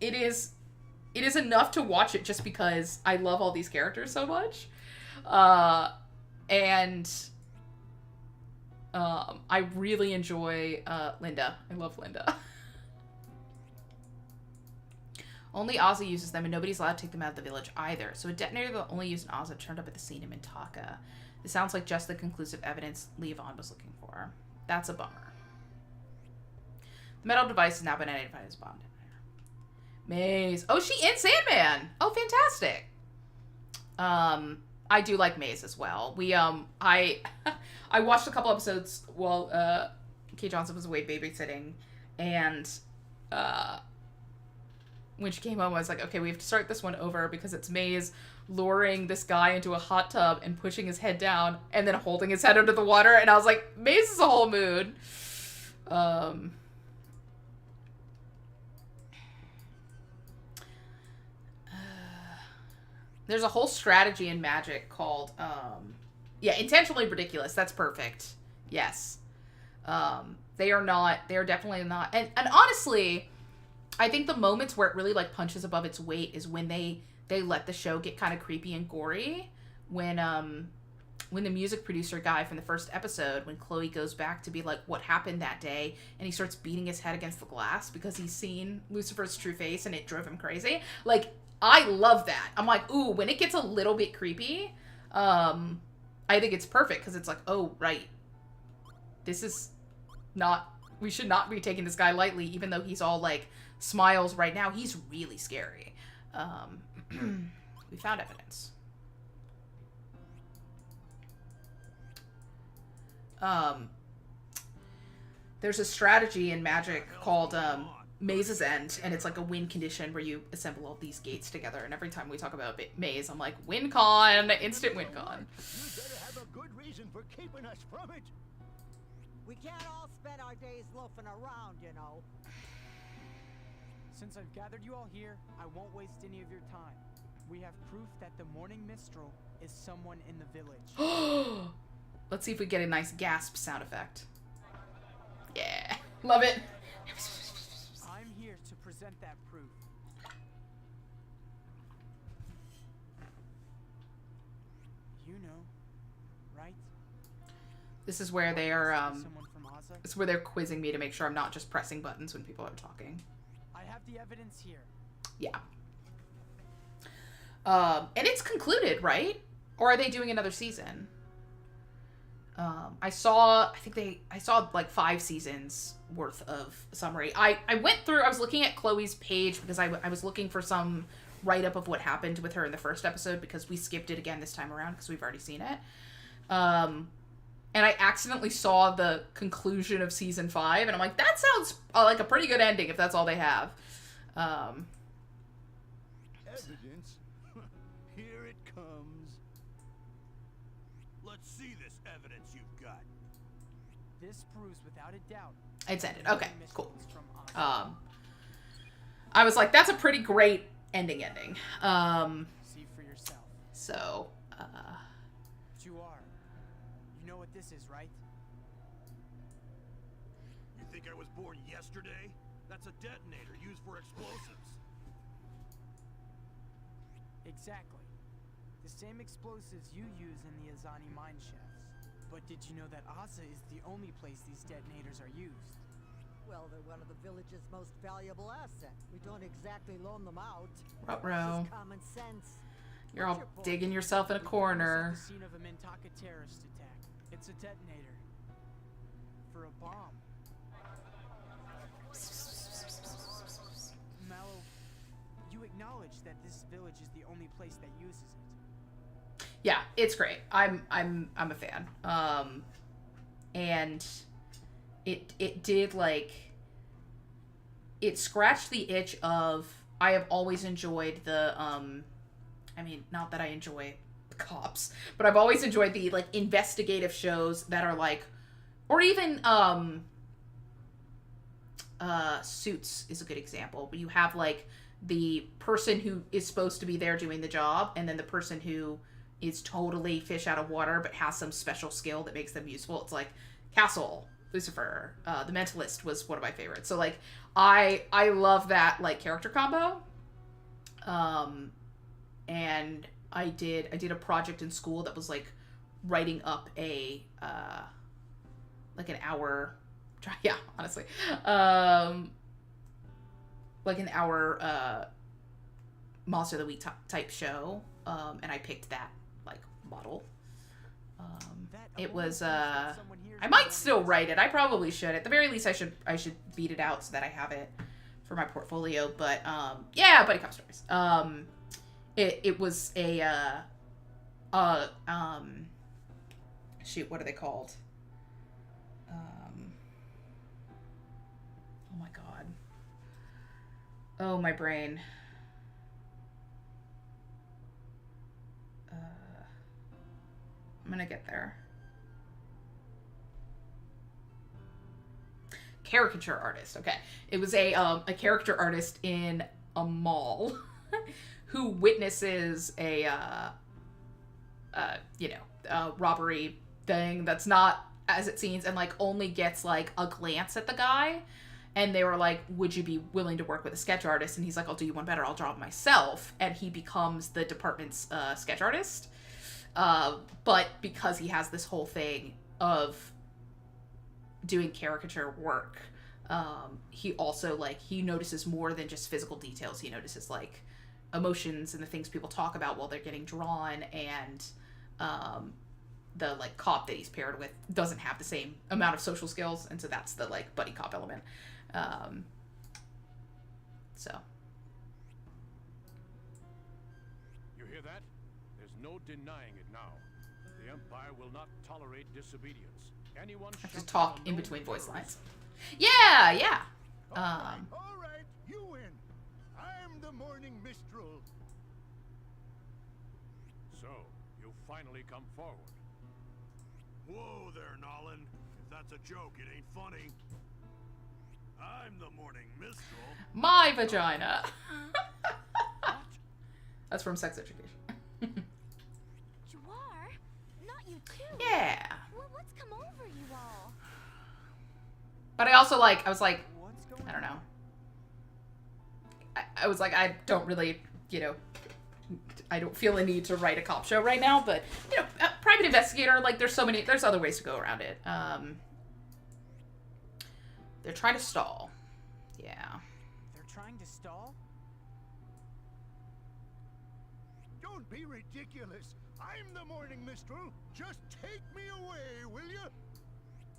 it is enough to watch it just because I love all these characters so much. And I really enjoy Linda. I love Linda. Only Ozzy uses them, and nobody's allowed to take them out of the village either. So a detonator that only used in Ozzy turned up at the scene in Mintaka. This sounds like just the conclusive evidence Leon was looking for. That's a bummer. The metal device has now been identified as a bomb detonator. Maze. Oh, she in Sandman. Oh, fantastic. I do like Maze as well. I watched a couple episodes while Kate Johnson was away babysitting, and when she came home, I was like, okay, we have to start this one over because it's Maze luring this guy into a hot tub and pushing his head down and then holding his head under the water. And I was like, Maze is a whole mood. There's a whole strategy in Magic called, intentionally ridiculous. That's perfect. Yes. They are definitely not. And honestly, I think the moments where it really like punches above its weight is when they let the show get kind of creepy and gory. When the music producer guy from the first episode, when Chloe goes back to be like, what happened that day? And he starts beating his head against the glass because he's seen Lucifer's true face and it drove him crazy. Like, I love that. I'm like, ooh, when it gets a little bit creepy, I think it's perfect because it's like, oh, right. This is not, we should not be taking this guy lightly, even though he's all like smiles right now. He's really scary. We found evidence. There's a strategy in Magic called Maze's End, and it's like a win condition where you assemble all these gates together. And every time we talk about Maze, I'm like, win con, instant win con. You better have a good reason for keeping us from it. We can't all spend our days loafing around, you know. Since I've gathered you all here, I won't waste any of your time. We have proof that the Morning Minstrel is someone in the village. Let's see if we get a nice gasp sound effect. Yeah, love it. I'm here to present that proof. You know, right? This is where they are, Someone from Ozza? this is where they're quizzing me to make sure I'm not just pressing buttons when people are talking. I have the evidence here. Yeah. And it's concluded, right? Or are they doing another season? I saw like 5 seasons worth of summary. I went through, I was looking at Chloe's page because I was looking for some write-up of what happened with her in the first episode because we skipped it again this time around because we've already seen it. And I accidentally saw the conclusion of season 5 and I'm like, that sounds like a pretty good ending if that's all they have. Evidence? Here it comes. Let's see this evidence you've got. This proves without a doubt. It's ended. Okay, cool. I was like, that's a pretty great ending. See for yourself. So, Juar, you know what this is, right? You think I was born yesterday? That's a detonator used for explosives. Exactly. The same explosives you use in the Azani mine shafts. But did you know that Asa is the only place these detonators are used? Well, they're one of the village's most valuable assets. We don't exactly loan them out. Ruh-roh. Just common sense. You're all digging yourself in a corner. The scene of a Mintaka terrorist attack. It's a detonator. For a bomb. Mallow, you acknowledge that this village is the only place that uses it. Yeah, it's great. I'm a fan. And it did, like, it scratched the itch of, I have always enjoyed the I mean, not that I enjoy the cops, but I've always enjoyed the, like, investigative shows that are like, or even Suits is a good example. But you have, like, the person who is supposed to be there doing the job, and then the person who is totally fish out of water but has some special skill that makes them useful. It's like Castle, Lucifer, The Mentalist was one of my favorites. So, like, I love that, like, character combo. And I did a project in school that was, like, writing up a like an hour, yeah, honestly, like an hour Monster of the Week type show, and I picked that, like, model. It was I might still write it. I probably should. At the very least, I should beat it out so that I have it for my portfolio. But yeah, buddy cop stories. It was a shoot, what are they called? Oh my god. Oh, my brain. I'm gonna get there. Caricature artist. Okay. It was a character artist in a mall who witnesses a robbery thing that's not as it seems, and, like, only gets, like, a glance at the guy. And they were like, would you be willing to work with a sketch artist? And he's like, I'll do you one better. I'll draw it myself. And he becomes the department's sketch artist. But because he has this whole thing of doing caricature work, he also, like, he notices more than just physical details. He notices, like, emotions and the things people talk about while they're getting drawn. And the, like, cop that he's paired with doesn't have the same amount of social skills. And so that's the, like, buddy cop element. So. You hear that? There's no denying it now. The Empire will not tolerate disobedience. Anyone I have to talk in between voice lines. Yeah. All right, you win. I'm the Morning Mistral. So, you finally come forward. Whoa there, Nolan. If that's a joke, it ain't funny. I'm the Morning Mistral. My vagina. That's from Sex Education. Juar? Not you too. Yeah. What's come over you all? But I also, like, I was like, I don't know. I was like, I don't really, I don't feel a need to write a cop show right now, but, private investigator, like, there's other ways to go around it. They're trying to stall. Yeah. They're trying to stall? Don't be ridiculous. I'm the Morning Mistral. Just take me away, will you?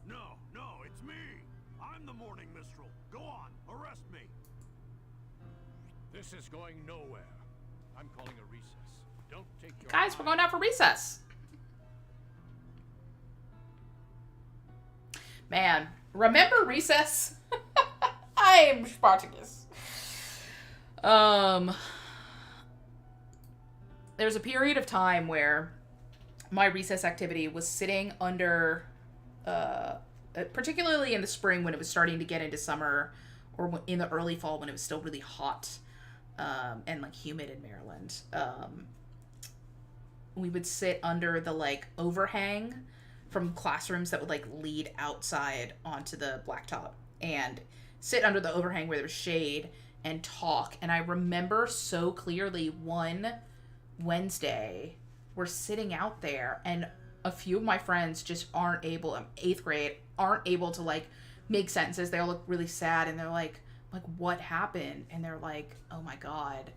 No, it's me. I'm the Morning Mistral. Go on, arrest me. This is going nowhere. I'm calling a recess. Don't take your Guys, we're going out for recess. Man, remember recess? I'm Spartacus. there's a period of time where my recess activity was sitting under, particularly in the spring when it was starting to get into summer, or in the early fall when it was still really hot and like humid in Maryland. We would sit under the like overhang from classrooms that would like lead outside onto the blacktop, and sit under the overhang where there was shade and talk. And I remember so clearly one Wednesday we're sitting out there and a few of my friends just aren't able, 8th grade, aren't able to like make sentences. They all look really sad and they're like, what happened? And they're like, oh my God,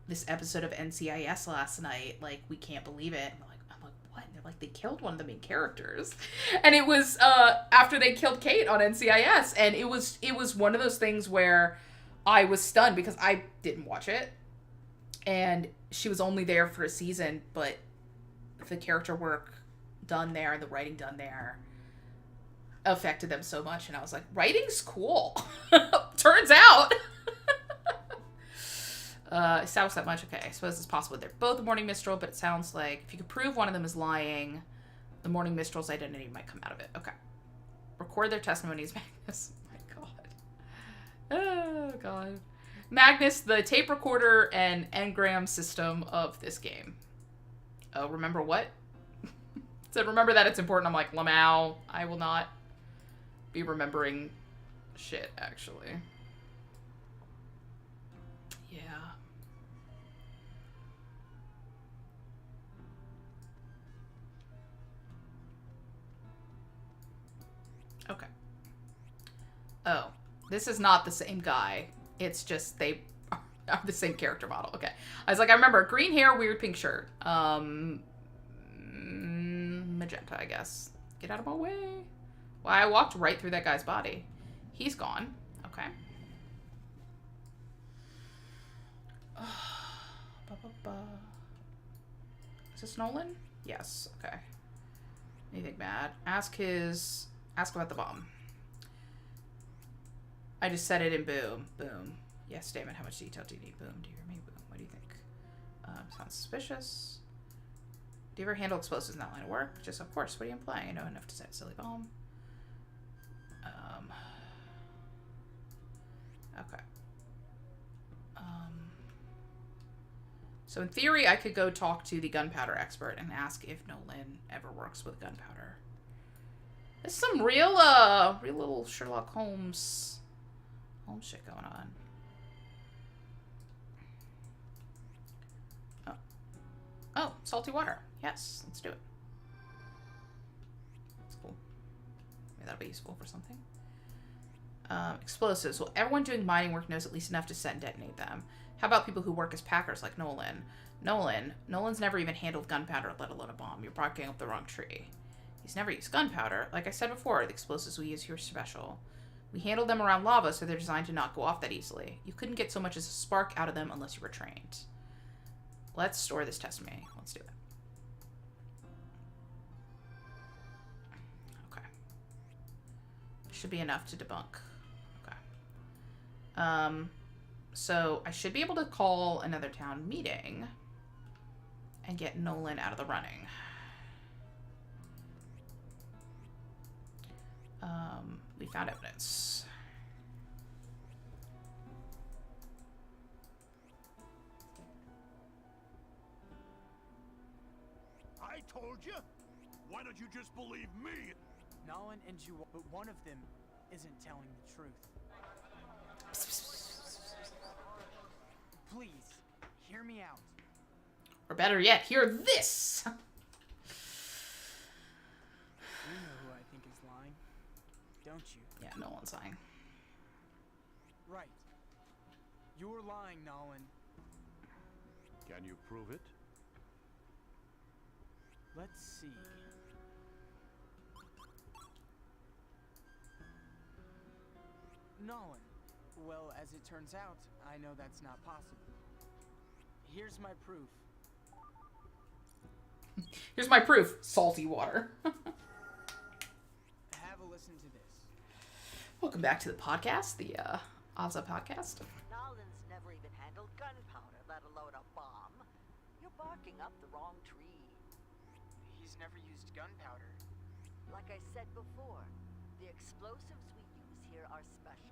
this episode of NCIS last night, like, we can't believe it. And I'm like, what? And they're like, they killed one of the main characters. And it was after they killed Kate on NCIS. And it was one of those things where I was stunned because I didn't watch it. And she was only there for a season, but the character work done there and the writing done there affected them so much. And I was like, writing's cool. Turns out. Established that much. Okay, I suppose it's possible they're both a Morning Mistral, but it sounds like if you could prove one of them is lying, the Morning Mistral's identity might come out of it. Okay. Record their testimonies, Magnus. Oh my God. Oh God. Magnus, the tape recorder and engram system of this game. Oh, remember what? Said remember that it's important. I'm like, Lamau, I will not be remembering shit, actually. Yeah. Okay. Oh, this is not the same guy. It's just they are the same character model. Okay. I was like, I remember green hair, weird pink shirt. Magenta, I guess. Get out of my way. Well, I walked right through that guy's body. He's gone. Okay. Is this Nolan? Yes. Okay. Anything bad? Ask about the bomb. I just said it in boom. Boom. Yes, damn it. How much detail do you need? Boom. Do you hear me? Boom. What do you think? Sounds suspicious. Do you ever handle explosives in that line of work? Just, of course. What are you implying? I know enough to set a silly bomb. Okay. So in theory, I could go talk to the gunpowder expert and ask if Nolan ever works with gunpowder. There's some real little Sherlock Holmes shit going on. Oh, salty water. Yes, let's do it. That's cool. Maybe that'll be useful for something. Explosives. Well, everyone doing mining work knows at least enough to set and detonate them. How about people who work as packers like Nolan? Nolan's never even handled gunpowder, let alone a bomb. You're barking up the wrong tree. He's never used gunpowder. Like I said before, the explosives we use here are special. We handle them around lava, so they're designed to not go off that easily. You couldn't get so much as a spark out of them unless you were trained. Let's store this testimony. Let's do it. Okay. Should be enough to debunk. Okay. So I should be able to call another town meeting and get Nolan out of the running. We found evidence. I told you. Why don't you just believe me? Nolan and you, but one of them isn't telling the truth. Please, hear me out. Or better yet, hear this! You know who I think is lying, don't you? Yeah, no one's lying. Right. You're lying, Nolan. Can you prove it? Let's see. Nolan. Well, as it turns out, I know that's not possible. Here's my proof. Here's my proof. Salty water. Have a listen to this. Welcome back to the podcast, the Ozza podcast. Nolan's never even handled gunpowder, let alone a bomb. Your barking up the wrong tree. He's never used gunpowder. Like I said before, the explosives we use here are special.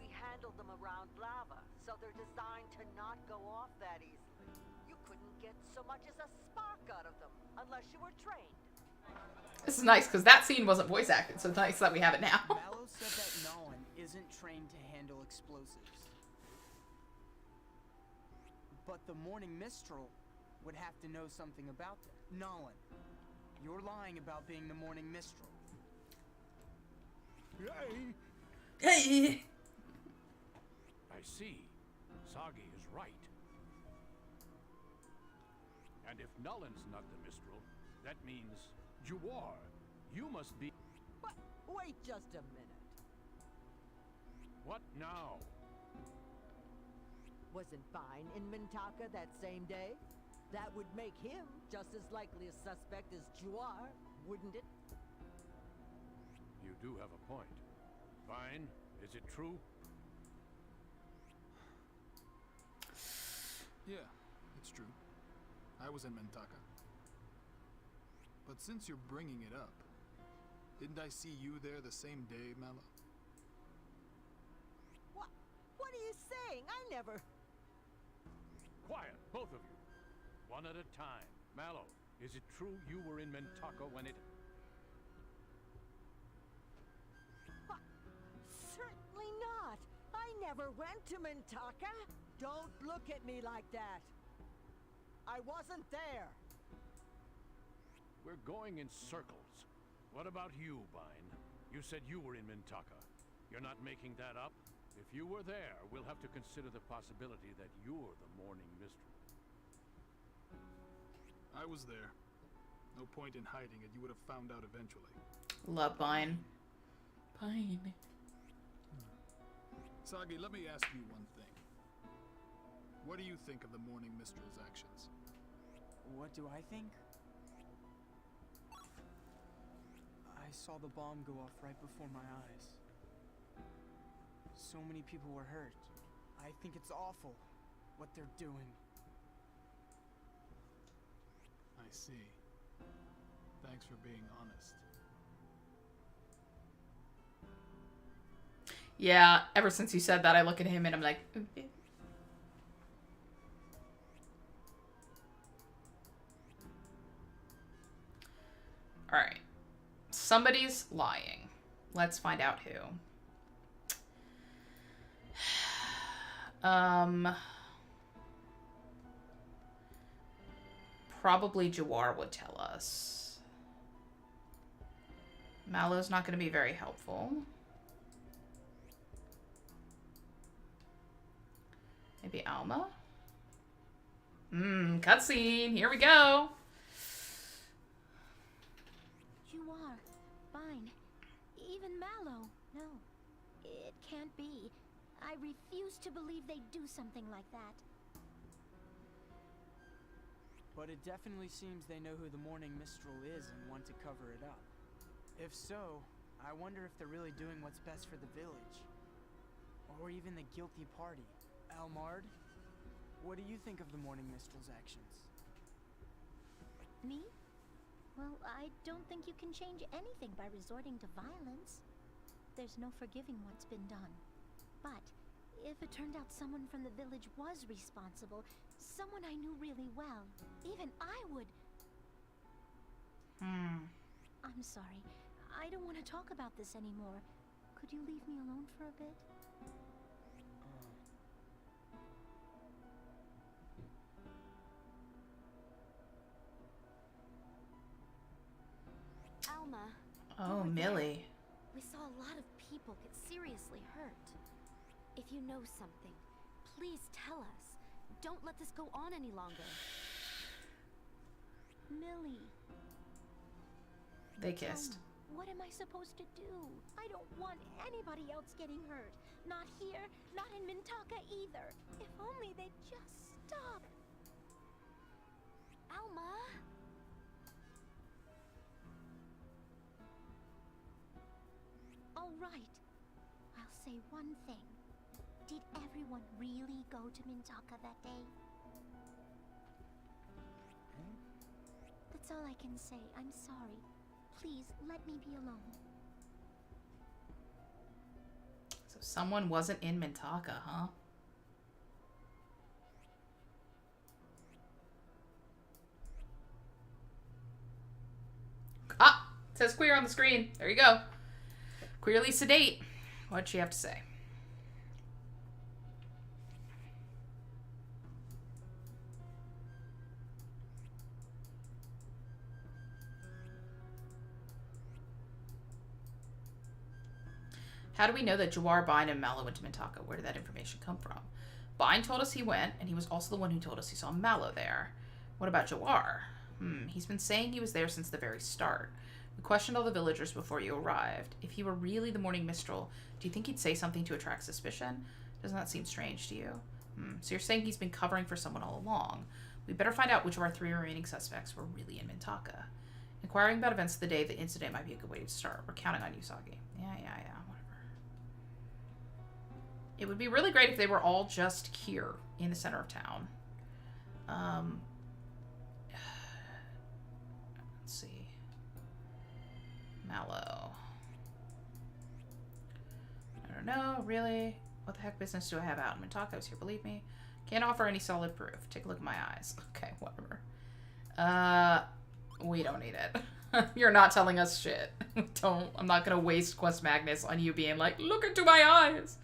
We handle them around lava, so they're designed to not go off that easily. You couldn't get so much as a spark out of them unless you were trained. This is nice, because that scene wasn't voice acted, so it's nice that we have it now. Mallow said that Nolan isn't trained to handle explosives. But the Morning Mistral would have to know something about them. Nolan, you're lying about being the Morning Mistral. Hey! I see. Sagi is right. And if Nolan's not the Mistral, that means Jawar. You must be... But wait just a minute. What now? Wasn't Fine in Mintaka that same day? That would make him just as likely a suspect as Juar, wouldn't it? You do have a point. Fine. Is it true? Yeah, it's true. I was in Mintaka. But since you're bringing it up, didn't I see you there the same day, Mallow? What are you saying? I never... Quiet, both of you. One at a time. Mallow, is it true you were in Mintaka when it... Certainly not. I never went to Mintaka. Don't look at me like that. I wasn't there. We're going in circles. What about you, Vine? You said you were in Mintaka. You're not making that up? If you were there, we'll have to consider the possibility that you're the Morning Mistral. I was there. No point in hiding it. You would have found out eventually. Love Vine. Vine. Sagi, let me ask you one thing. What do you think of the Morning Mistral's actions? What do I think? I saw the bomb go off right before my eyes. So many people were hurt. I think it's awful what they're doing. I see. Thanks for being honest. Yeah, ever since you said that, I look at him and I'm like, okay. Alright. Somebody's lying. Let's find out who. Probably Jawar would tell us. Mallow's not going to be very helpful. Maybe Alma? Cutscene. Here we go. You are. Fine. Even Mallow. No. It can't be. I refuse to believe they'd do something like that. But it definitely seems they know who the Morning Mistral is and want to cover it up. If so, I wonder if they're really doing what's best for the village. Or even the guilty party. Almard, what do you think of the Morning Mistral's actions? Me? Well, I don't think you can change anything by resorting to violence. There's no forgiving what's been done. But if it turned out someone from the village was responsible, someone I knew really well, even I would... I'm sorry. I don't want to talk about this anymore. Could you leave me alone for a bit? Alma. Oh, Millie. We saw a lot of people get seriously hurt. If you know something, please tell us. Don't let this go on any longer. Millie. They kissed. What am I supposed to do? I don't want anybody else getting hurt. Not here, not in Mintaka either. If only they'd just stop. Alma? All right. I'll say one thing. Did everyone really go to Mintaka that day? That's all I can say. I'm sorry. Please, let me be alone. So someone wasn't in Mintaka, huh? Ah! It says queer on the screen. There you go. Queerly sedate. What'd she have to say? How do we know that Jawar, Bine, and Mallow went to Mintaka? Where did that information come from? Bine told us he went, and he was also the one who told us he saw Mallow there. What about Jawar? He's been saying he was there since the very start. We questioned all the villagers before you arrived. If he were really the Morning Mistral, do you think he'd say something to attract suspicion? Doesn't that seem strange to you? So you're saying he's been covering for someone all along. We better find out which of our 3 remaining suspects were really in Mintaka. Inquiring about events of the day, the incident might be a good way to start. We're counting on you, Sagi. Yeah, whatever. It would be really great if they were all just here in the center of town. Let's see. Mallow. I don't know, really? What the heck business do I have out in Mintako's here, believe me? Can't offer any solid proof. Take a look at my eyes. Okay, whatever. We don't need it. You're not telling us shit. I'm not gonna waste Quest Magnus on you being like, look into my eyes.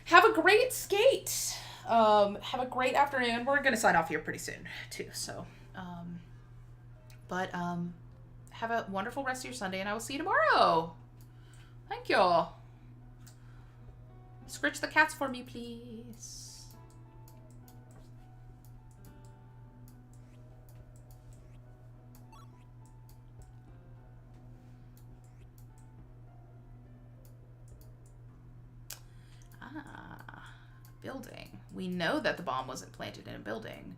Have a great skate. Have a great afternoon. We're gonna sign off here pretty soon too, so have a wonderful rest of your Sunday, and I will see you tomorrow. Thank y'all. Scritch the cats for me, please. Building. We know that the bomb wasn't planted in a building.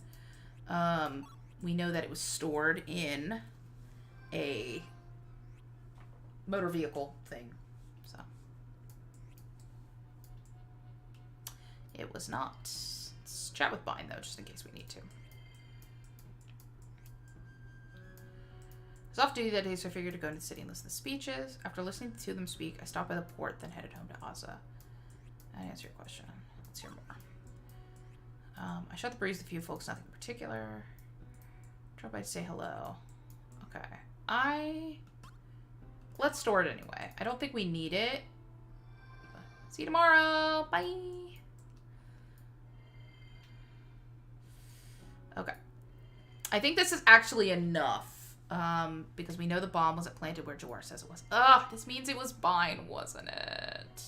We know that it was stored in a motor vehicle thing. So it was not. Let's chat with Bine though, just in case we need to. I was off duty that day, so I figured to go into the city and listen to speeches. After listening to them speak, I stopped by the port, then headed home to Asa. I didn't answer your question. Let's hear more. I shot the breeze with a few folks, nothing in particular. Drop by to say hello. Okay. Let's store it anyway. I don't think we need it. See you tomorrow. Bye. Okay. I think this is actually enough. Because we know the bomb wasn't planted where Jawar says it was. Ugh, this means it was Bine, wasn't it?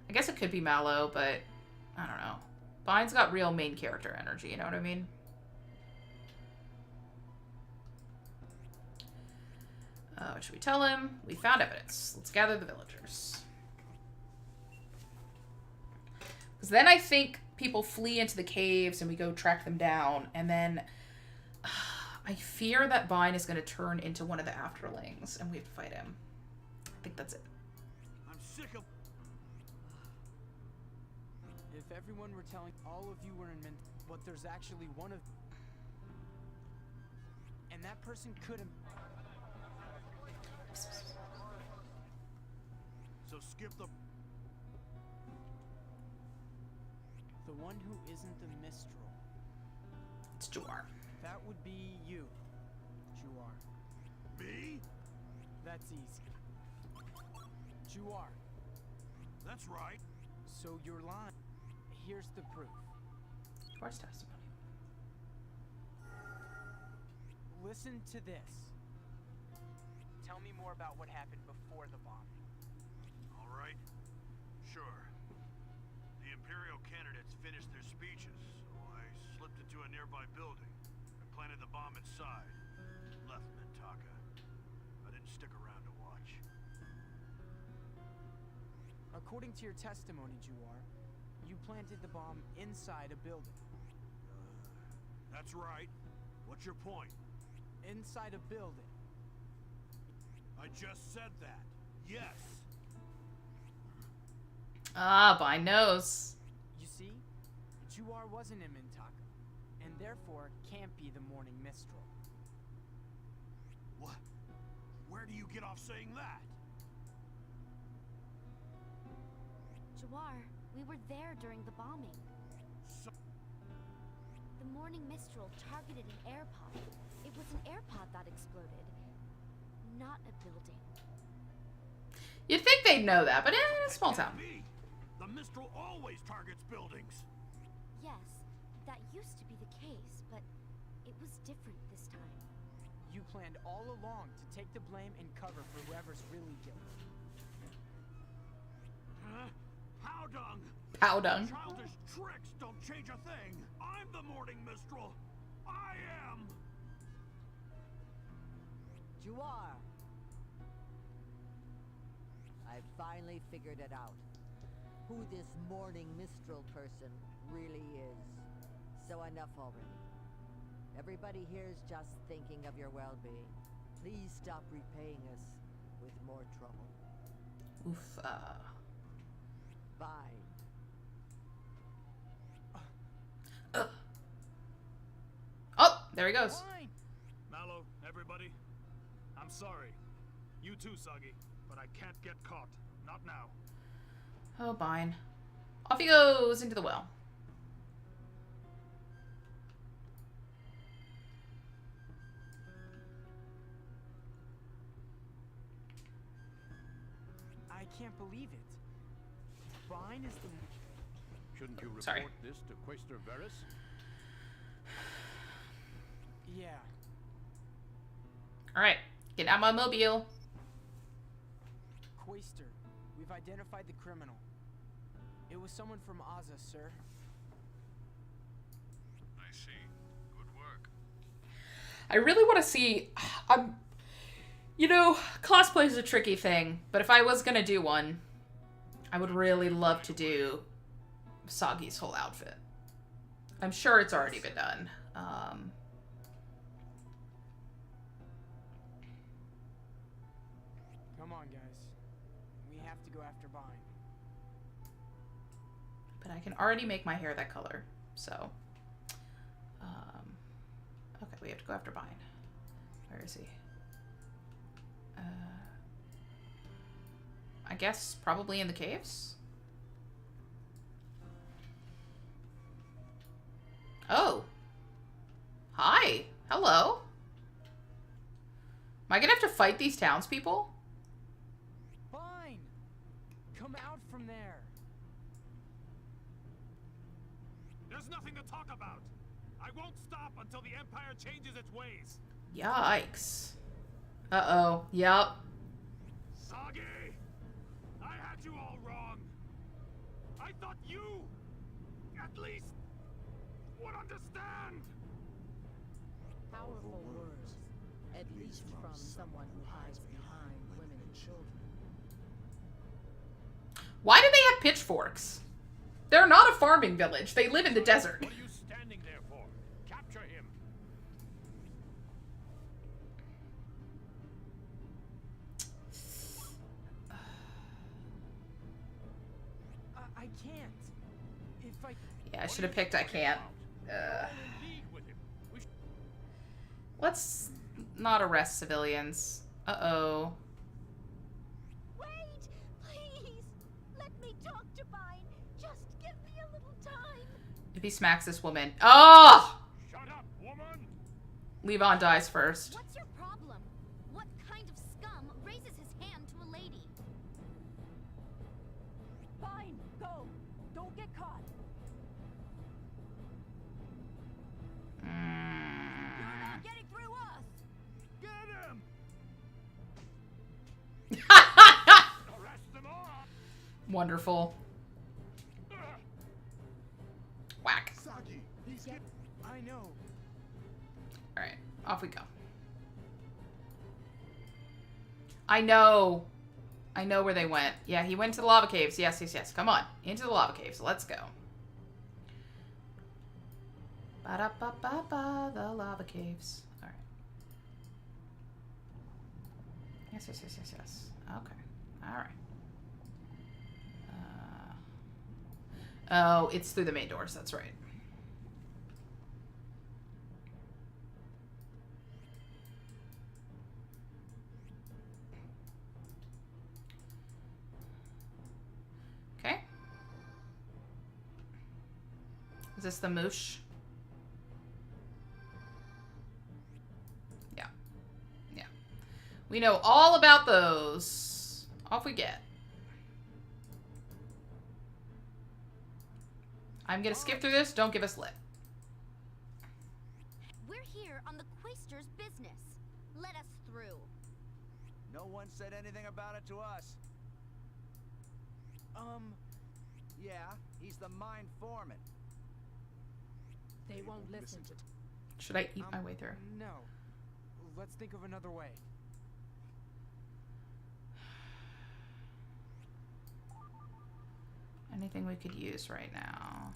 I guess it could be Mallow, but I don't know. Bine's got real main character energy, you know what I mean? What should we tell him? We found evidence. Let's gather the villagers. Because then I think people flee into the caves and we go track them down. And then I fear that Bine is going to turn into one of the afterlings and we have to fight him. I think that's it. I'm sick of... If everyone were telling all of you were in Mint, but there's actually one of... And that person could have... So skip the... The one who isn't the Mistral. It's Jawar. That would be you, Jawar. Me? That's easy. Jawar. That's right. So you're lying. Here's the proof. Jawar's testimony. Listen to this. Tell me more about what happened before the bombing. All right. Sure. The Imperial candidates finished their speeches, so I slipped into a nearby building and planted the bomb inside. Left Mintaka. I didn't stick around to watch. According to your testimony, Jawar, you planted the bomb inside a building. That's right. What's your point? Inside a building. I just said that. Yes. Ah, Bine knows. You see, Jawar wasn't in Mintaka, and therefore can't be the morning minstrel. What? Where do you get off saying that? Jawar, we were there during the bombing. The morning minstrel targeted an air pod. It was an air pod that exploded, not a building. You'd think they'd know that, but small town. The minstrel always targets buildings. Yes, that used to be the case, but it was different this time. You planned all along to take the blame and cover for whoever's really guilty. Powdung! Powdung. Childish tricks don't change a thing. I'm the morning minstrel. I am. Jawar. I finally figured it out. Who this morning minstrel person really is. So enough already. Everybody here's just thinking of your well-being. Please stop repaying us with more trouble. Oof. Bye. Oh, there he goes. Mallow, everybody, I'm sorry. You too, Soggy, but I can't get caught. Not now. Oh, fine. Off he goes into the well. I can't believe it. Vine is the... Shouldn't you report Sorry. this to Quaestor Varus? Yeah. Alright, get out my mobile. Quaestor, we've identified the criminal. It was someone from Aza, sir. I see. Good work. I really want to see... You know, cosplay is a tricky thing, but if I was gonna do one, I would really love to do Soggy's whole outfit. I'm sure it's already been done. Come on, guys. We have to go after Vine. But I can already make my hair that color, so... okay, we have to go after Vine. Where is he? I guess probably in the caves? Oh. Hi. Hello. Am I gonna have to fight these townspeople? Vine! Come out from there! There's nothing to talk about. I won't stop until the Empire changes its ways. Yikes. Uh-oh. Yup. Soggy! I had you all wrong. I thought you, at least, would understand. Powerful words, at least from someone who hides behind women and children. Why do they have pitchforks? They're not a farming village. They live in the desert. What are you standing there for? Capture him. I can't. If I... Yeah, I should have picked I can't. Let's not arrest civilians. Uh-oh. Wait! Please! Let me talk to Vine. Just give me a little time. If he smacks this woman. Oh! Shut up, woman! Levon dies first. What's your problem? What kind of scum raises his hand to a lady? Vine, go! Don't get caught! You're not getting through us. Get him! Arrest them all! Wonderful. Whack. Soggy, he's getting... I know. Alright, off we go. I know. I know where they went. Yeah, he went to the lava caves. Yes, yes, yes. Come on. Into the lava caves. Let's go. Ba-da-ba-ba-ba. The lava caves. Alright. Yes, yes, yes, yes, yes. Okay. Alright. Oh, it's through the main doors. That's right. Is this the moosh? Yeah. Yeah. We know all about those. Off we get. I'm gonna skip through this. Don't give us lip. We're here on the Quaester's business. Let us through. No one said anything about it to us. Yeah, he's the mine foreman. They won't listen to... Should I eat my way through? No. Let's think of another way. Anything we could use right now?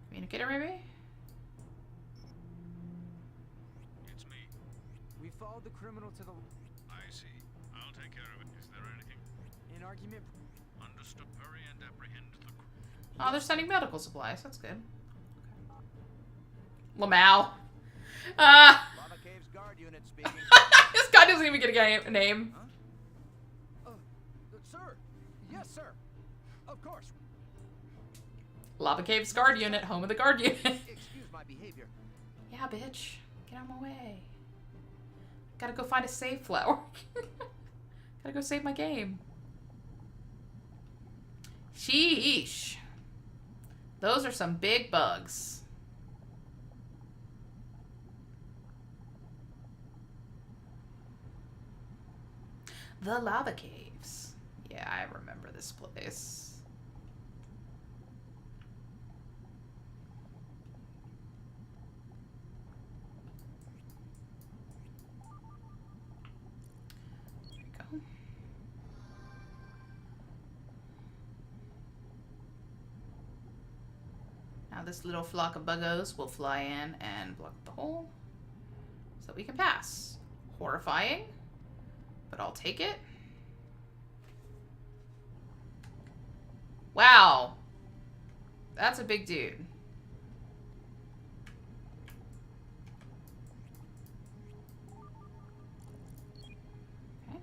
Communicator, maybe? It's me. We followed the criminal to the... I see. I'll take care of it. Is there anything? An argument... Understood. Hurry and apprehend the... Oh, they're sending medical supplies. That's good. Lamau. Lava Cave's guard unit speaking. This guy doesn't even get a name. Huh? Sir. Yes, sir. Of course. Lava Cave's guard unit, home of the guard unit. Excuse my behavior. Yeah, bitch. Get out of my way. Gotta go find a save flower. Gotta go save my game. Sheesh. Those are some big bugs. The lava caves. Yeah, I remember this place. There you go. Now this little flock of buggos will fly in and block the hole so we can pass. Horrifying, but I'll take it. Wow. That's a big dude. Okay.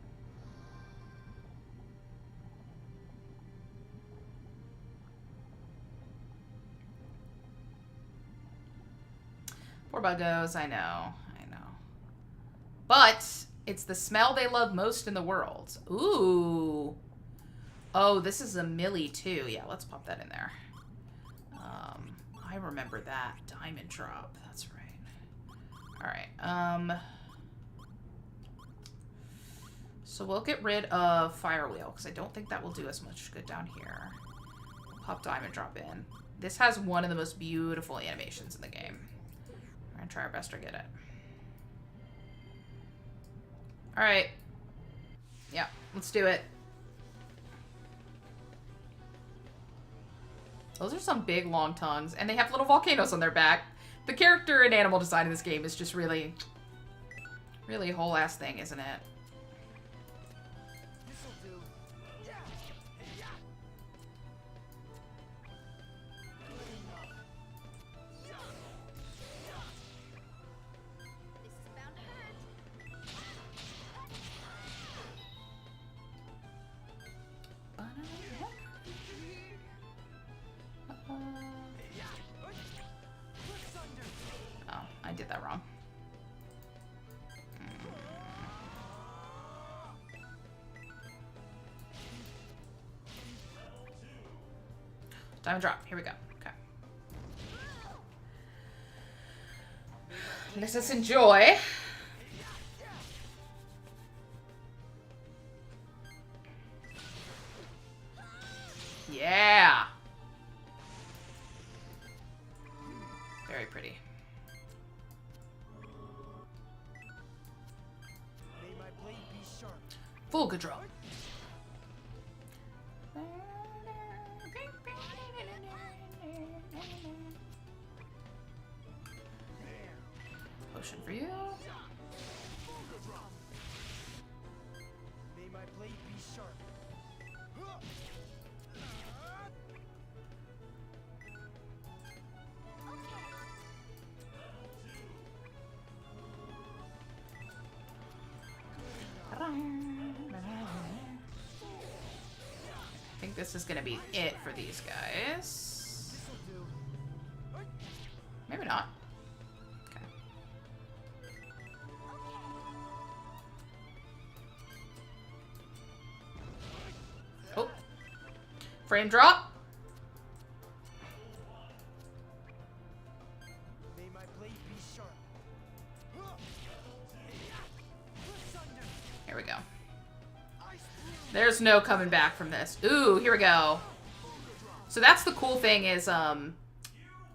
Poor buggos, I know. I know. But it's the smell they love most in the world. Ooh. Oh, this is a millie too. Yeah, let's pop that in there. I remember that. Diamond drop. That's right. Alright. So we'll get rid of fire wheel, because I don't think that will do us much good down here. Pop diamond drop in. This has one of the most beautiful animations in the game. We're gonna try our best to get it. Alright. Yeah, let's do it. Those are some big, long tongues. And they have little volcanoes on their back. The character and animal design in this game is just really, really a whole ass thing, isn't it? Oh, I did that wrong. Diamond drop. Here we go. Okay. Let us enjoy. Yeah. Very pretty. May my blade be sharp. Full control. Potion for you. May my blade be sharp. I think this is gonna be it for these guys. Maybe not. Okay. Oh. Frame drop. May my blade be sharp. Here we go. There's no coming back from this. Ooh, here we go. So that's the cool thing is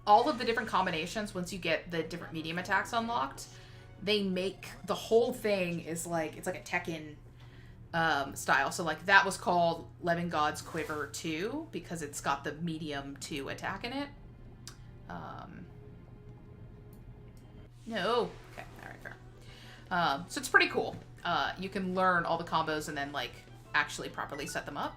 all of the different combinations, once you get the different medium attacks unlocked, they make the whole thing is like, it's like a Tekken style. So like that was called Lemon God's Quiver 2 because it's got the medium 2 attack in it. No. Okay, alright, fair. So it's pretty cool. You can learn all the combos and then like actually properly set them up.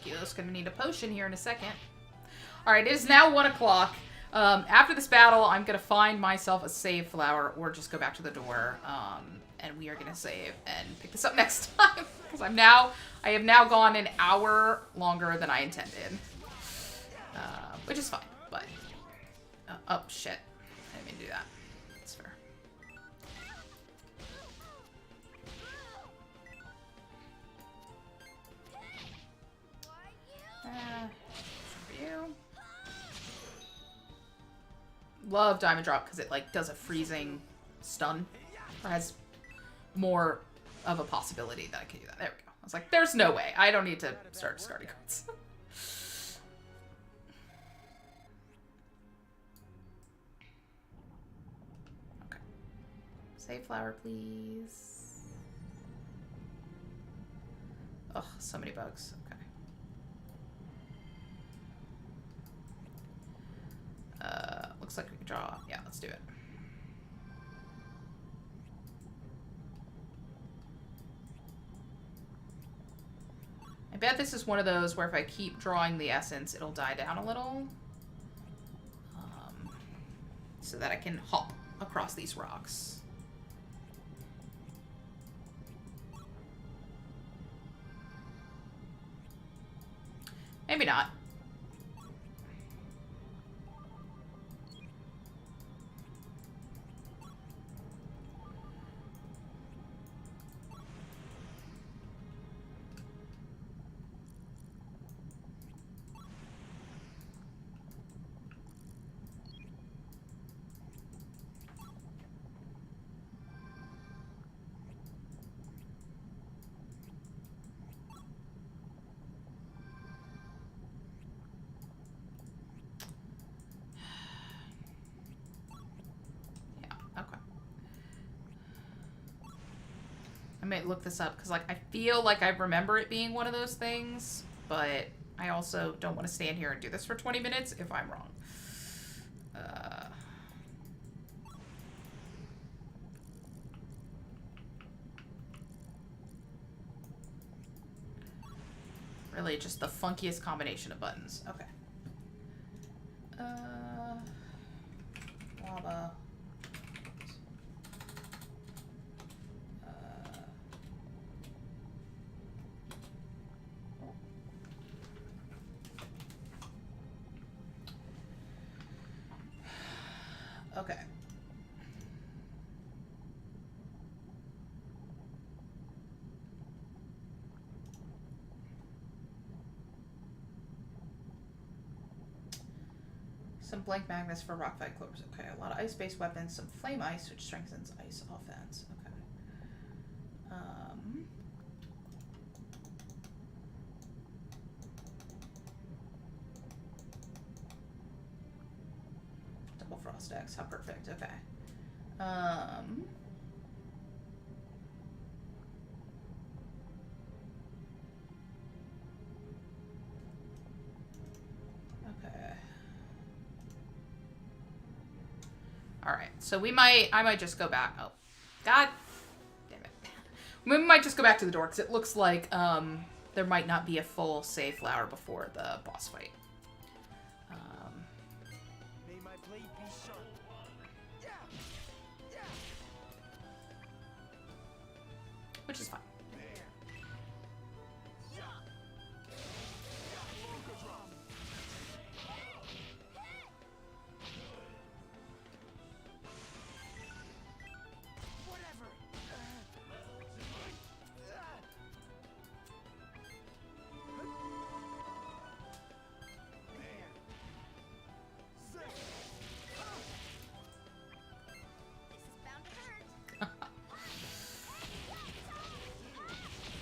Akio's gonna need a potion here in a second. Alright, it is now 1 o'clock. After this battle, I'm gonna find myself a save flower or just go back to the door. And we are gonna save and pick this up next time. Because I have now gone an hour longer than I intended. Which is fine, but... oh, shit. I didn't mean to do that. That's fair. For you. Love Diamond Drop because it like does a freezing stun. Or has more of a possibility that I can do that. There we go. I was like, there's no way. I don't need to start discarding cards. Okay. Save flower, please. Ugh, so many bugs. Okay. Looks like we can draw. Yeah, let's do it. I bet this is one of those where if I keep drawing the essence, it'll die down a little. So that I can hop across these rocks. Maybe not. I might look this up because, like, I feel like I remember it being one of those things, but I also don't want to stand here and do this for 20 minutes if I'm wrong. Really just the funkiest combination of buttons. Okay. Lava. Okay. Some blank magnets for rock fight clovers. Okay, a lot of ice-based weapons. Some flame ice, which strengthens ice offense. Okay. Double frost X. How perfect. Okay. So I might just go back. Oh, God damn it. We might just go back to the door because it looks like there might not be a full save flower before the boss fight. May my blade be sharp. Which is fine.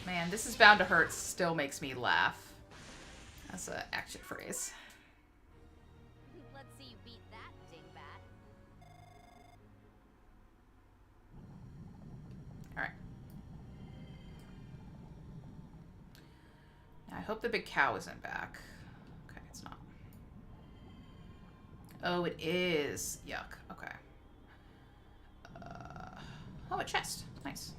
Man, this is bound to hurt still makes me laugh. That's an action phrase. Let's see you beat that, dingbat. Alright. I hope the big cow isn't back. Okay, it's not. Oh, it is. Yuck. Okay. Oh, a chest. Nice.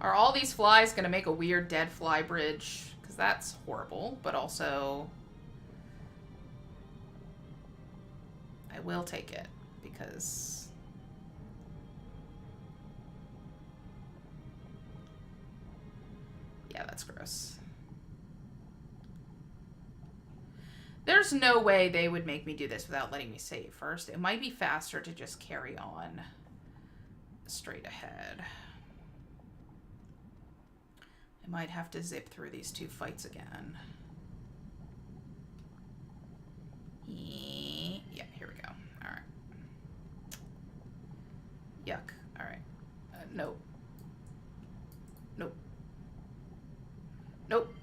Are all these flies going to make a weird dead fly bridge? Because that's horrible, but also I will take it because yeah, that's gross. There's no way they would make me do this without letting me save first. It might be faster to just carry on straight ahead. I might have to zip through these two fights again. Yeah, here we go. All right. Yuck. All right. Nope. Nope. Nope.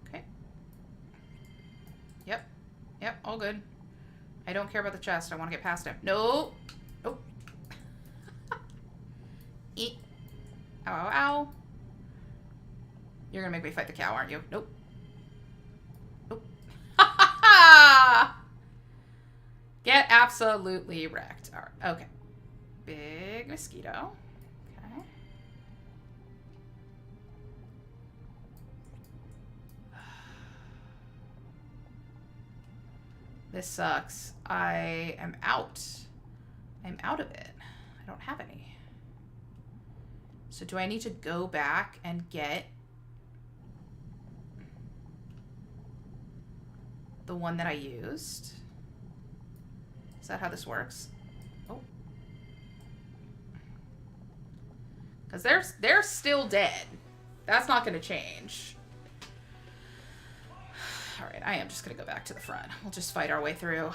Okay. Yep. Yep, all good. I don't care about the chest. I want to get past him. No. Nope. Eat. Ow, ow, ow. You're gonna make me fight the cow, aren't you? Nope. Nope. Get absolutely wrecked. All right. Okay. Big mosquito. Okay. This sucks. I am out. I'm out of it. I don't have any. So do I need to go back and get the one that I used? Is that how this works? Oh. Because they're still dead. That's not going to change. All right, I am just going to go back to the front. We'll just fight our way through.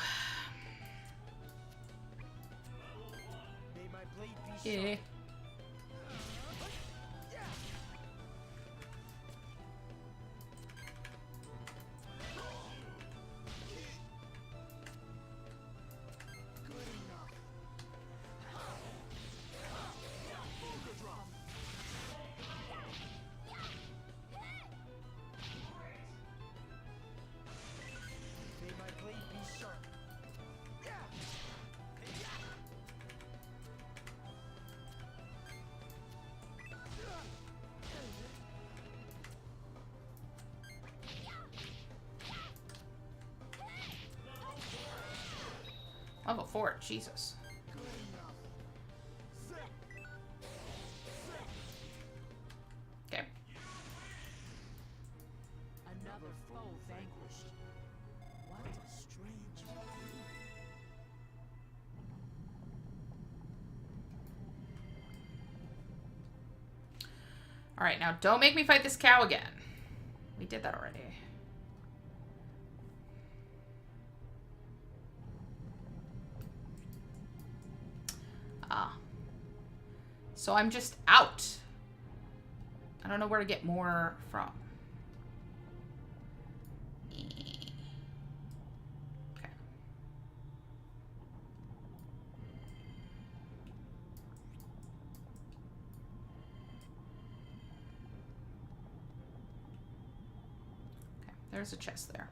Yeah. Level 4, Jesus. Okay. Another foe vanquished. What a strange Alright, now don't make me fight this cow again. We did that already. Ah. So I'm just out. I don't know where to get more from. Okay. there's a chest there,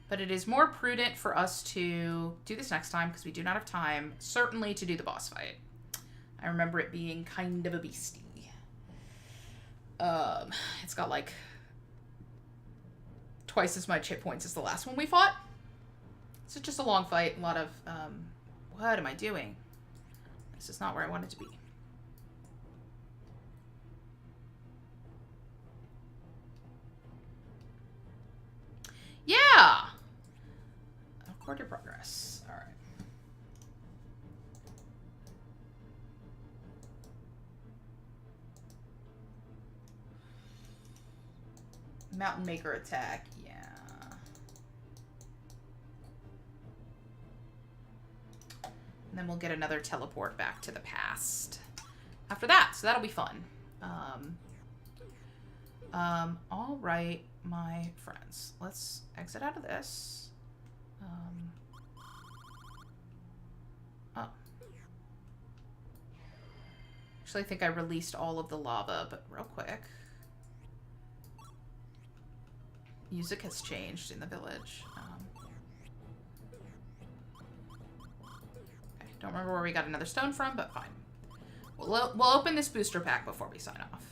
but it is more prudent for us to do this next time because we do not have time, certainly, to do the boss fight. I remember it being kind of a beastie. It's got like twice as much hit points as the last one we fought. So just a long fight, a lot of, what am I doing? This is not where I wanted to be. Yeah! Record your progress. Alright. Mountain Maker attack, yeah. And then we'll get another teleport back to the past after that, so that'll be fun. All right, my friends. Let's exit out of this. Oh. Actually, I think I released all of the lava, but real quick. Music has changed in the village. Okay, don't remember where we got another stone from, but fine. We'll open this booster pack before we sign off.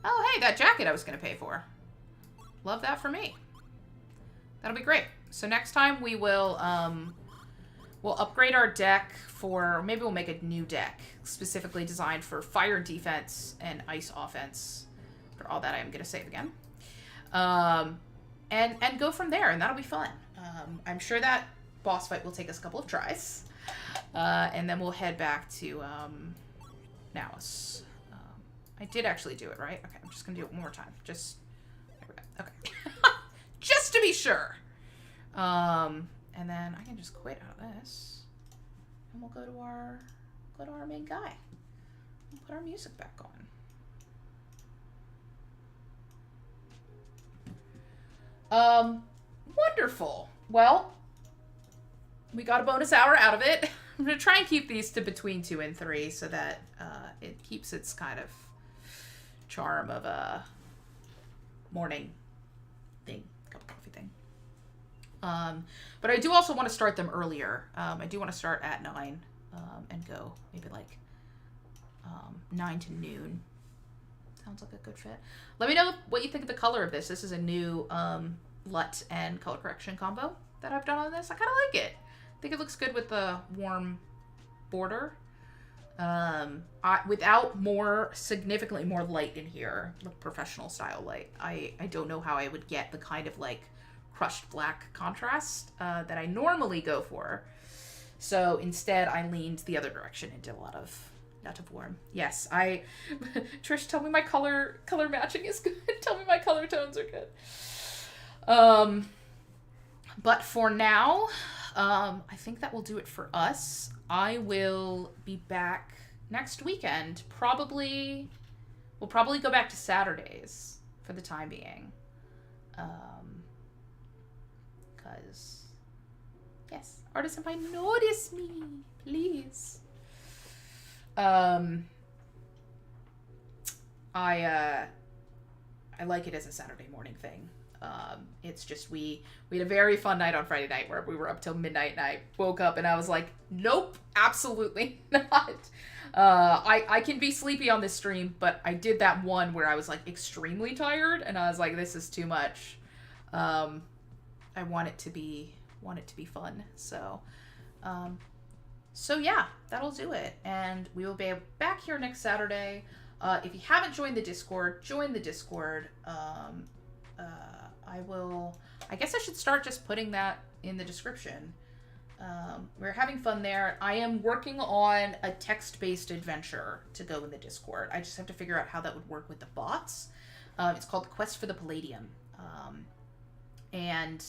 Oh, hey, that jacket I was going to pay for. Love that for me. That'll be great. So next time we will, we'll upgrade our deck for, maybe we'll make a new deck specifically designed for fire defense and ice offense. For all that, I am going to save again. And go from there, and that'll be fun. I'm sure that boss fight will take us a couple of tries. And then we'll head back to Naus. I did actually do it, right? Okay, I'm just going to do it one more time. Just, okay. Just to be sure. And then I can just quit out of this. And we'll go to our main guy. We'll put our music back on. Wonderful. Well, we got a bonus hour out of it. I'm going to try and keep these to between 2 and 3 so that it keeps its kind of charm of a morning thing, cup of coffee thing. But I do also want to start them earlier. I do want to start at 9 and go maybe like 9 to noon. Sounds like a good fit. Let me know what you think of the color of this. This is a new LUT and color correction combo that I've done on this. I kind of like it. I think it looks good with the warm border. Without significantly more light in here, like professional style light, I don't know how I would get the kind of like crushed black contrast that I normally go for. So instead I leaned the other direction and did a lot of warm. Yes, Trish, tell me my color matching is good. Tell me my color tones are good. But for now, I think that will do it for us. I will be back next weekend. We'll probably go back to Saturdays for the time being. Because, yes, artist senpai, notice me, please. I like it as a Saturday morning thing. It's just we had a very fun night on Friday night where we were up till midnight and I woke up and I was like, nope, absolutely not. I can be sleepy on this stream, but I did that one where I was like extremely tired and I was like, this is too much. I want it to be fun. So yeah, that'll do it. And we will be back here next Saturday. If you haven't joined the Discord, join the Discord. I guess I should start just putting that in the description. We're having fun there. I am working on a text-based adventure to go in the Discord. I just have to figure out how that would work with the bots. It's called The Quest for the Palladium. And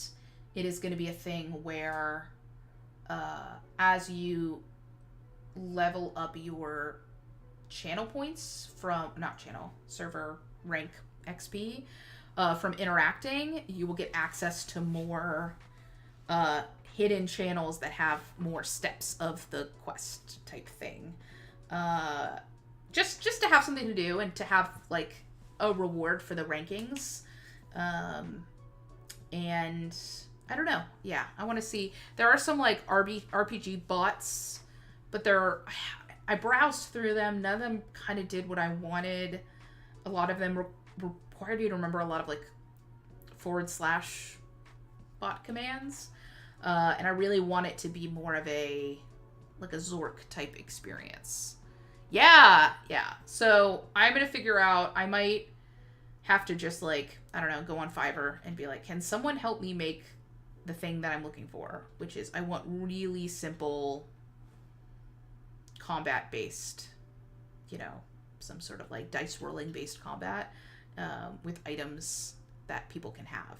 it is going to be a thing where as you level up your channel points server rank XP, from interacting, you will get access to more hidden channels that have more steps of the quest type thing. just to have something to do and to have like a reward for the rankings. And I don't know. Yeah, I want to see. There are some like RPG bots, but I browsed through them. None of them kind of did what I wanted. A lot of them required you to remember a lot of like / bot commands. And I really want it to be more of a Zork type experience. Yeah. So I'm going to figure out, I might have to just like, I don't know, go on Fiverr and be like, can someone help me make the thing that I'm looking for? Which is, I want really simple combat based, some sort of like dice rolling based combat with items that people can have.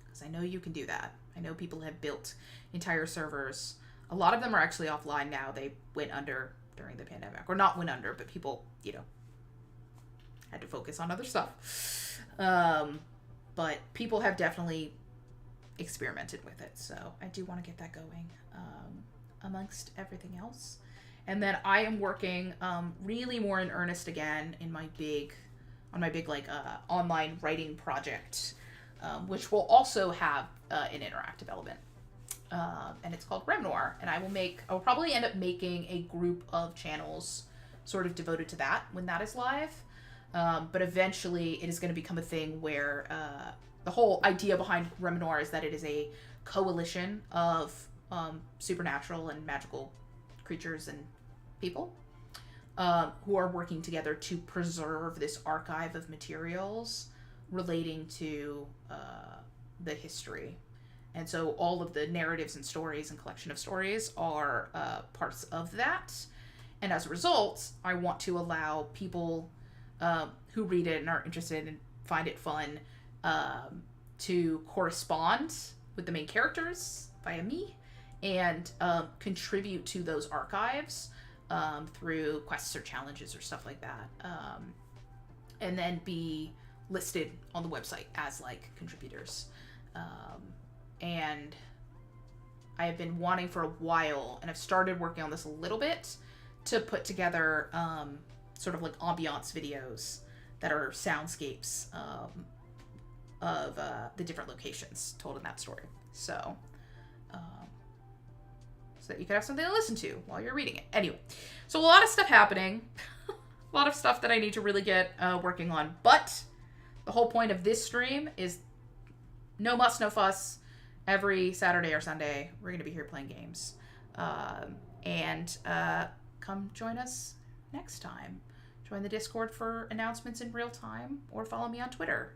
Because I know you can do that. I know people have built entire servers. A lot of them are actually offline now. They went under during the pandemic. Or not went under, but people, had to focus on other stuff. But people have definitely experimented with it. So I do want to get that going amongst everything else. And then I am working really more in earnest again in my big online writing project, which will also have an interactive element. And it's called Remnoir. And I will probably end up making a group of channels sort of devoted to that when that is live. But eventually it is going to become a thing where the whole idea behind Remnoir is that it is a coalition of supernatural and magical creatures and people who are working together to preserve this archive of materials relating to the history. And so all of the narratives and stories and collection of stories are parts of that. And as a result, I want to allow people who read it and are interested and find it fun to correspond with the main characters via me and contribute to those archives through quests or challenges or stuff like that. And then be listed on the website as like contributors. And I have been wanting for a while, and I've started working on this a little bit, to put together sort of like ambiance videos that are soundscapes of the different locations told in that story. So that you can have something to listen to while you're reading it. Anyway, so a lot of stuff happening. A lot of stuff that I need to really get working on. But the whole point of this stream is no muss, no fuss. Every Saturday or Sunday, we're going to be here playing games. And come join us next time. Join the Discord for announcements in real time, or follow me on Twitter.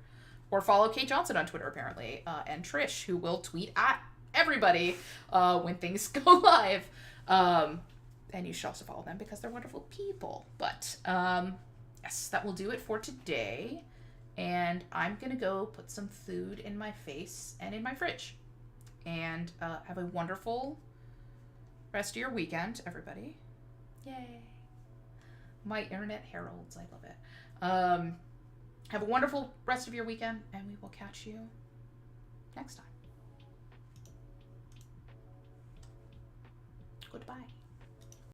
Or follow Kate Johnson on Twitter, apparently. And Trish, who will tweet at everybody when things go live. And you should also follow them because they're wonderful people. But yes, that will do it for today. And I'm going to go put some food in my face and in my fridge. And have a wonderful rest of your weekend, everybody. Yay. My internet heralds. I love it. Have a wonderful rest of your weekend, and we will catch you next time. Goodbye.